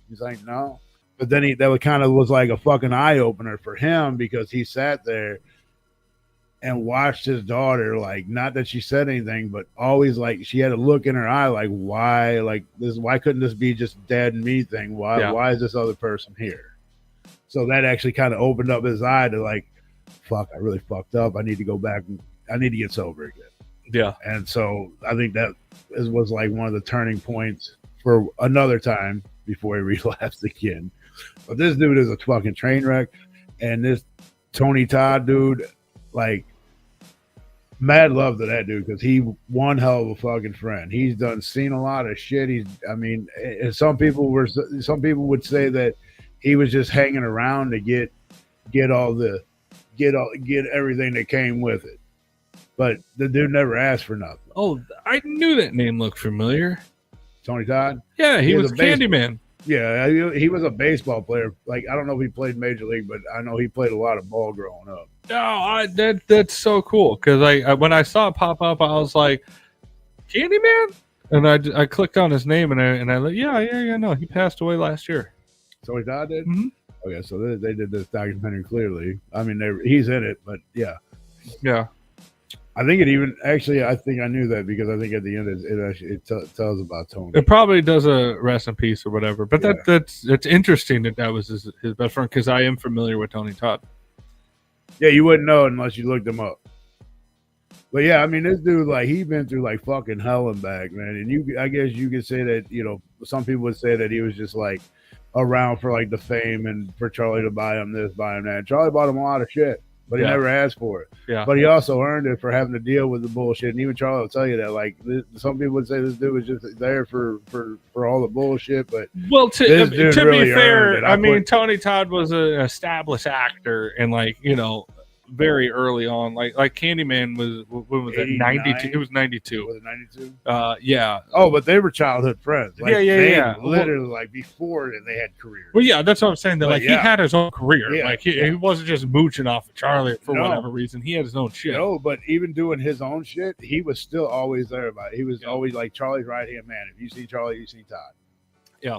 He's like, no. But then that kind of was like a fucking eye-opener for him because he sat there and watched his daughter, like, not that she said anything, but always like she had a look in her eye, like, why couldn't this be just dad and me thing? Why is this other person here? So that actually kind of opened up his eye to like, fuck, I really fucked up. I need to go back and I need to get sober again. Yeah. And so I think that was like one of the turning points for another time before he relapsed again. But this dude is a fucking train wreck, and this Tony Todd dude, like, mad love to that dude because he one hell of a fucking friend. He's seen a lot of shit. Some people would say that he was just hanging around to get everything that came with it. But the dude never asked for nothing. Oh, I knew that name looked familiar. Tony Todd? Yeah, he was Candyman. Yeah, he was a baseball player. Like, I don't know if he played Major League, but I know he played a lot of ball growing up. No, that's so cool because I when I saw it pop up, I was like, Candyman, and I clicked on his name and I no, he passed away last year. Tony Todd did? Mm-hmm. Okay, so they did this documentary clearly. I mean, he's in it, but yeah. Yeah. I think I think I knew that because I think at the end it tells about Tony. It probably does a rest in peace or whatever. But Yeah. that's interesting that was his best friend because I am familiar with Tony Todd. Yeah, you wouldn't know unless you looked him up. But yeah, I mean, this dude, like, he's been through like fucking hell and back, man. And I guess you could say that, some people would say that he was just like around for like the fame and for Charlie to buy him this, buy him that. Charlie bought him a lot of shit, but he never asked for it. Yeah. But he also earned it for having to deal with the bullshit. And even Charlie will tell you that, like, some people would say this dude was just there for all the bullshit. But well, to really be fair, I mean, Tony Todd was an established actor, and like very early on, like Candyman was when was it 92? It was 92. Was it 92? Yeah. Oh, but they were childhood friends. Like, yeah. Literally, like, before they had careers. Well, yeah, that's what I'm saying. That he had his own career. Yeah, like he wasn't just mooching off of Charlie for whatever reason. He had his own shit. No, but even doing his own shit, he was still always there about it. He was always like Charlie's right hand man. If you see Charlie, you see Todd. Yeah.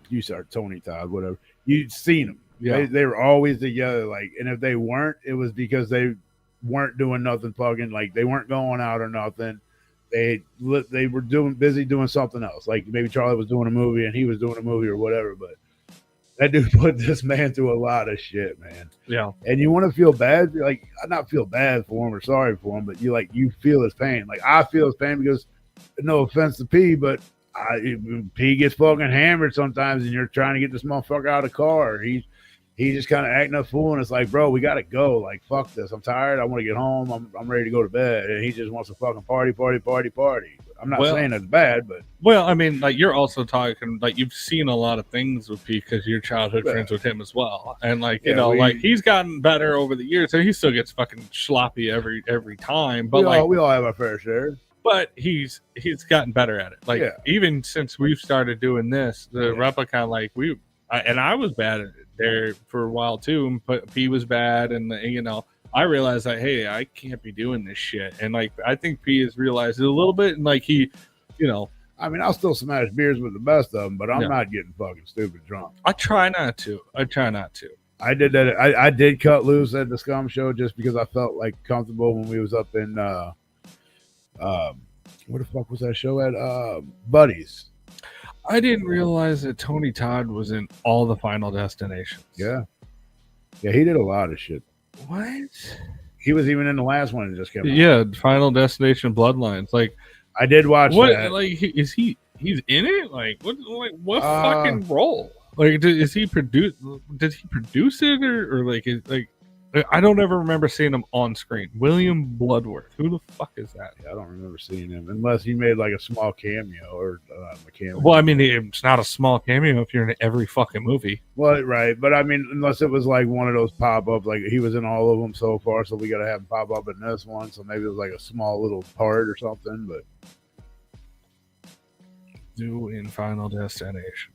You saw Tony Todd, whatever. You'd seen them. Yeah. They were always together. Like, and if they weren't, it was because they weren't doing nothing fucking, like, they weren't going out or nothing. They were busy doing something else. Like, maybe Charlie was doing a movie and he was doing a movie or whatever. But that dude put this man through a lot of shit, man. Yeah. And you want to feel bad, like, not feel bad for him or sorry for him, but you feel his pain. Like, I feel his pain because, no offense to P, but P gets fucking hammered sometimes, and you're trying to get this motherfucker out of the car. He's just kind of acting a fool, and it's like, bro, we got to go. Like, fuck this. I'm tired. I want to get home. I'm ready to go to bed. And he just wants to fucking party. I'm not saying it's bad, but. Well, I mean, like, you're also talking, like, you've seen a lot of things with Pete because you're childhood friends with him as well. And, like, like, he's gotten better over the years. So he still gets fucking sloppy every time. But, we all have our fair share. But he's gotten better at it. Like, even since we've started doing this, the Replicon, like, I was bad at it there for a while too, but P was bad, and I realized that, hey, I can't be doing this shit, and like I think P has realized it a little bit, and like he, I mean, I'll still smash beers with the best of them, but I'm not getting fucking stupid drunk. I try not to. I did that. I did cut loose at the Scum show just because I felt like comfortable when we was up in where the fuck was that show at? Buddies. I didn't realize that Tony Todd was in all the Final Destinations. Yeah, he did a lot of shit. What? He was even in the last one that just came out. Yeah, Final Destination Bloodlines. Like, I did watch that. Like, he's in it? Like, what fucking role? Like, does he produce it or like I don't ever remember seeing him on screen. William Bloodworth. Who the fuck is that? I don't remember seeing him unless he made like a small cameo or a cameo. Well, I mean, it's not a small cameo if you're in every fucking movie. Well, right, but I mean, unless it was like one of those pop ups, like he was in all of them so far, so we got to have him pop up in this one. So maybe it was like a small little part or something. But do in Final Destination,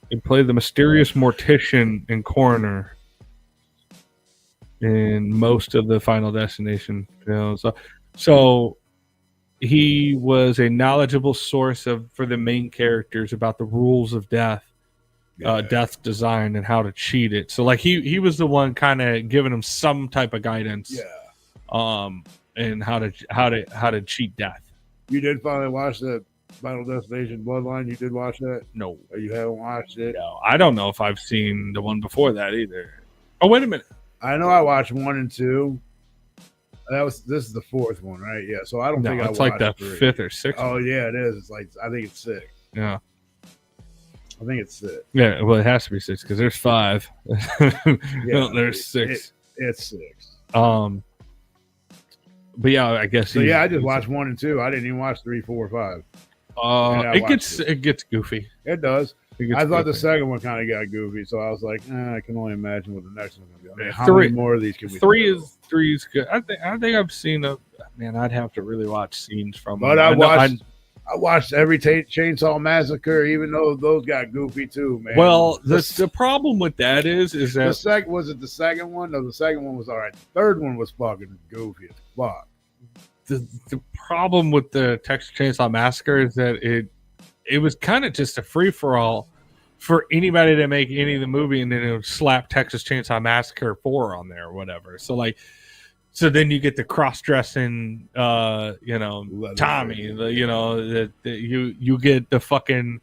he played the mysterious mortician and coroner in most of the Final Destination films. So he was a knowledgeable source for the main characters about the rules of death, death's design, and how to cheat it. So like he was the one kind of giving him some type of guidance, and how to cheat death. You did finally watch the Final Destination Bloodline? You did watch that? No. Or you haven't watched it? No, I don't know if I've seen the one before that either. Oh, wait a minute. I know I watched 1 and 2. This is the fourth one, right? Yeah. So I don't No, think it's I like watched the 3. fifth or sixth. Oh yeah, it is. It's like I think it's 6. Yeah. I think it's 6. Yeah, well, it has to be 6 because there's 5. No, there's 6. It's 6. But yeah, I guess. So yeah, I just watched 1 and 2. I didn't even watch 3, 4, 5. It gets goofy. It does. I thought the goofy. second one kind of got goofy, so I was like, I can only imagine what the next one's gonna be. I mean, how 3 many more of these can we? Three do? is good. I think I've seen a man. I'd have to really watch scenes from. But them. I watched every Chainsaw Massacre, even though those got goofy too, man. Well, the problem with that is the that second was it the second one? No, the second one was all right. The third one was fucking goofy as fuck. the problem with the Texas Chainsaw Massacre is that it was kind of just a free for all for anybody to make any of the movie, and then it would slap Texas Chainsaw Massacre 4 on there or whatever. So then you get the cross-dressing, Tommy, you get the fucking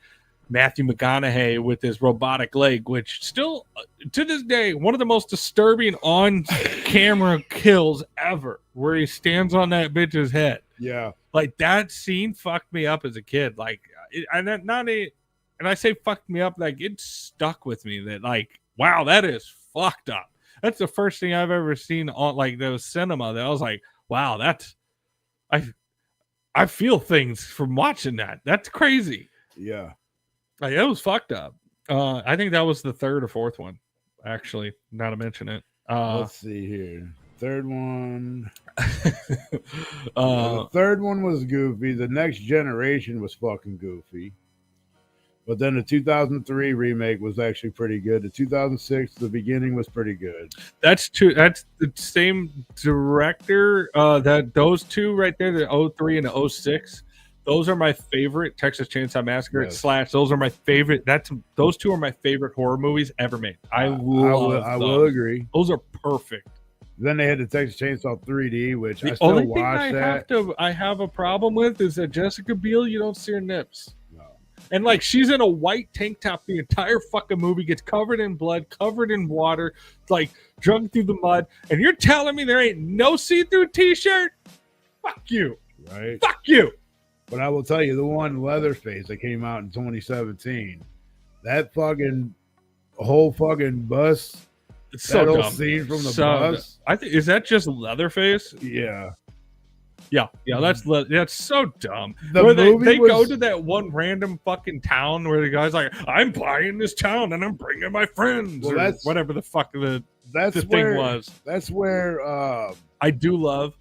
Matthew McConaughey with his robotic leg, which still, to this day, one of the most disturbing on-camera kills ever, where he stands on that bitch's head. Yeah. Like, that scene fucked me up as a kid. Like, and I say fucked me up, like, it stuck with me that, like, wow, that is fucked up. That's the first thing I've ever seen on like those cinema that I was like, wow, I feel things from watching that. That's crazy. Yeah. Like, it was fucked up. I think that was the third or fourth one, actually, now to mention it. Let's see here. Third one. The The third one was goofy. The Next Generation was fucking goofy. But then the 2003 remake was actually pretty good. The 2006, the beginning was pretty good. That's the same director. Those two right there, the 03 and the 06. Those are my favorite Texas Chainsaw Massacre / those are my favorite. Those two are my favorite horror movies ever made. I will agree. Those are perfect. Then they had the Texas Chainsaw 3D, which The I still only thing watched I have a problem with is that Jessica Biel, you don't see her nips. No. And like, she's in a white tank top the entire fucking movie, gets covered in blood, covered in water, like drunk through the mud, and you're telling me there ain't no see-through t-shirt? Fuck you. Right. Fuck you. But I will tell you, the one Leatherface that came out in 2017, that fucking whole fucking bus, It's that so whole dumb. scene from the So bus. I think, is that just Leatherface? Yeah. Yeah, that's so dumb. The Where they movie go was- to that one random fucking town where the guy's like, I'm buying this town and I'm bringing my friends, Well, or that's- whatever the fuck the That's thing where was. That's where I do love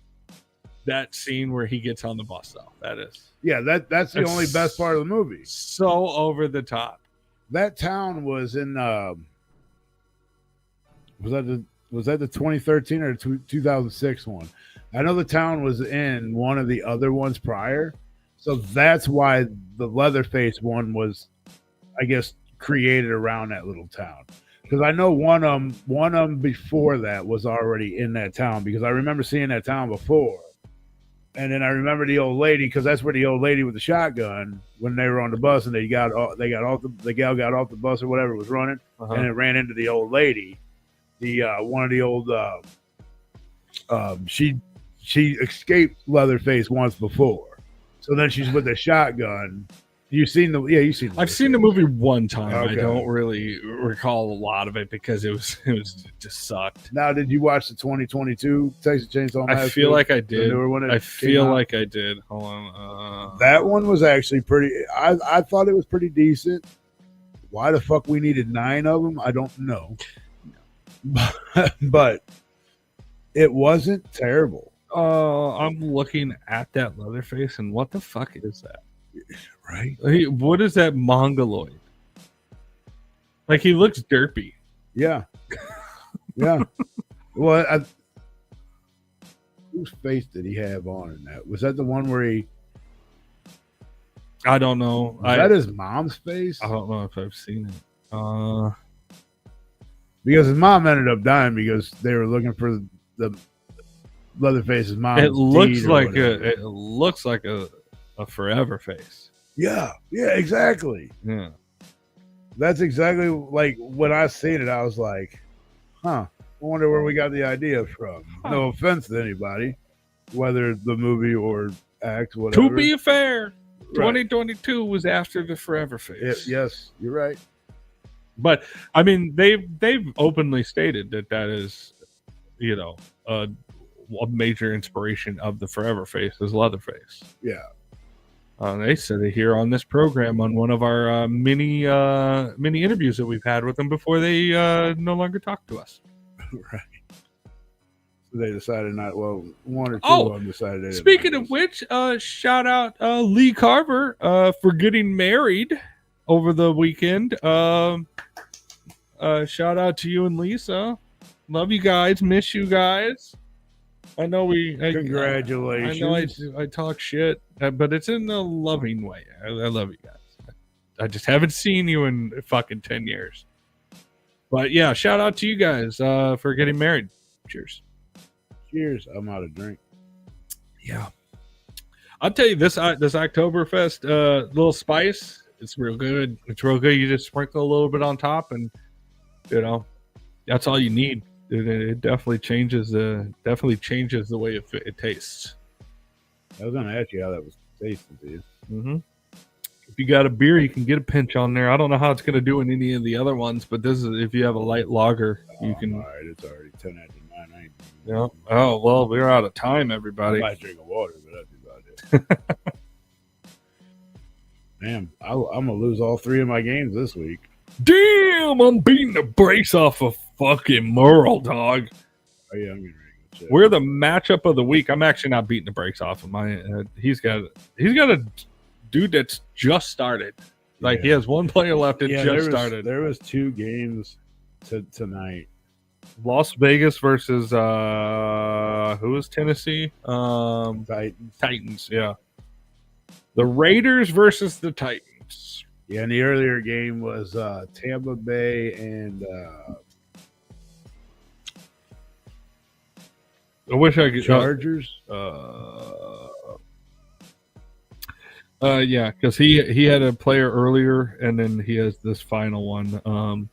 that scene where he gets on the bus, though. That is that's the It's only best part of the movie. so over the top. That town was in was that the 2013 or 2006 one? I know the town was in one of the other ones prior, so that's why the Leatherface one was, I guess, created around that little town. Because I know one of them before that was already in that town, because I remember seeing that town before. And then I remember the old lady, because that's where the old lady with the shotgun, when they were on the bus and the gal got off the bus or whatever was running, and it ran into the old lady. The one of the old she escaped Leatherface once before, so then she's with the shotgun. You've seen I've seen the movie one time. Okay. I don't really recall a lot of it because it just sucked. Now, did you watch the 2022 Texas Chainsaw Massacre? I feel like I The did. newer one that I came feel out? like I did. Hold on. That one was actually pretty. I thought it was pretty decent. Why the fuck we needed 9 of them, I don't know. But it wasn't terrible. I'm looking at that Leatherface, and what the fuck is that? Right? What is that mongoloid? Like, he looks derpy. Yeah. Yeah. Well, whose face did he have on in that? Was that the one where he... I don't know. Was that his mom's face? I don't know if I've seen it. Because his mom ended up dying because they were looking for the Leatherface's mom. It looks like a forever face. Yeah, exactly. Yeah. That's exactly like when I seen it, I was like, huh, I wonder where we got the idea from. No offense to anybody. whether the movie or act, whatever. To be fair, Right. 2022 was after the Forever Face. Yes, you're right. But I mean, they've openly stated that is, a major inspiration of the Forever Face is Leatherface. Yeah. They said it here on this program on one of our mini interviews that we've had with them before they no longer talk to us. Right. So they decided not. Well, one or two Oh, of them decided. They didn't speaking like of which, shout out Lee Carver for getting married over the weekend. Shout out to you and Lisa. Love you guys. Miss you guys. I know Congratulations. I talk shit, but it's in a loving way. I love you guys. I just haven't seen you in fucking 10 years. But yeah, shout out to you guys for getting married. Cheers. Cheers. I'm out of drink. Yeah. I'll tell you this Oktoberfest little spice, it's real good. It's real good. You just sprinkle a little bit on top and that's all you need. It definitely changes the way it tastes. I was going to ask you how that was tasting to you. Mm-hmm. If you got a beer, you can get a pinch on there. I don't know how it's going to do in any of the other ones, but this is if you have a light lager, you can. All right, it's already 10 after 9. I ain't Yeah. Oh well, we're out of time, everybody. I might drink water, but that's about it. Damn, I'm gonna lose all 3 of my games this week. Damn, I'm beating the brakes off of fucking Merle, dog. Oh yeah, I'm getting ready to check. We're the matchup of the week. I'm actually not beating the brakes off of mine. He's got a dude that's just started. Like he has one player left that just started. There was 2 games tonight. Las Vegas versus who is Tennessee? Titans. Yeah. The Raiders versus the Titans. Yeah, and the earlier game was Tampa Bay and I wish I could Chargers. Yeah, because he had a player earlier, and then he has this final one.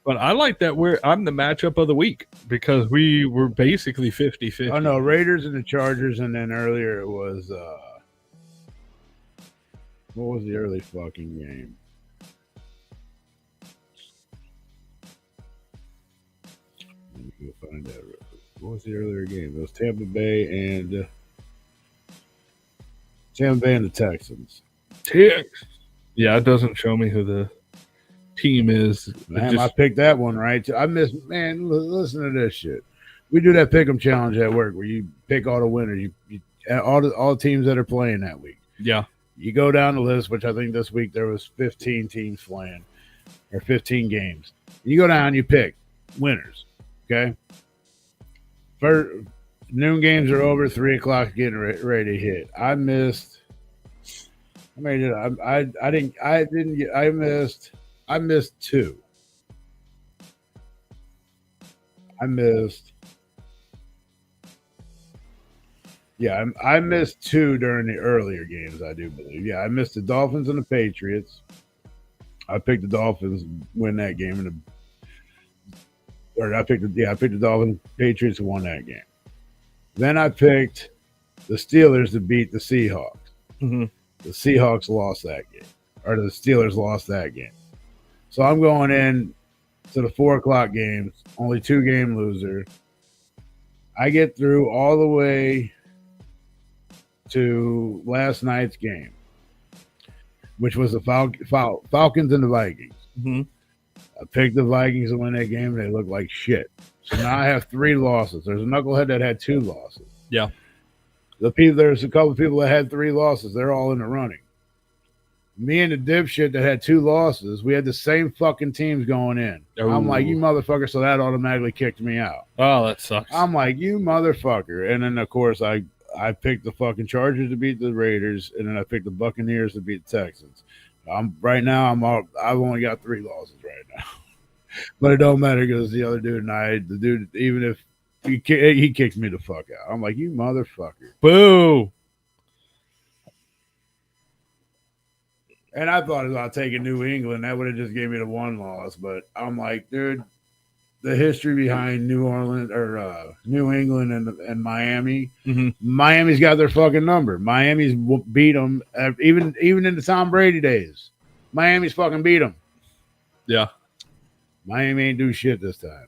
But I like that I'm the matchup of the week because we were basically 50-50. Oh no, Raiders and the Chargers, and then earlier it was what was the early fucking game? Let me go find that. What was the earlier game? It was Tampa Bay and the Texans. Yeah, it doesn't show me who the team is. Man, I picked that one right. I missed. Man, listen to this shit. We do that pick'em challenge at work where you pick all the winners. You all the teams that are playing that week. Yeah. You go down the list, which I think this week there was 15 teams playing, or 15 games. You go down, you pick winners. Okay. First, noon games are over. 3 o'clock getting ready to hit. I missed. I made it. I missed 2. I missed 2 during the earlier games, I do believe. Yeah, I missed the Dolphins and the Patriots. I picked the Dolphins to win that game, I picked the Dolphins, Patriots to won that game. Then I picked the Steelers to beat the Seahawks. Mm-hmm. The Seahawks lost that game, or the Steelers lost that game. So I'm going in to the 4 o'clock games, only 2 game loser. I get through all the way to last night's game, which was the Falcons and the Vikings. Mm-hmm. I picked the Vikings to win that game. They look like shit. So now I have 3 losses. There's a knucklehead that had 2 losses. Yeah. There's a couple of people that had 3 losses. They're all in the running. Me and the dipshit that had 2 losses, we had the same fucking teams going in. Ooh. I'm like, you motherfucker, so that automatically kicked me out. Oh, that sucks. I'm like, you motherfucker. And then, of course, I picked the fucking Chargers to beat the Raiders, and then I picked the Buccaneers to beat the Texans. I've only got 3 losses right now. But it don't matter because the other dude and even if he kicked me the fuck out. I'm like, you motherfucker. Boo. And I thought about taking New England. That would have just gave me the 1 loss. But I'm like, dude, the history behind New Orleans or New England and Miami. Mhm. Miami's got their fucking number. Miami's beat them even in the Tom Brady days. Miami's fucking beat them. Yeah. Miami ain't do shit this time.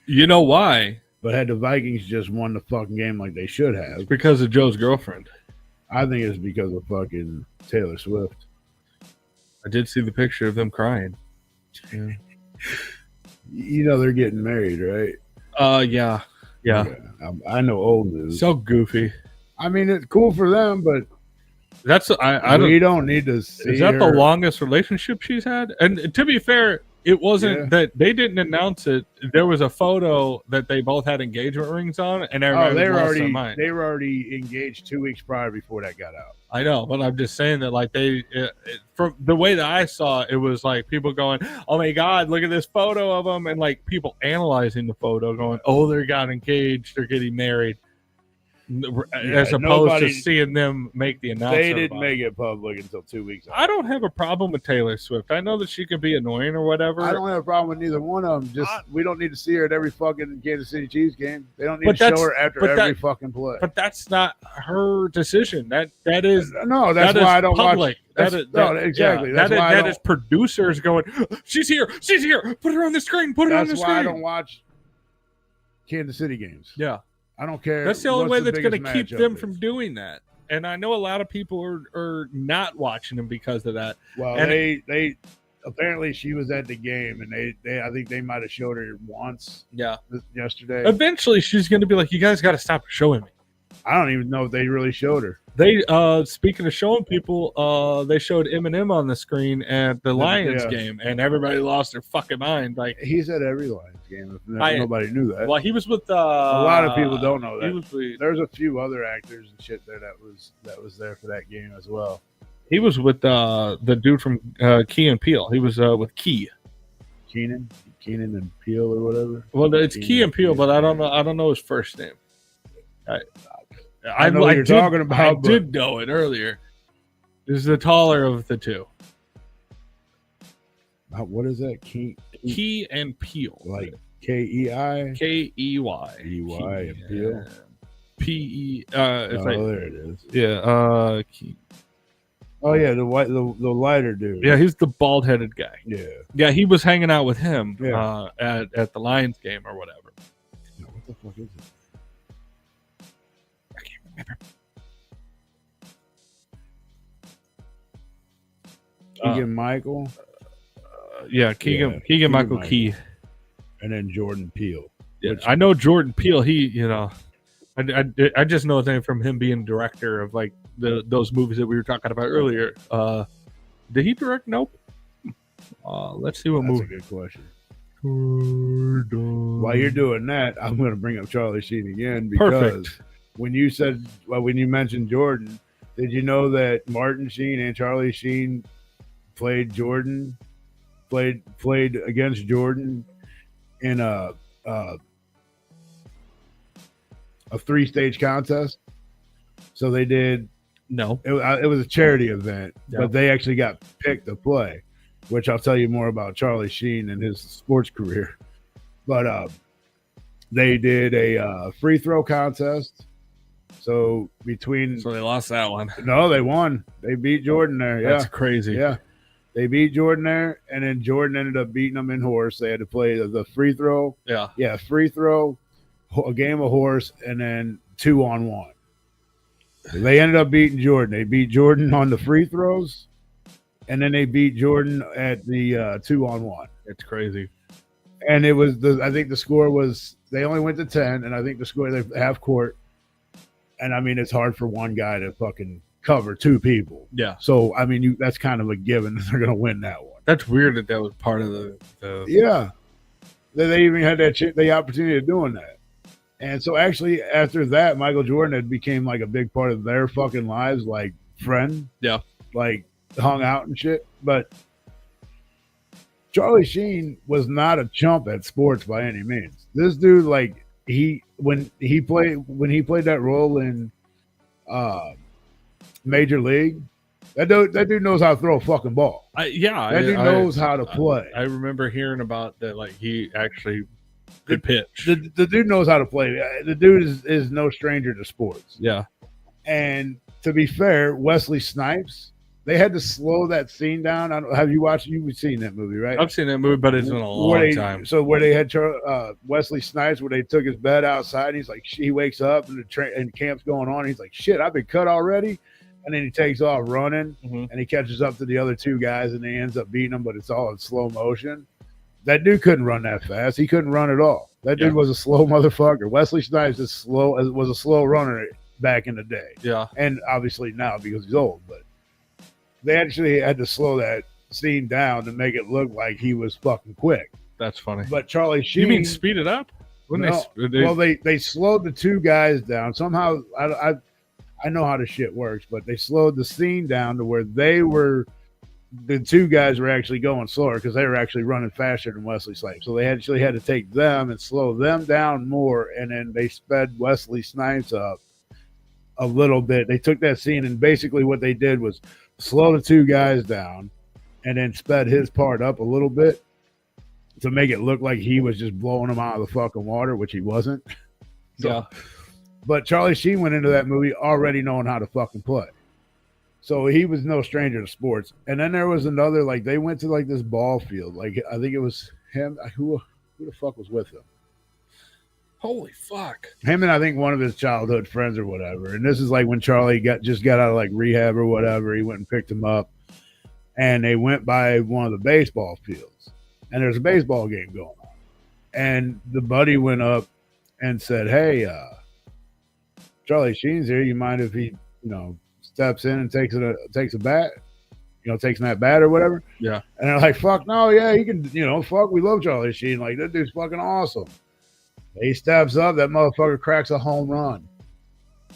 You know why? But had the Vikings just won the fucking game like they should have, It's because of Joe's girlfriend. I think it's because of fucking Taylor Swift. I did see the picture of them crying. Yeah. You know they're getting married, right? Yeah. I know old news. So goofy. I mean, it's cool for them, but That's I don't. we don't need to see Is that her. the longest relationship she's had? And to be fair, it wasn't Yeah. that they didn't announce it. There was a photo that they both had engagement rings on, and Oh, everybody they were lost already their mind. they were already engaged 2 weeks prior before that got out. I know, but I'm just saying that, like, from the way that I saw it, it was like people going, "Oh my God, look at this photo of them," and like people analyzing the photo, going, "Oh, they got engaged, they're getting married," as opposed nobody- to seeing them make the announcement. They didn't about make it. it public until 2 weeks out. I don't have a problem with Taylor Swift. I know that she can be annoying or whatever. I don't have a problem with neither one of them. Just we don't need to see her at every fucking Kansas City Chiefs game. They don't need But to show that's- her after but every that- fucking play. But that's not her decision. That is No, that's that is why I don't public. watch. That's, no, exactly. Yeah, That's why I that don't, is producers going, "She's here, she's here. Put her on the screen. Put her on the that's why I screen." don't watch Kansas City games. Yeah, I don't care. that's the only what's way the that's going to biggest keep matchup them is. from doing that. And I know a lot of people are not watching them because of that. Well, and they apparently she was at the game, and they I think they might have showed her once Yeah. yesterday. Eventually, she's going to be like, "You guys got to stop showing me." I don't even know if they really showed her. They speaking of showing people, they showed Eminem on the screen at the Lions Yeah. game, and everybody lost their fucking mind. Like, He's at every Lions game. If I- nobody knew that. well, he was with a lot of people don't know He that. was with, There's a few other actors and shit there that was there for that game as well. he was with the dude from Key and Peele. He was with Key. Keenan and Peele or whatever. Well, it's Keenan Key and Peele, Peele. but I don't know his first name. I know what you're talking about, I but- did know it earlier. This is the taller of the two. What is that? Key and Peele, Like KEI? Key EY and Peele? PE. It's Oh, like there it is. yeah. Key. Oh yeah, the lighter dude. Yeah, he's the bald-headed guy. Yeah. Yeah, he was hanging out with him Yeah. at the Lions game or whatever. No, what the fuck is it? I can't remember. Keegan Michael Yeah, Keegan Yeah, Keegan Michael Michael. Key. and then Jordan Peele. Yeah, Which- I know Jordan Peele. I just know his name from him being director of like those movies that we were talking about earlier. Did he direct? Nope. Let's see what That's a movie. good question. While you're doing that, I'm going to bring up Charlie Sheen again because Perfect. when you mentioned Jordan, did you know that Martin Sheen and Charlie Sheen played against Jordan in a 3-stage contest? So they did. No. It was a charity event, Yeah. but they actually got picked to play, which I'll tell you more about Charlie Sheen and his sports career. But they did a free throw contest. So So they lost that one. no, they won. They beat Jordan there. Yeah, That's crazy. yeah. They beat Jordan there, and then Jordan ended up beating them in horse. They had to play the free throw. Yeah. Yeah, free throw, a game of horse, and then 2-on-1. They ended up beating Jordan. They beat Jordan on the free throws, and then they beat Jordan at the 2-on-1. It's crazy. And it was I think the score was they only went to 10, and I think the score they half court. And I mean, it's hard for one guy to fucking cover two people. Yeah. So I mean, that's kind of a given that they're going to win that one. That's weird that was part of the Yeah, they even had the opportunity of doing that. And so actually, after that, Michael Jordan had became like a big part of their fucking lives, like friend. Yeah. Like hung out and shit. But Charlie Sheen was not a chump at sports by any means. This dude, like when he played that role in Major League, That dude knows how to throw a fucking ball. That dude knows how to play. I remember hearing about that. Like he actually could pitch. The dude knows how to play. The dude is no stranger to sports. Yeah. And to be fair, Wesley Snipes, they had to slow that scene down. Have you watched? You've seen that movie, right? I've seen that movie, but it's been a long time. So where they had Wesley Snipes, where they took his bed outside, and he's like, he wakes up and and camp's going on. And he's like, shit, I've been cut already. And then he takes off running, and he catches up to the other two guys, and he ends up beating them, but it's all in slow motion. That dude couldn't run that fast. He couldn't run at all. That dude was a slow motherfucker. Wesley Snipes was a slow runner back in the day. Yeah. And obviously now because he's old, but they actually had to slow that scene down to make it look like he was fucking quick. That's funny. But Charlie Sheen, you mean speed it up? They slowed the two guys down. Somehow I know how the shit works, but they slowed the scene down to where the two guys were actually going slower because they were actually running faster than Wesley Snipes. So they actually had to take them and slow them down more, and then they sped Wesley Snipes up a little bit. They took that scene, and basically what they did was slow the two guys down and then sped his part up a little bit to make it look like he was just blowing them out of the fucking water, which he wasn't. Yeah. But Charlie Sheen went into that movie already knowing how to fucking play. So he was no stranger to sports. And then there was another, like, they went to, like, this ball field. Like, I think it was him. Who the fuck was with him? Holy fuck. Him and I think one of his childhood friends or whatever. And this is like when Charlie just got out of, like, rehab or whatever. He went and picked him up. And they went by one of the baseball fields. And there's a baseball game going on. And the buddy went up and said, hey, Charlie Sheen's here. You mind if he, steps in and takes a bat, takes that bat or whatever? Yeah. And they're like, fuck no, yeah, he can, fuck, we love Charlie Sheen. Like, that dude's fucking awesome. He steps up, that motherfucker cracks a home run.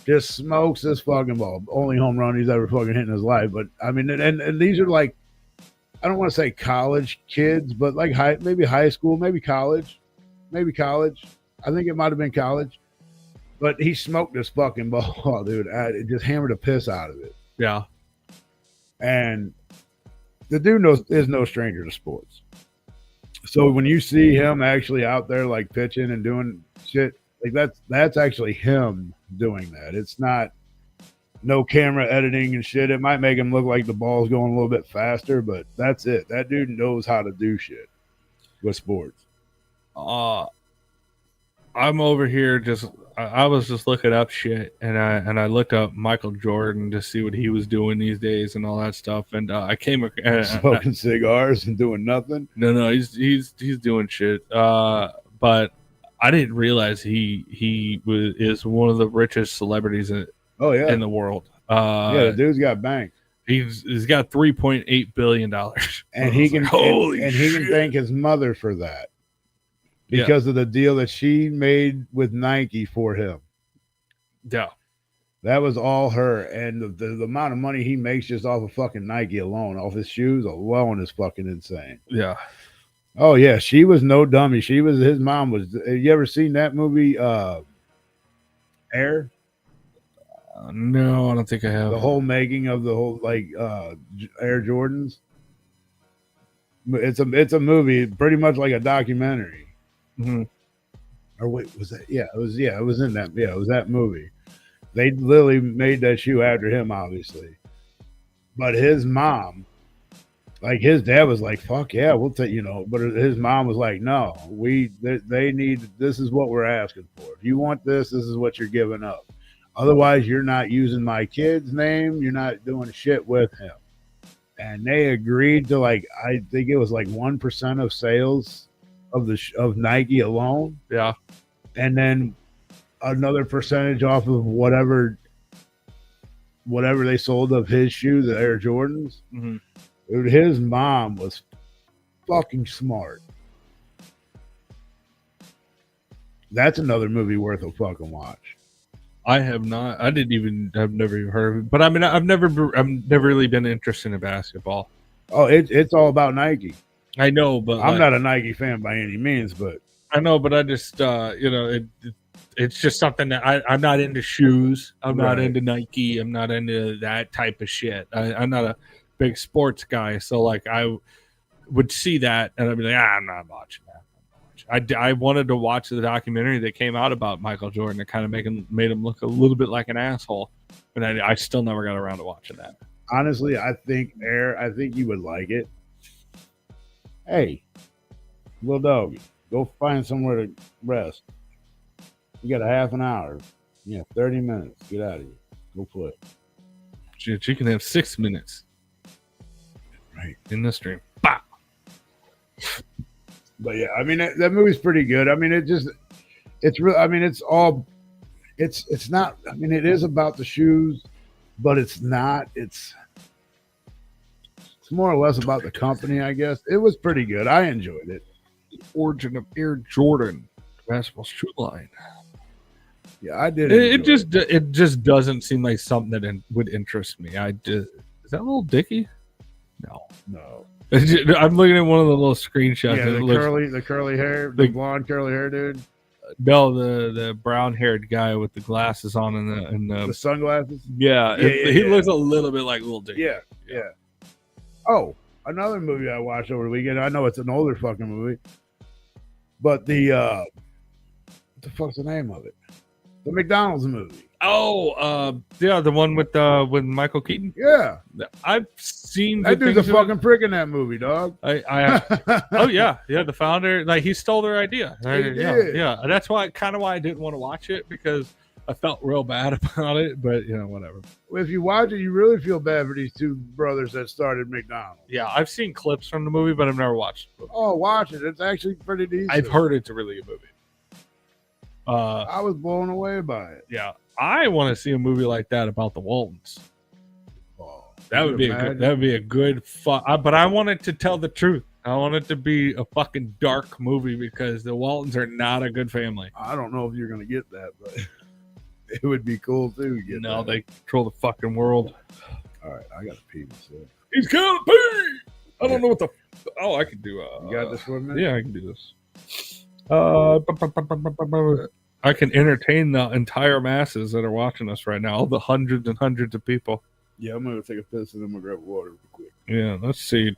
Just smokes this fucking ball. Only home run he's ever fucking hit in his life. But I mean, and these are like, I don't want to say college kids, but like maybe high school, maybe college. I think it might have been college. But he smoked this fucking ball, dude. It just hammered the piss out of it. Yeah. And the dude is no stranger to sports. So when you see him actually out there like pitching and doing shit, like that's actually him doing that. It's not no camera editing and shit. It might make him look like the ball's going a little bit faster, but that's it. That dude knows how to do shit with sports. I'm over here I was just looking up shit, and I looked up Michael Jordan to see what he was doing these days and all that stuff, and I came smoking cigars and doing nothing. No, he's doing shit. But I didn't realize he is one of the richest celebrities in the world. The dude's got bank. He's got $3.8 billion, and he can he can thank his mother for that. Because of the deal that she made with Nike for him. Yeah. That was all her. And the amount of money he makes just off of fucking Nike alone, off his shoes alone, is fucking insane. Yeah. Oh, yeah. She was no dummy. His mom was. Have you ever seen that movie, Air? No, I don't think I have. The whole making of the whole, Air Jordans. It's a movie, pretty much like a documentary. Mm-hmm. Or wait, was that? Yeah, it was in that. Yeah, it was that movie. They literally made that shoe after him, obviously. But his mom, like his dad was like, fuck yeah, we'll take, but his mom was like, no, they need, this is what we're asking for. If you want this is what you're giving up. Otherwise, you're not using my kid's name. You're not doing shit with him. And they agreed to I think it was 1% of sales of Nike alone. Yeah. And then another percentage off of whatever they sold of his shoes, the Air Jordans. Mm-hmm. Dude, his mom was fucking smart. That's another movie worth a fucking watch. I have not. I've never even heard of it. But I mean, I've never really been interested in basketball. Oh, it's all about Nike. I know, but I'm not a Nike fan by any means, but I know, but I just, it it's just something that I'm not into shoes. I'm not Right. into Nike. I'm not into that type of shit. I'm not a big sports guy. So like I would see that and I'd be like, I'm not watching that. I wanted to watch the documentary that came out about Michael Jordan. It kind of made him look a little bit like an asshole. And I still never got around to watching that. Honestly, I think you would like it. Hey, little doggy, go find somewhere to rest. You got a half an hour. 30 minutes. Get out of here. Go play. Shit, you can have 6 minutes. Right. In the stream. Bah! But yeah, I mean that movie's pretty good. I mean it's real. I mean it's not. I mean it is about the shoes, but it's not. It's more or less about the company, I guess. It was pretty good. I enjoyed it. Origin of Air Jordan basketball shoe line. Yeah, I did. It just doesn't seem like something that would interest me. Is that a little Dicky? No. I'm looking at one of the little screenshots. Yeah, the curly hair, the blonde curly hair dude. No, the brown haired guy with the glasses on and the sunglasses. Yeah, he looks a little bit like Little Dicky. Yeah. Oh, another movie I watched over the weekend. I know it's an older fucking movie, but what the fuck's the name of it? The McDonald's movie. Oh, yeah, the one with Michael Keaton. Yeah, I've seen. That dude's a fucking prick in that movie, dog. Oh yeah, the founder, like he stole their idea. Yeah. That's why I didn't want to watch it because I felt real bad about it. But whatever. If you watch it, you really feel bad for these two brothers that started McDonald's. Yeah, I've seen clips from the movie, but I've never watched it. Oh, watch it. It's actually pretty decent. I've heard it's a really good movie. I was blown away by it. Yeah, I want to see a movie like that about the Waltons. Oh, that would be a good fun. But I want it to tell the truth. I want it to be a fucking dark movie because the Waltons are not a good family. I don't know if you're gonna get that, but it would be cool too. They control the fucking world. All right, I got to pee myself. He's gonna pee. I don't know what the. Oh, I can do. You got this for a minute? Yeah, I can do this. I can entertain the entire masses that are watching us right now, all the hundreds and hundreds of people. Yeah, I'm gonna take a piss and I'm gonna grab water real quick. Yeah, let's see.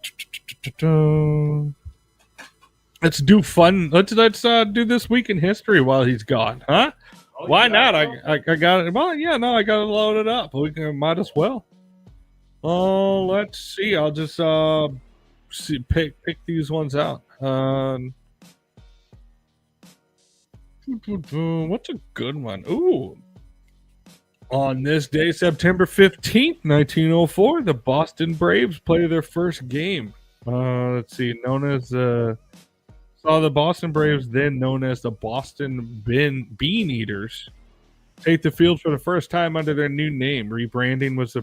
Let's do fun. Let's do this week in history while he's gone, huh? Oh, why not? I got it. Well, yeah, no, I got it loaded up. Might as well. Oh, let's see. I'll just pick these ones out. What's a good one? Ooh. On this day, September 15th, 1904, the Boston Braves play their first game. Let's see, known as the Boston Braves, then known as the Boston Bean Eaters, take the field for the first time under their new name. Rebranding was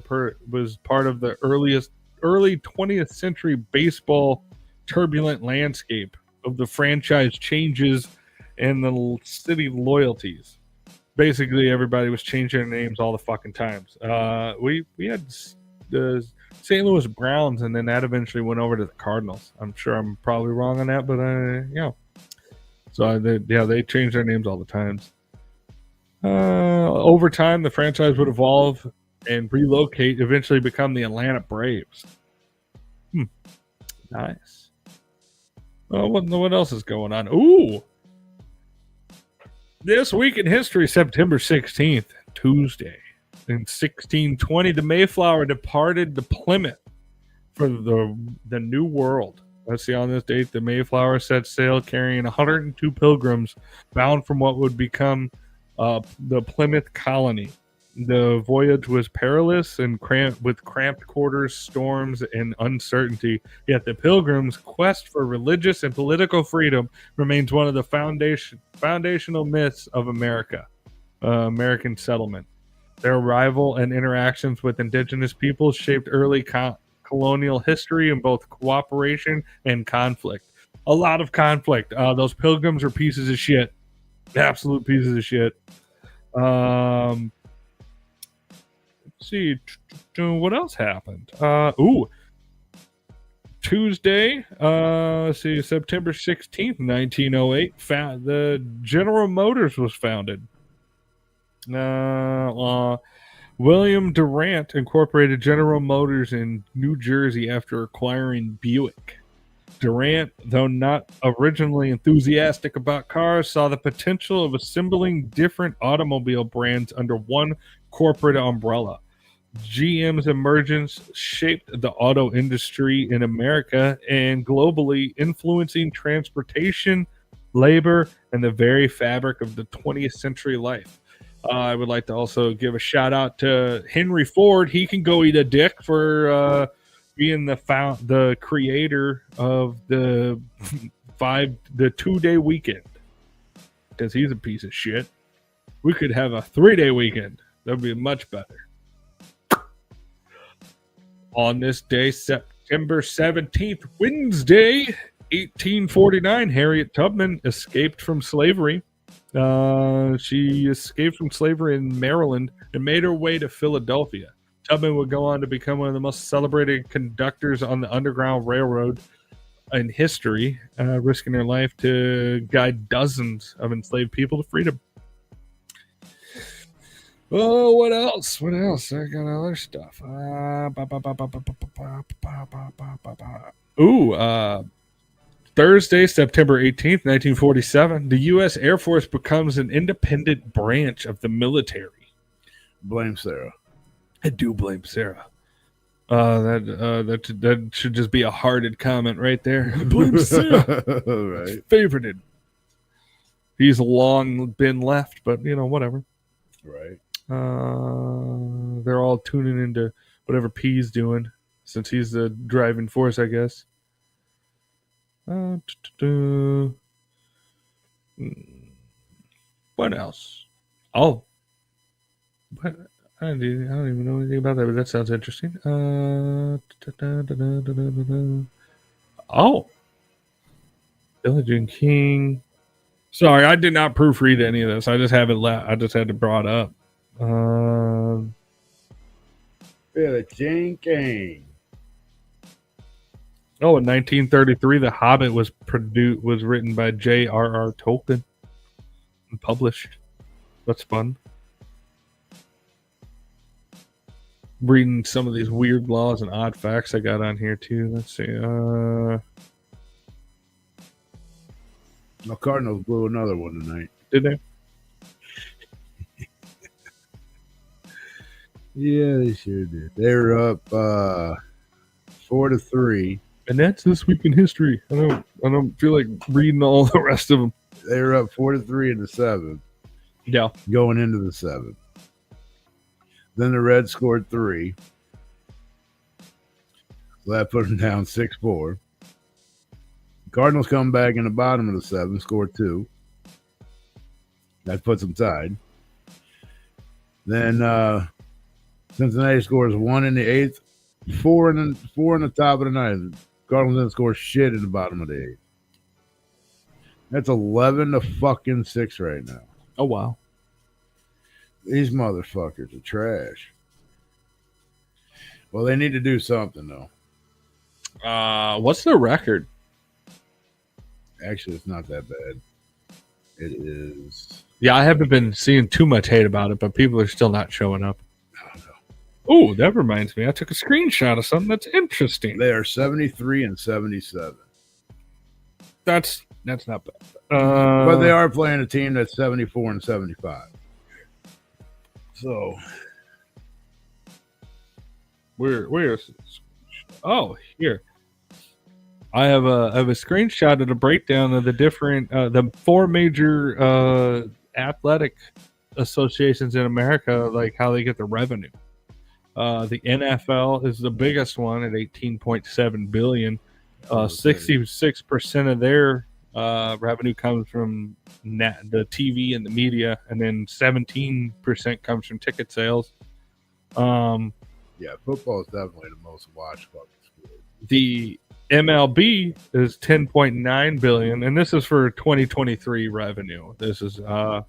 part of the early 20th century baseball turbulent landscape of the franchise changes and the city loyalties. Basically, everybody was changing their names all the fucking times. We had the St. Louis Browns, and then that eventually went over to the Cardinals. I'm sure I'm probably wrong on that, but yeah. So they changed their names all the times. Over time, the franchise would evolve and relocate, eventually become the Atlanta Braves. Nice. What else is going on? Ooh. This week in history, September 16th, Tuesday. In 1620, the Mayflower departed the Plymouth for the New World. Let's see, on this date, the Mayflower set sail carrying 102 pilgrims bound from what would become the Plymouth colony. The voyage was perilous and with cramped quarters, storms, and uncertainty. Yet the Pilgrims' quest for religious and political freedom remains one of the foundational myths of American settlement. Their arrival and interactions with indigenous peoples shaped early colonial history in both cooperation and conflict. A lot of conflict. Those Pilgrims are pieces of shit. Absolute pieces of shit. See what else happened. Tuesday, let's see, September 16th, 1908, the General Motors was founded. William Durant incorporated General Motors in New Jersey after acquiring Buick. Durant, though not originally enthusiastic about cars, saw the potential of assembling different automobile brands under one corporate umbrella. GM's emergence shaped the auto industry in America and globally, influencing transportation, labor, and the very fabric of the 20th century life. I would like to also give a shout out to Henry Ford. He can go eat a dick for being the creator of the 2-day weekend, because he's a piece of shit. We could have a 3-day weekend. That'd be much better. On this day, September 17th, Wednesday, 1849, Harriet Tubman escaped from slavery. She escaped from slavery in Maryland and made her way to Philadelphia. Tubman would go on to become one of the most celebrated conductors on the Underground Railroad in history, risking her life to guide dozens of enslaved people to freedom. Oh, what else? What else? I got other stuff. Thursday, September 18th, 1947, the U.S. Air Force becomes an independent branch of the military. Blame Sarah. I do blame Sarah. That should just be a hearted comment right there. I blame Sarah. Right. Favorited. He's long been left, but whatever. Right. They're all tuning into whatever P's doing, since he's the driving force, I guess. What else? Oh, what? I don't even know anything about that, but that sounds interesting. Oh, Billie Jean King. Sorry, I did not proofread any of this. I just have it. I just had to brought up. Billie Jean King. Oh, in 1933, The Hobbit was written by J.R.R. Tolkien and published. That's fun. Reading some of these weird laws and odd facts I got on here too. Let's see. The Cardinals blew another one tonight. Did they? Yeah, they sure did. They're up 4-3. And that's This Week in History. I don't feel like reading all the rest of them. They were up 4-3 in the 7th. Yeah. Going into the 7th. Then the Reds scored 3. So that put them down 6-4. Cardinals come back in the bottom of the 7th, scored 2. That puts them tied. Then Cincinnati scores 1 in the 8th, 4 in the top of the 9th. Cardinals didn't score shit in the bottom of the 8th. That's 11-6 right now. Oh, wow. These motherfuckers are trash. Well, they need to do something, though. What's the record? Actually, it's not that bad. It is. Yeah, I haven't been seeing too much hate about it, but people are still not showing up. Oh, that reminds me. I took a screenshot of something that's interesting. They are 73-77. That's not bad. But they are playing a team that's 74-75. So, where is this? Oh, here. I have a screenshot of the breakdown of the different the 4 major athletic associations in America, like how they get the revenue. The NFL is the biggest one at $18.7 billion. 66% of their revenue comes from the TV and the media, and then 17% comes from ticket sales. yeah, football is definitely the most watched fucking sport. The MLB is $10.9 billion, and this is for 2023 revenue. This is the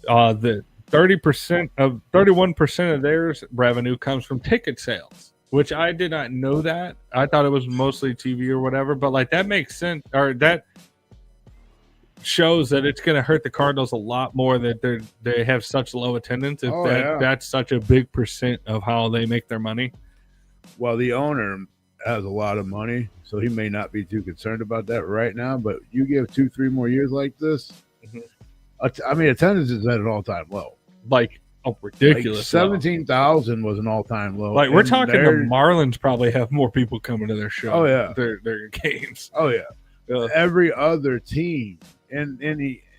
31% of theirs revenue comes from ticket sales. which I did not know that. I thought it was mostly TV or whatever, but like that makes sense, or that shows that it's going to hurt the Cardinals a lot more that they have such low attendance. If that's such a big percent of how they make their money. Well, the owner has a lot of money, so he may not be too concerned about that right now. But you give 2-3 more years like this, I mean, attendance is at an all-time low. Like ridiculous. Like 17,000 was an all-time low. Like we're talking the Marlins probably have more people coming to their show. Oh yeah, their games. Oh yeah. Every other team in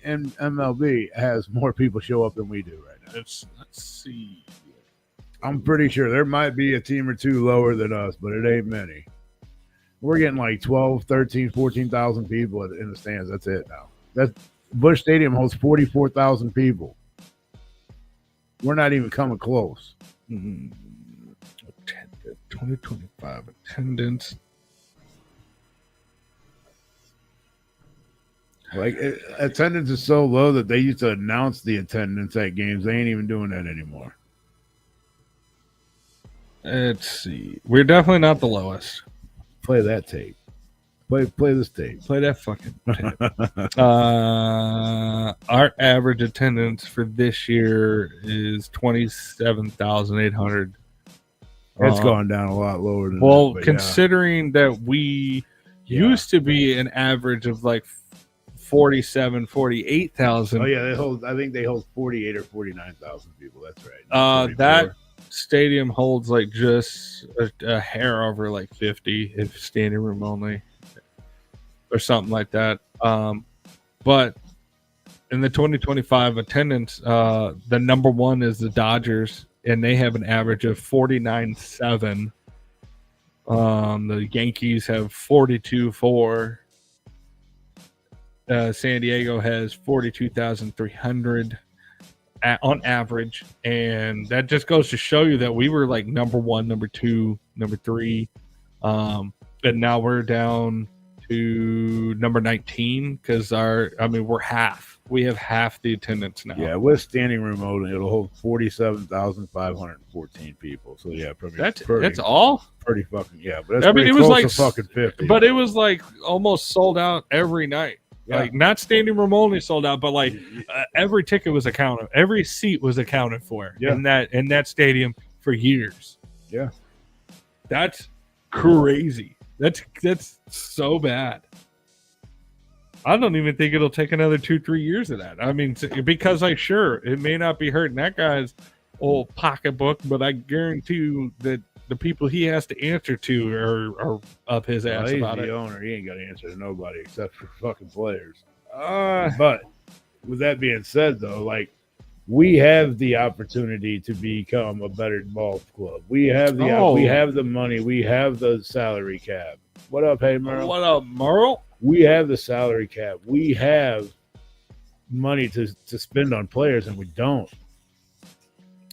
MLB has more people show up than we do right now. Let's see. I'm pretty sure there might be a team or two lower than us, but it ain't many. We're getting like 12, 13, 14,000 people in the stands. That's it now. That Busch Stadium holds 44,000 people. We're not even coming close. 2025 attendance. Like attendance is so low that they used to announce the attendance at games. They ain't even doing that anymore. Let's see. We're definitely not the lowest. Play that tape. Play this tape. Play that fucking tape. Our average attendance for this year is 27,800. It's gone down a lot lower than well, that, considering that we used to be an average of like 48,000. Oh yeah, I think they hold 48 or 49,000 people. That's right. That stadium holds like just a hair over like 50 if standing room only or something like that. But in the 2025 attendance, the number one is the Dodgers, and they have an average of 49.7. The Yankees have 42.4. San Diego has 42,300 on average, and that just goes to show you that we were like number one, number two, number three, and now we're down to number 19 because we're half. We have half the attendance now. Yeah, with standing room only, it'll hold 47,514 people. So yeah, that's all. Pretty fucking but that's it was like fucking 50. But it was like almost sold out every night. Yeah. Like not standing room only sold out, but like every ticket was accounted, every seat was accounted for in that stadium for years. Yeah, that's crazy. That's so bad. I don't even think it'll take another 2-3 years of that. I mean, because sure it may not be hurting that guy's old pocketbook, but I guarantee you that the people he has to answer to are up his ass about it. He's the owner. He ain't got to answer to nobody except for fucking players. But with that being said, though, like we have the opportunity to become a better golf club. We have we have the money. We have the salary cap. What up, hey Merle? What up, Merle? We have the salary cap. We have money to spend on players, and we don't.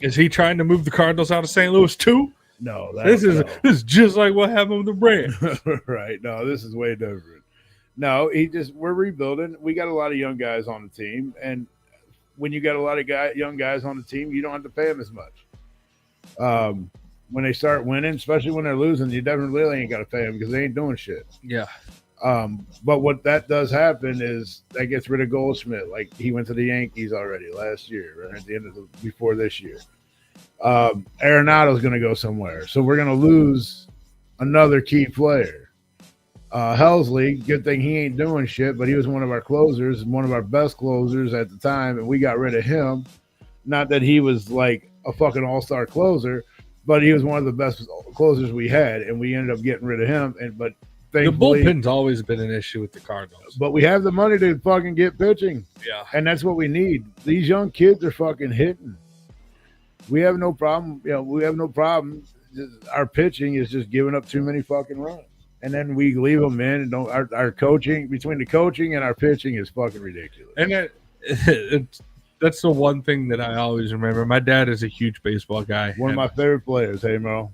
Is he trying to move the Cardinals out of St. Louis too? No, this is just like what happened with the Rams. Right. No, this is way different. No, we're rebuilding. We got a lot of young guys on the team, and when you got a lot of young guys on the team, you don't have to pay them as much. When they start winning, especially when they're losing, you definitely really ain't got to pay them because they ain't doing shit. Yeah. But what that does happen is that gets rid of Goldschmidt. Like he went to the Yankees already last year, right at the end of before this year. Arenado's going to go somewhere, so we're going to lose another key player. Helsley, good thing he ain't doing shit, but he was one of our closers, one of our best closers at the time, and we got rid of him. Not that he was like a fucking all-star closer, but he was one of the best closers we had, and we ended up getting rid of him. But the bullpen's always been an issue with the Cardinals. But we have the money to fucking get pitching. Yeah. And that's what we need. These young kids are fucking hitting. We have no problem. We have no problem. Our pitching is just giving up too many fucking runs. And then we leave them in and don't. Our coaching, between the coaching and our pitching, is fucking ridiculous. And that's the one thing that I always remember. My dad is a huge baseball guy. One of my favorite players, hey Mo.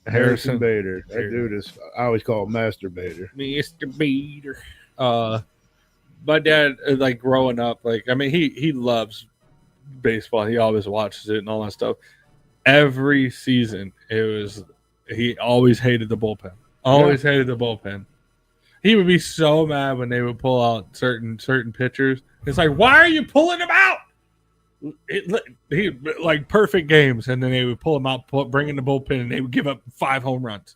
Harrison Bader. That dude is, I always call him Master Bader. Mr. Bader. My dad, like growing up, he loves baseball. He always watches it and all that stuff. Every season, it he always hated the bullpen. Always hated the bullpen. He would be so mad when they would pull out certain pitchers. It's like, why are you pulling them out? He like perfect games, and then they would pull them out, bring in the bullpen, and they would give up 5 home runs.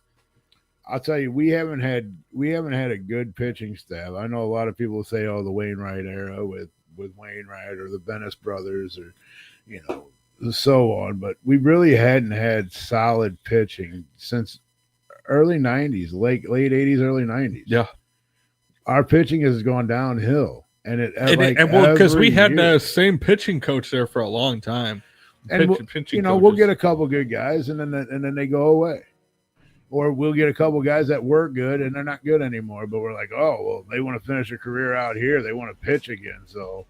I'll tell you, we haven't had a good pitching staff. I know a lot of people say, "Oh, the Wainwright era with Wainwright or the Venice brothers, or so on." But we really hadn't had solid pitching since early '90s, late '80s, early '90s. Yeah, our pitching has gone downhill, and because we had the same pitching coach there for a long time, and we'll get a couple good guys, and then they go away. Or we'll get a couple guys that were good and they're not good anymore. But we're like, oh, well, they want to finish their career out here. They want to pitch again. So,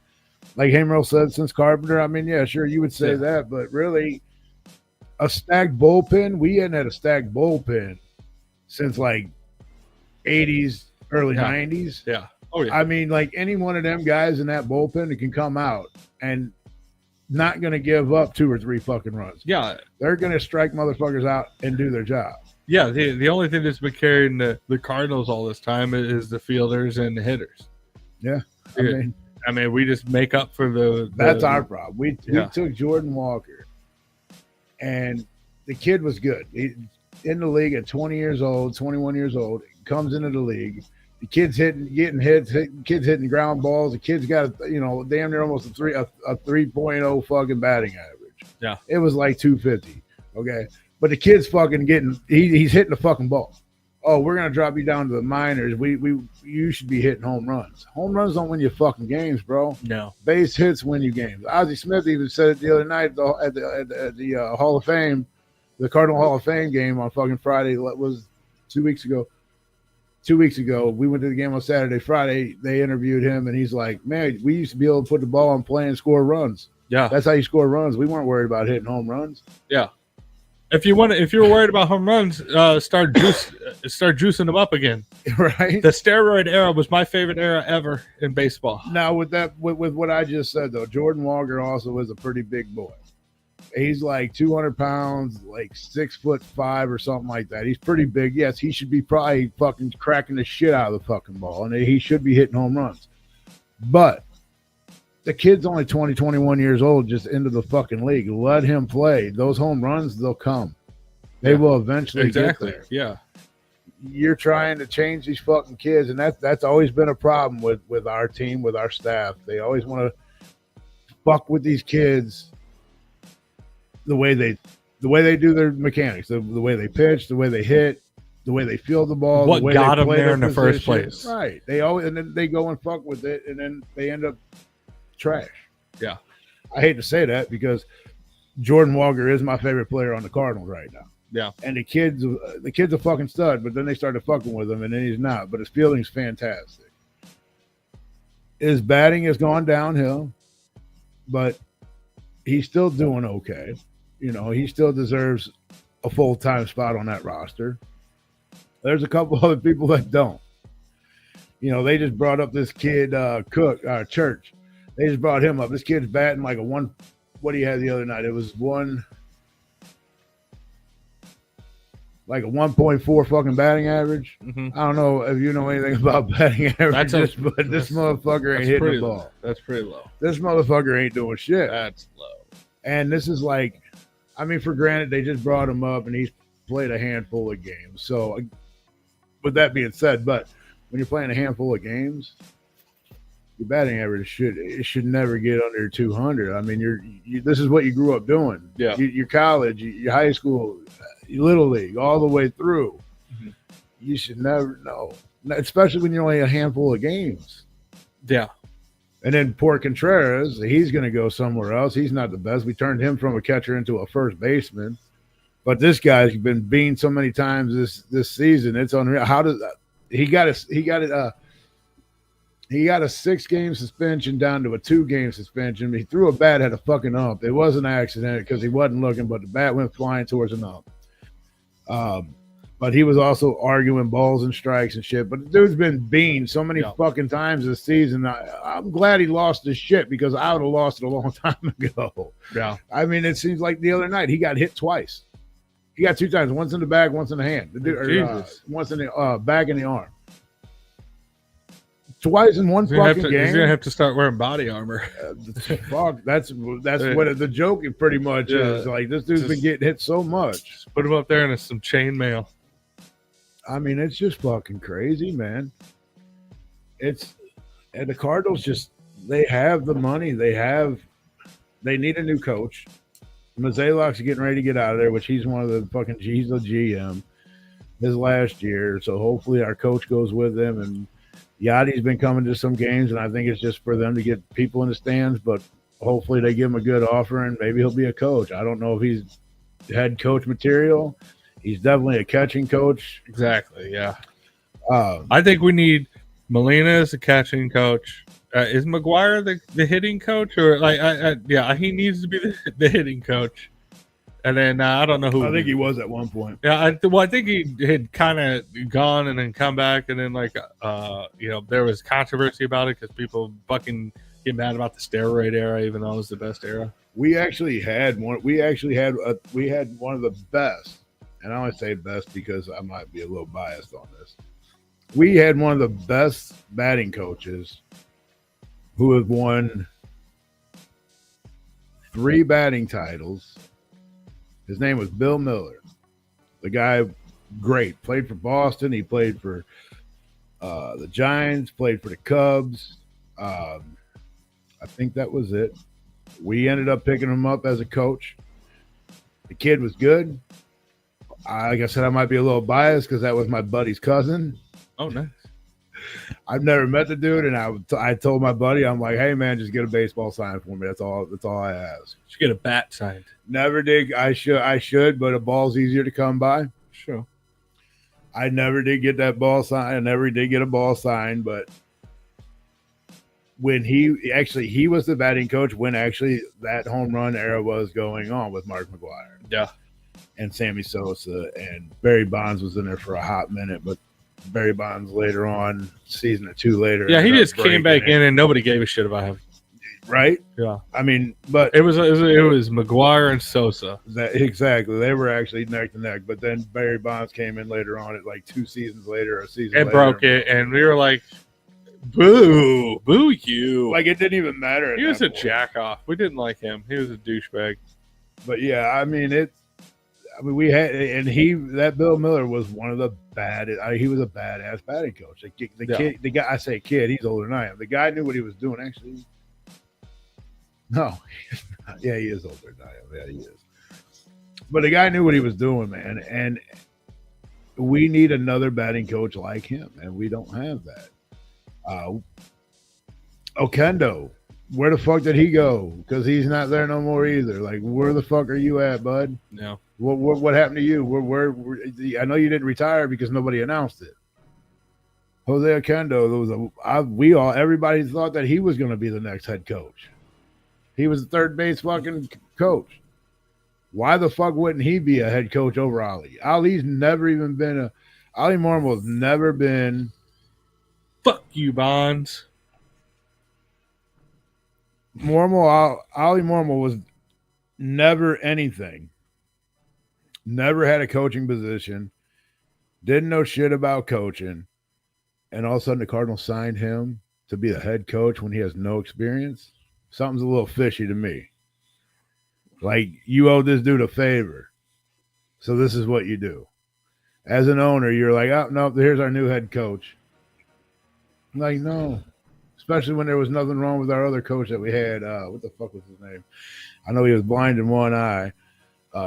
like Hamerl said, since Carpenter, I mean, yeah, sure, you would say that. But really, a stacked bullpen, we hadn't had a stacked bullpen since like 80s, early 90s. Yeah. Oh, yeah. I mean, like any one of them guys in that bullpen that can come out and not going to give up 2 or 3 fucking runs. Yeah. They're going to strike motherfuckers out and do their job. Yeah, the only thing that's been carrying the Cardinals all this time is the fielders and the hitters. Yeah. I mean, we just make up for that's our problem. We took Jordan Walker, and the kid was good. He, in the league at 20 years old, 21 years old, comes into the league. The kid's getting hits, kids hitting ground balls. The kid's got, damn near almost a 3.0 fucking batting average. Yeah. It was like 250. Okay. But the kid's fucking he's hitting the fucking ball. Oh, we're gonna drop you down to the minors. You should be hitting home runs. Home runs don't win you fucking games, bro. No. Base hits win you games. Ozzie Smith even said it the other night at the Hall of Fame, the Cardinal Hall of Fame game on fucking Friday. That was 2 weeks ago. 2 weeks ago, we went to the game on Saturday. Friday, they interviewed him, and he's like, "Man, we used to be able to put the ball on play and score runs. Yeah, that's how you score runs. We weren't worried about hitting home runs. Yeah." If you're worried about home runs, start juicing them up again. Right. The steroid era was my favorite era ever in baseball. Now, with what I just said though, Jordan Walker also is a pretty big boy. He's like 200 pounds, like 6'5" or something like that. He's pretty big. Yes, he should be probably fucking cracking the shit out of the fucking ball, and he should be hitting home runs. But the kid's only 20, 21 years old, just into the fucking league. Let him play. Those home runs, they'll come. They will eventually get there. Yeah. You're trying to change these fucking kids, and that's always been a problem with our team, with our staff. They always want to fuck with these kids the way they do their mechanics, the way they pitch, the way they hit, the way they field the ball. What the way got they them there in the first place. Right. And then they go and fuck with it, and then they end up trash. Yeah. I hate to say that because Jordan Walker is my favorite player on the Cardinals right now. Yeah. And the kid's a fucking stud, but then they started fucking with him, and then he's not. But his fielding's fantastic. His batting has gone downhill, but he's still doing okay. He still deserves a full-time spot on that roster. There's a couple other people that don't. They just brought up this kid, Church. They just brought him up. This kid's batting like a one. What he had the other night? It was like a 1.4 fucking batting average. Mm-hmm. I don't know if you know anything about batting averages, but this motherfucker ain't hitting the ball. That's pretty low. This motherfucker ain't doing shit. That's low. And this is like, for granted, they just brought him up and he's played a handful of games. So, with that being said, but when you're playing a handful of games, your batting average should never get under 200. This is what you grew up doing. Yeah. Your college, your high school, your little league, all the way through. Mm-hmm. You should never know, especially when you're only a handful of games. Yeah. And then poor Contreras, he's going to go somewhere else. He's not the best. We turned him from a catcher into a first baseman. But this guy's been beaten so many times this season. It's unreal. How does he got a 6-game suspension down to a 2-game suspension. He threw a bat, had a fucking ump. It was an accident because he wasn't looking, but the bat went flying towards an ump. But he was also arguing balls and strikes and shit. But the dude's been beaten so many fucking times this season. I'm glad he lost his shit because I would have lost it a long time ago. Yeah. It seems like the other night he got hit twice. He got 2 times. Once in the back, once in the hand. Jesus. Once in the back and the arm. Twice in one He's gonna fucking game. He's gonna have to start wearing body armor. Fuck, that's what the joke pretty much is. Like, this dude's been getting hit so much. Just put him up there in some chainmail. I mean, it's just fucking crazy, man. And the Cardinals they have the money. They need a new coach. Mazalok's getting ready to get out of there, which he's he's the GM his last year. So hopefully our coach goes with him, and Yachty's been coming to some games, and I think it's just for them to get people in the stands, but hopefully they give him a good offer, and maybe he'll be a coach. I don't know if he's head coach material. He's definitely a catching coach. Exactly, yeah. I think we need Molina as a catching coach. Is McGuire the hitting coach? Or yeah, he needs to be the hitting coach. And then I don't know who. I think he was at one point. Yeah, I think he had kind of gone and then come back, and then there was controversy about it because people fucking get mad about the steroid era, even though it was the best era. We actually had one. We had one of the best, and I only say best because I might be a little biased on this. We had one of the best batting coaches who have won 3 batting titles. His name was Bill Miller. The guy, great. Played for Boston. He played for the Giants, played for the Cubs. I think that was it. We ended up picking him up as a coach. The kid was good. Like I said, I might be a little biased because that was my buddy's cousin. Oh, nice. I've never met the dude, and I told my buddy, I'm like, hey man, just get a baseball signed for me. That's all I ask. Should get a bat signed. Never did. I should, but a ball's easier to come by. Sure. I never did get that ball signed. I never did get a ball signed, but when he was the batting coach when actually that home run era was going on with Mark McGuire. Yeah. And Sammy Sosa, and Barry Bonds was in there for a hot minute, but Barry Bonds later on, season or 2 later. Yeah, he just came back in and nobody gave a shit about him. Right? Yeah. I mean, but it was McGuire and Sosa. Exactly. They were actually neck to neck, but then Barry Bonds came in later on at like 2 seasons later, or a season and later. Broke it, and we were like, boo you. Like, it didn't even matter. He was a jack off. We didn't like him. He was a douchebag. But yeah, I mean, that Bill Miller was one of the he was a badass batting coach. The guy, I say kid, he's older than I am. The guy knew what he was doing. Actually, no, yeah, he is older than I am. Yeah, he is. But the guy knew what he was doing, man. And we need another batting coach like him, and we don't have that. Okendo, where the fuck did he go? Because he's not there no more either. Like, where the fuck are you at, bud? No. What happened to you? Where I know you didn't retire because nobody announced it. Jose Okendo, everybody thought that he was going to be the next head coach. He was the third base fucking coach. Why the fuck wouldn't he be a head coach over Ali? Ali's never even been Ali Marmol's never been. Fuck you, Bonds. Ali Marmol was never anything. Never had a coaching position. Didn't know shit about coaching. And all of a sudden the Cardinals signed him to be the head coach when he has no experience. Something's a little fishy to me. Like, you owe this dude a favor. So this is what you do. As an owner, you're like, oh, no, here's our new head coach. I'm like, no. Especially when there was nothing wrong with our other coach that we had. What the fuck was his name? I know he was blind in one eye.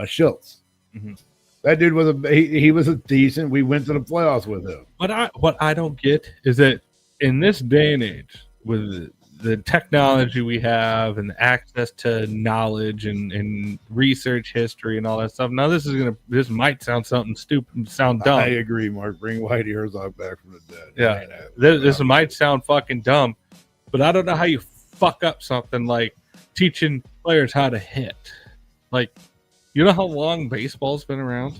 Schultz. Mm-hmm. That dude was he was a decent. We went to the playoffs with him. What I don't get is that in this day and age, with the technology we have and the access to knowledge and research history and all that stuff. Now this might sound something stupid, sound dumb. I agree, Mark. Bring Whitey Herzog back from the dead. Yeah, this might sound fucking dumb, but I don't know how you fuck up something like teaching players how to hit. Like, you know how long baseball's been around?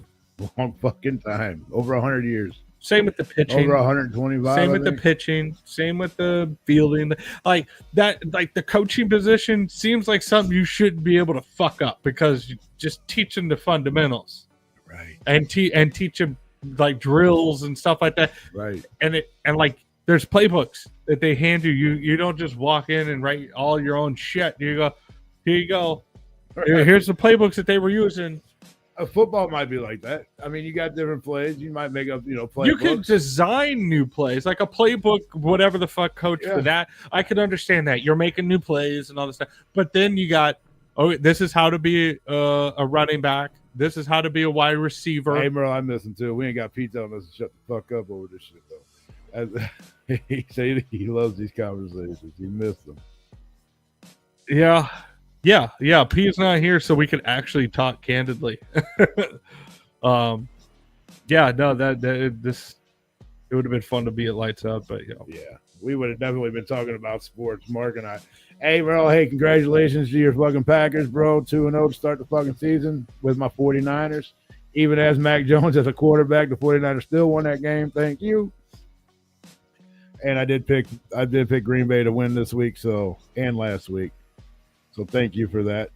Long fucking time. Over 100 years. Same with the pitching. Over 125. Same with the pitching. Same with the fielding. Like that, like the coaching position seems like something you shouldn't be able to fuck up because you just teaching the fundamentals. Right. and teach them like drills and stuff like that. Right. And like there's playbooks that they hand you. You don't just walk in and write all your own shit. You go, here you go. Here's the playbooks that they were using. A football might be like that. I mean, you got different plays. You might make up, playbooks. You can design new plays, like a playbook, whatever the fuck, coach, for that. I can understand that. You're making new plays and all this stuff. But then you got, this is how to be a running back. This is how to be a wide receiver. Hey, Merle, I miss him too. We ain't got Pete telling us to shut the fuck up over this shit, though. He said he loves these conversations. He missed them. Yeah. Pete's not here, so we can actually talk candidly. It would have been fun to be at Lights Out, but yeah, we would have definitely been talking about sports. Mark and I. Hey, Merle, hey, congratulations to your fucking Packers, bro. 2-0 to start the fucking season with my 49ers. Even as Mac Jones as a quarterback, the 49ers still won that game. Thank you. And I did pick Green Bay to win this week, and last week. So thank you for that.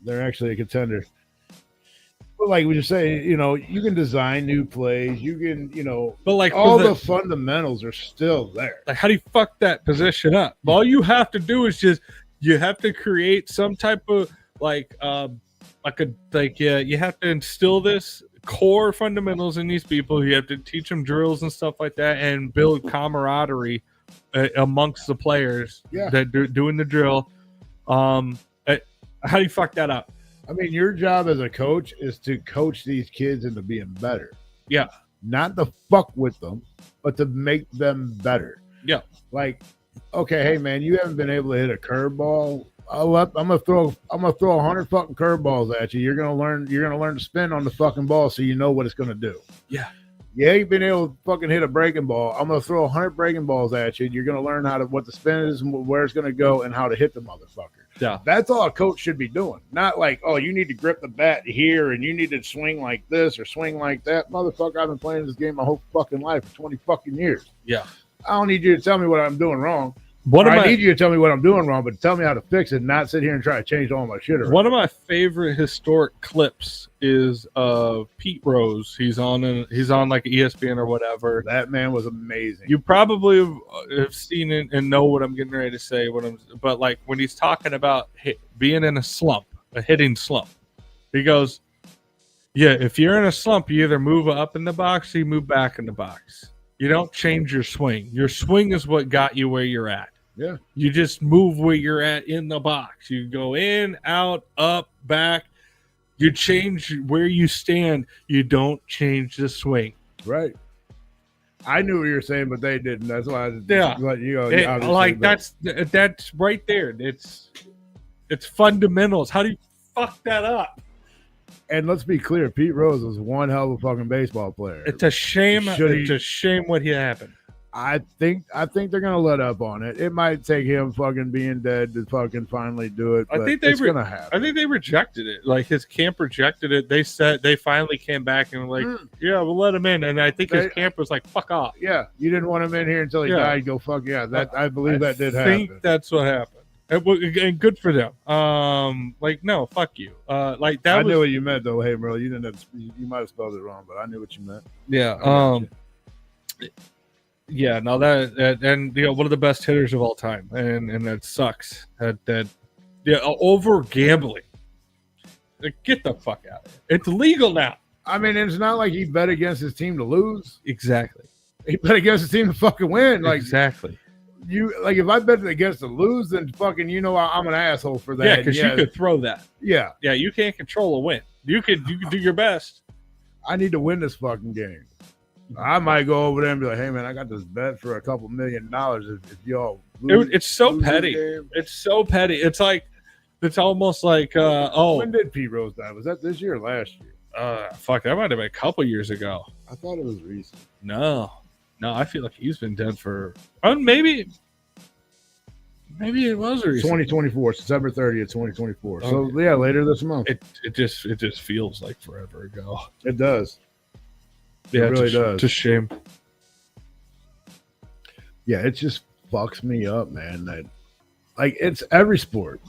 They're actually a contender. But like we just say, you can design new plays. You can, but like all the fundamentals are still there. Like, how do you fuck that position up? All you have to do is you have to create some type of you have to instill this core fundamentals in these people. You have to teach them drills and stuff like that, and build camaraderie amongst the players that doing the drill. How do you fuck that up? I mean, your job as a coach is to coach these kids into being better. Yeah. Not to fuck with them, but to make them better. Yeah. Like, okay, hey man, you haven't been able to hit a curveball. I'm gonna throw 100 fucking curveballs at you. You're gonna learn to spin on the fucking ball so you know what it's gonna do. Yeah. You ain't been able to fucking hit a breaking ball. I'm gonna throw 100 breaking balls at you. You're gonna learn what the spin is and where it's gonna go and how to hit the motherfucker. Yeah. That's all a coach should be doing. Not like, oh, you need to grip the bat here and you need to swing like this or swing like that. Motherfucker, I've been playing this game my whole fucking life for 20 fucking years. Yeah. I don't need you to tell me what I'm doing wrong. I need you to tell me what I'm doing wrong, but tell me how to fix it, not sit here and try to change all my shit around. One of my favorite historic clips is Pete Rose. He's on like ESPN or whatever. That man was amazing. You probably have seen it and know what I'm getting ready to say. But like when he's talking about being in a slump, a hitting slump, he goes, "Yeah, if you're in a slump, you either move up in the box or you move back in the box. You don't change your swing. Your swing is what got you where you're at. Yeah. You just move where you're at in the box. You go in, out, up, back. You change where you stand. You don't change the swing." Right. I knew what you were saying, but they didn't. That's why I let you go. That's right there. It's fundamentals. How do you fuck that up? And let's be clear, Pete Rose was one hell of a fucking baseball player. It's a shame. It's a shame what happened. I think they're gonna let up on it. It might take him fucking being dead to fucking finally do it. But I think it's gonna happen. I think they rejected it. Like his camp rejected it. They said they finally came back and were like, yeah, we'll let him in. And I think his camp was like, fuck off. Yeah, you didn't want him in here until he died. Go fuck yeah. That I believe that did happen. I think that's what happened. And good for them. No, fuck you. I knew what you meant though. Hey, bro, you didn't. You might have spelled it wrong, but I knew what you meant. Yeah. Yeah, no, that and one of the best hitters of all time, and that sucks. Over gambling. Like, get the fuck out of it. It's legal now. I mean, it's not like he bet against his team to lose. Exactly. He bet against his team to fucking win. Like exactly. If I bet against the lose, then fucking I'm an asshole for that. Yeah, because you could throw that. Yeah. Yeah, you can't control a win. You could do your best. I need to win this fucking game. I might go over there and be like, hey, man, I got this bet for $2 million if y'all lose. It's so petty. It's so petty. It's almost like, When did Pete Rose die? Was that this year or last year? Fuck, that might have been a couple years ago. I thought it was recent. No, I feel like he's been dead for, maybe it was recent. 2024, September 30th, 2024. Okay. So, yeah, later this month. It just feels like forever ago. It does. Yeah, it really does. It's a shame. Yeah, it just fucks me up, man. That it's every sport,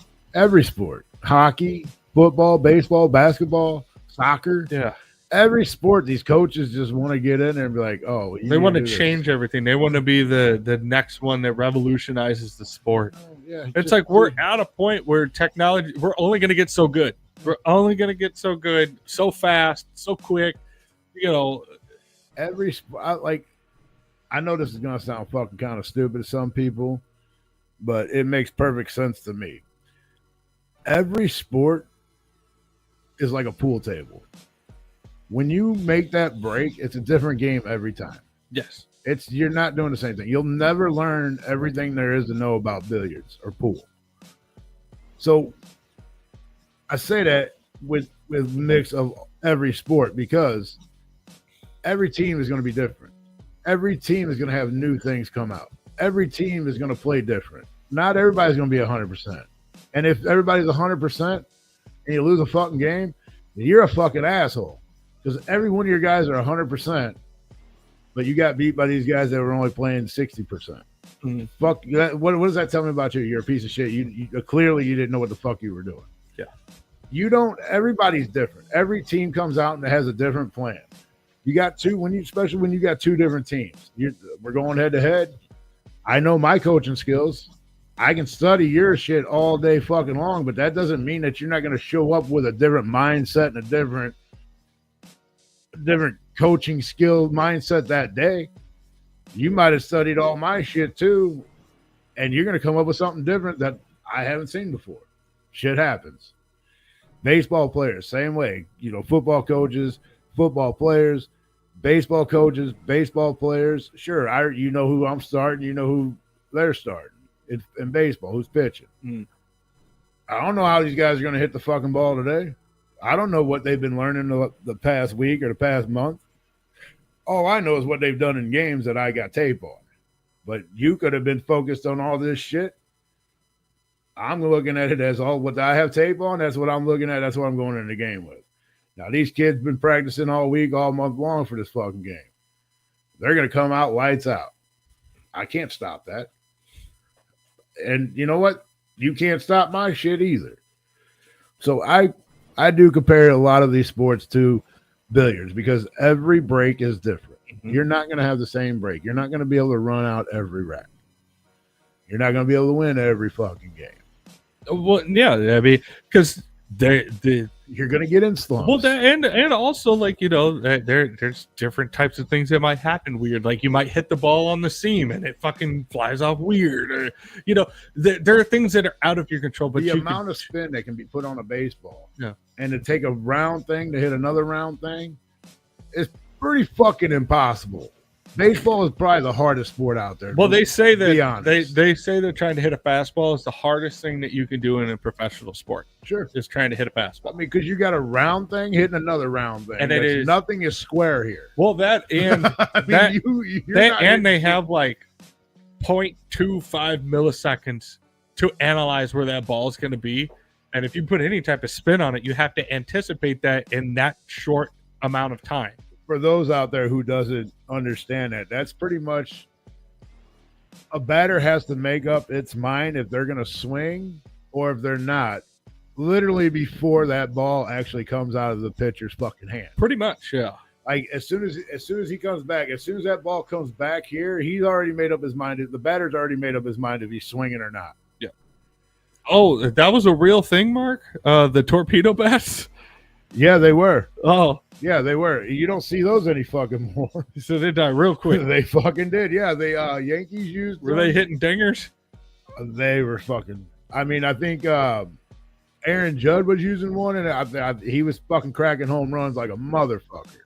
hockey, football, baseball, basketball, soccer. Yeah, every sport, these coaches just want to get in there and be like, oh, They want to change everything. They want to be the next one that revolutionizes the sport. Oh, yeah, It's like we're at a point where technology, we're only going to get so good. We're only going to get so good, so fast, so quick. You know, every sport, like, I know this is going to sound fucking kind of stupid to some people, but it makes perfect sense to me. Every sport is like a pool table. When you make that break, it's a different game every time. yes. You're not doing the same thing. You'll never learn everything there is to know about billiards or pool. So I say that with mix of every sport because every team is going to be different. Every team is going to have new things come out. Every team is going to play different. Not everybody's going to be 100%. And if everybody's 100% and you lose a fucking game, then you're a fucking asshole. Because every one of your guys are 100%, but you got beat by these guys that were only playing 60%. Mm-hmm. Fuck that. What does that tell me about you? You're a piece of shit. You clearly you didn't know what the fuck you were doing. Yeah. You don't. Everybody's different. Every team comes out and has a different plan. You got two especially when you got two different teams. We're going head to head. I know my coaching skills. I can study your shit all day fucking long, but that doesn't mean that you're not going to show up with a different mindset and a different coaching skill mindset that day. You might have studied all my shit too, and you're going to come up with something different that I haven't seen before. Shit happens. Baseball players, same way. Football coaches, football players, baseball coaches, baseball players. Sure, you know who I'm starting, you know who they're starting in baseball, who's pitching. I don't know how these guys are going to hit the fucking ball today. I don't know what they've been learning the past week or the past month. All I know is what they've done in games that I got tape on. But you could have been focused on all this shit. I'm looking at it as all what I have tape on. That's what I'm looking at. That's what I'm going into the game with. Now, these kids been practicing all week, all month long for this fucking game. They're going to come out lights out. I can't stop that. And you know what? You can't stop my shit either. So I do compare a lot of these sports to billiards because every break is different. Mm-hmm. You're not going to have the same break. You're not going to be able to run out every rack. You're not going to be able to win every fucking game. Well, yeah, I mean, because you're going to get in slumps. Well, and also, like, there's different types of things that might happen weird. Like, you might hit the ball on the seam and it fucking flies off weird. Or, there are things that are out of your control. But the amount of spin that can be put on a baseball, yeah, and to take a round thing to hit another round thing is pretty fucking impossible. Baseball is probably the hardest sport out there. Well, they say that they say that trying to hit a fastball is the hardest thing that you can do in a professional sport. Sure, is trying to hit a fastball. I mean, because you got a round thing hitting another round thing, and nothing is square here. Well, that and they have like 0.25 milliseconds to analyze where that ball is going to be, and if you put any type of spin on it, you have to anticipate that in that short amount of time. For those out there who doesn't understand that's pretty much a batter has to make up its mind if they're going to swing or if they're not, literally before that ball actually comes out of the pitcher's fucking hand. Pretty much, yeah. Like as soon as he comes back, as soon as that ball comes back here, he's already made up his mind. The batter's already made up his mind if he's swinging or not. Yeah. Oh, that was a real thing, Mark? The torpedo bats? Yeah, they were. Oh. Yeah, they were. You don't see those any fucking more. So they died real quick. They fucking did. Yeah, they Yankees used them. Were they hitting dingers? They were fucking. I mean, I think Aaron Judd was using one, and he was fucking cracking home runs like a motherfucker.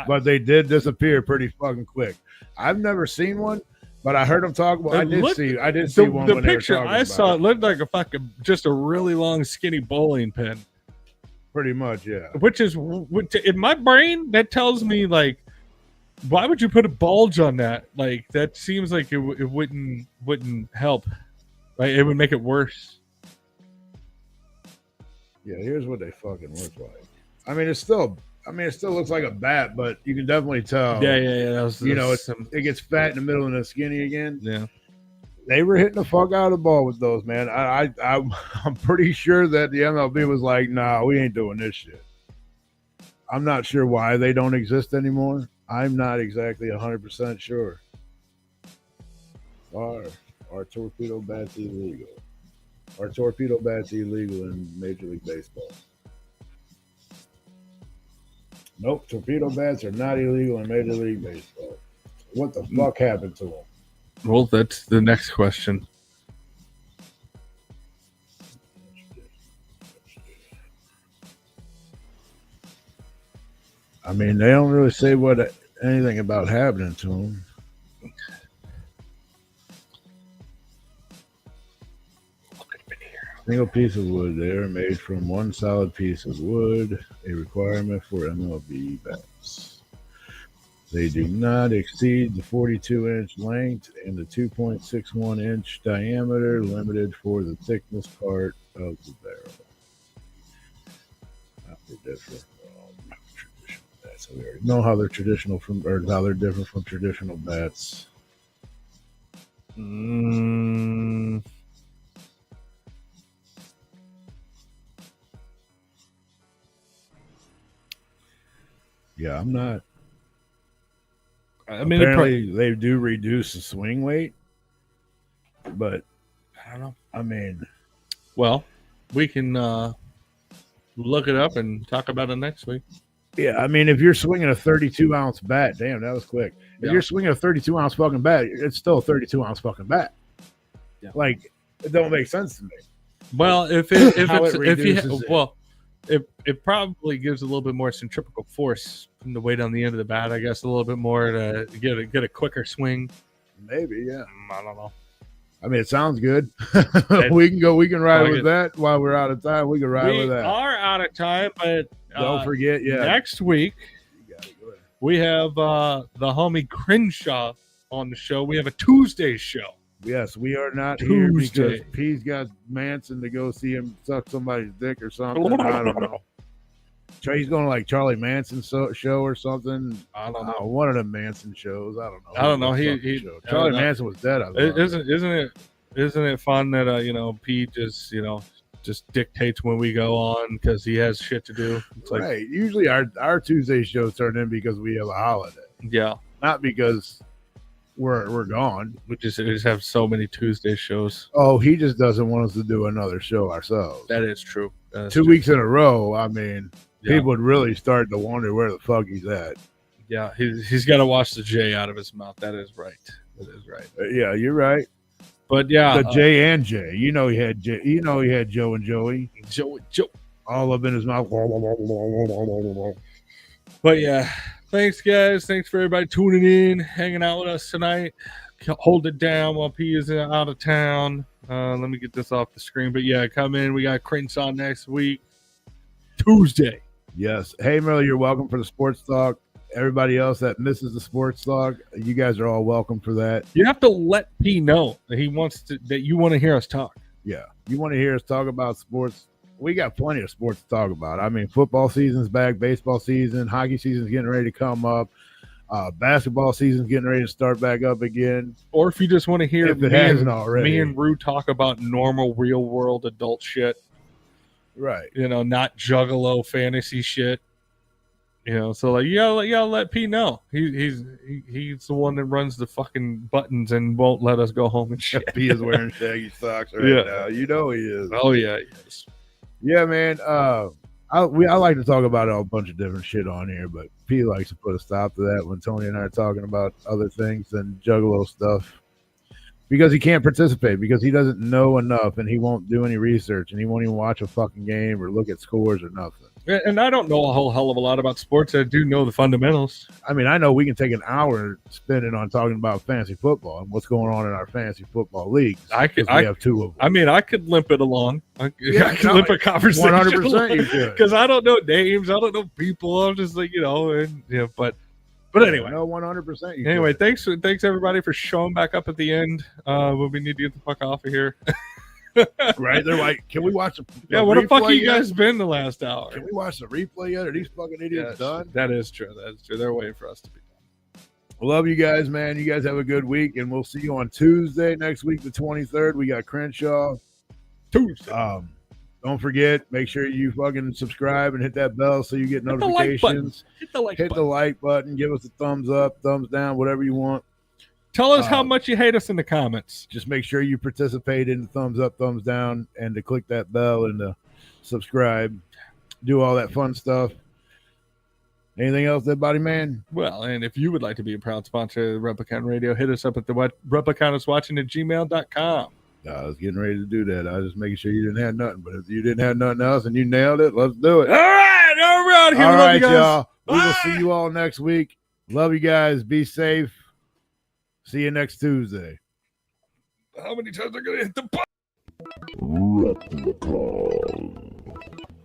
But they did disappear pretty fucking quick. I've never seen one, but I heard them talk. Well, I did see one. The picture I saw, it looked like a fucking just a really long, skinny bowling pin. Pretty much, yeah. Which is, in my brain, that tells me, like, why would you put a bulge on that? Like, that seems like it wouldn't help. Like, it would make it worse. Yeah, here's what they fucking look like. I mean, it still looks like a bat, but you can definitely tell. Yeah. It gets fat in the middle and then skinny again. Yeah. They were hitting the fuck out of the ball with those, man. I'm pretty sure that the MLB was like, nah, we ain't doing this shit. I'm not sure why they don't exist anymore. I'm not exactly 100% sure. Are torpedo bats illegal? Are torpedo bats illegal in Major League Baseball? Nope, torpedo bats are not illegal in Major League Baseball. What the fuck happened to them? Well, that's the next question. I mean, they don't really say anything about happening to them. Single piece of wood. They are made from one solid piece of wood, a requirement for MLB bats. They do not exceed the 42-inch length and the 2.61-inch diameter, limited for the thickness part of the barrel. Not for different traditional bats. So we already know how they're traditional or how they're different from traditional bats. Yeah, I'm not. I mean, apparently they do reduce the swing weight, but I don't know. I mean, well, we can look it up and talk about it next week. Yeah, I mean, if you're swinging a 32-ounce bat, damn, that was quick. If you're swinging a 32-ounce fucking bat, it's still a 32-ounce fucking bat. Yeah. Like, it don't make sense to me. Well, it probably gives a little bit more centrifugal force from the weight on the end of the bat. I guess a little bit more to get a quicker swing. Maybe, yeah. I don't know. I mean, it sounds good. We can ride with that while we're out of time. We can ride with that. We are out of time, but don't forget, next week we have the homie Crenshaw on the show. We have a Tuesday show. Yes, we are not here because P's got Manson to go see him suck somebody's dick or something. I don't know. He's going to like Charlie Manson show or something. I don't know. One of the Manson shows. I don't know. Charlie Manson was dead. Isn't it fun that Pete just dictates when we go on because he has shit to do. It's like, right. Usually our Tuesday shows turn in because we have a holiday. Yeah. Not because we're gone. We just have so many Tuesday shows. Oh, he just doesn't want us to do another show ourselves. That is true. 2 weeks in a row. I mean, people would really start to wonder where the fuck he's at. Yeah, he's got to wash the J out of his mouth. That is right. That is right. Yeah, you're right. But yeah, the J and J. He had Joe and Joey. Joe. All up in his mouth. But yeah, thanks guys. Thanks for everybody tuning in, hanging out with us tonight. Hold it down while P is out of town. Let me get this off the screen. But yeah, come in. We got Crenshaw next week, Tuesday. Yes. Hey, Merle, you're welcome for the sports talk. Everybody else that misses the sports talk, you guys are all welcome for that. You have to let P know that that you want to hear us talk. Yeah, you want to hear us talk about sports. We got plenty of sports to talk about. I mean, football season's back, baseball season, hockey season's getting ready to come up, basketball season's getting ready to start back up again. Or if you just want to hear if it hasn't already, me and Roo talk about normal, real world adult shit. Right. Not juggalo fantasy shit. So like you gotta let P know. He's the one that runs the fucking buttons and won't let us go home and shit. P is wearing shaggy socks right now. You know he is. Oh yeah, he is. Yeah, man. I like to talk about a bunch of different shit on here, but P likes to put a stop to that when Tony and I are talking about other things than juggalo stuff. Because he can't participate, because he doesn't know enough, and he won't do any research, and he won't even watch a fucking game or look at scores or nothing. And I don't know a whole hell of a lot about sports. I do know the fundamentals. I mean, I know we can take an hour spending on talking about fantasy football and what's going on in our fantasy football leagues. We have two of them. I mean, I could limp it along. I could limp a conversation 100% you could. Because I don't know names. I don't know people. I'm just like, But anyway, no, 100%. Anyway, thanks everybody for showing back up at the end. When we need to get the fuck off of here. Right? They're like, can we watch the what the fuck have you guys been the last hour? Can we watch the replay yet? Are these fucking idiots done? That is true. They're waiting for us to be done. Love you guys, man. You guys have a good week, and we'll see you on Tuesday next week, the 23rd. We got Crenshaw. Tuesday. Don't forget, make sure you fucking subscribe and hit that bell so you get Hit the like button. notifications. Hit the like Hit button. the like button. Give us a thumbs up, thumbs down, whatever you want. Tell us how much you hate us in the comments. Just make sure you participate in the thumbs up, thumbs down, and to click that bell and to subscribe. Do all that fun stuff. Anything else, that body man? Well, and if you would like to be a proud sponsor of Replicon Radio, hit us up at the Repliconiswatching@gmail.com. I was getting ready to do that. I was just making sure you didn't have nothing. But if you didn't have nothing else and you nailed it, let's do it. All right, all right, here. All Love right, you guys. y'all. We will Bye. see you all next week. Love you guys. Be safe. See you next Tuesday. How many times are going to hit the button?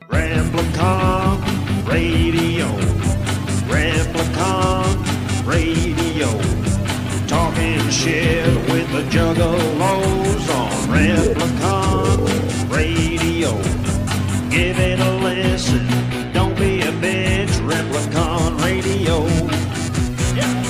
Replicon Radio. Replicon Radio. Talking shit with the juggalos on Replicon Radio. Give it a listen. Don't be a bitch. Replicon Radio. Yeah.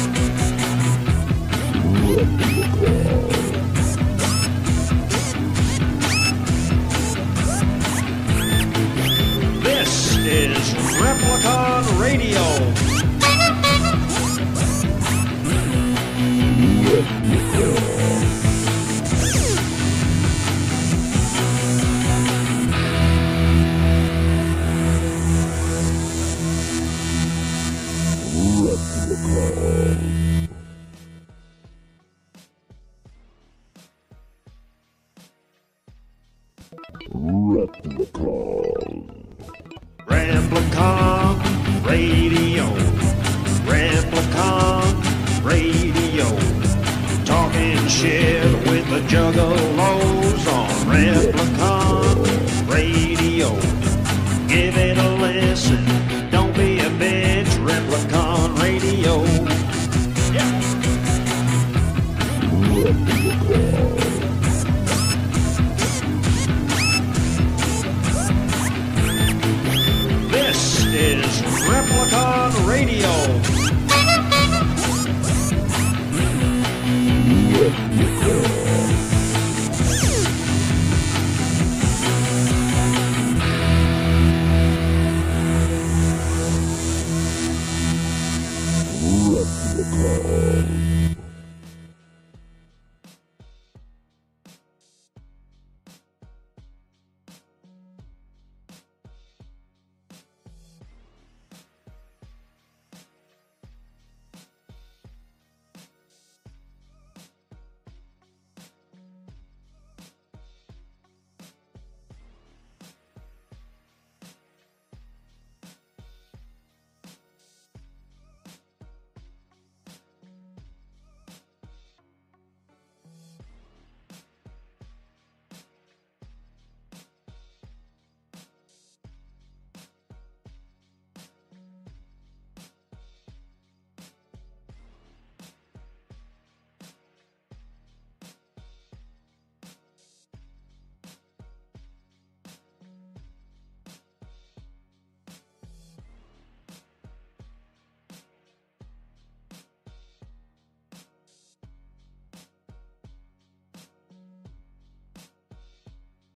This is Replicon Radio. Replicon Radio. Replicon Radio. Talking shit with the juggalos on Replicon Radio. Give it a listen. Don't be a bitch. Replicon Radio. Yeah. This is Replicon Radio. Yeah.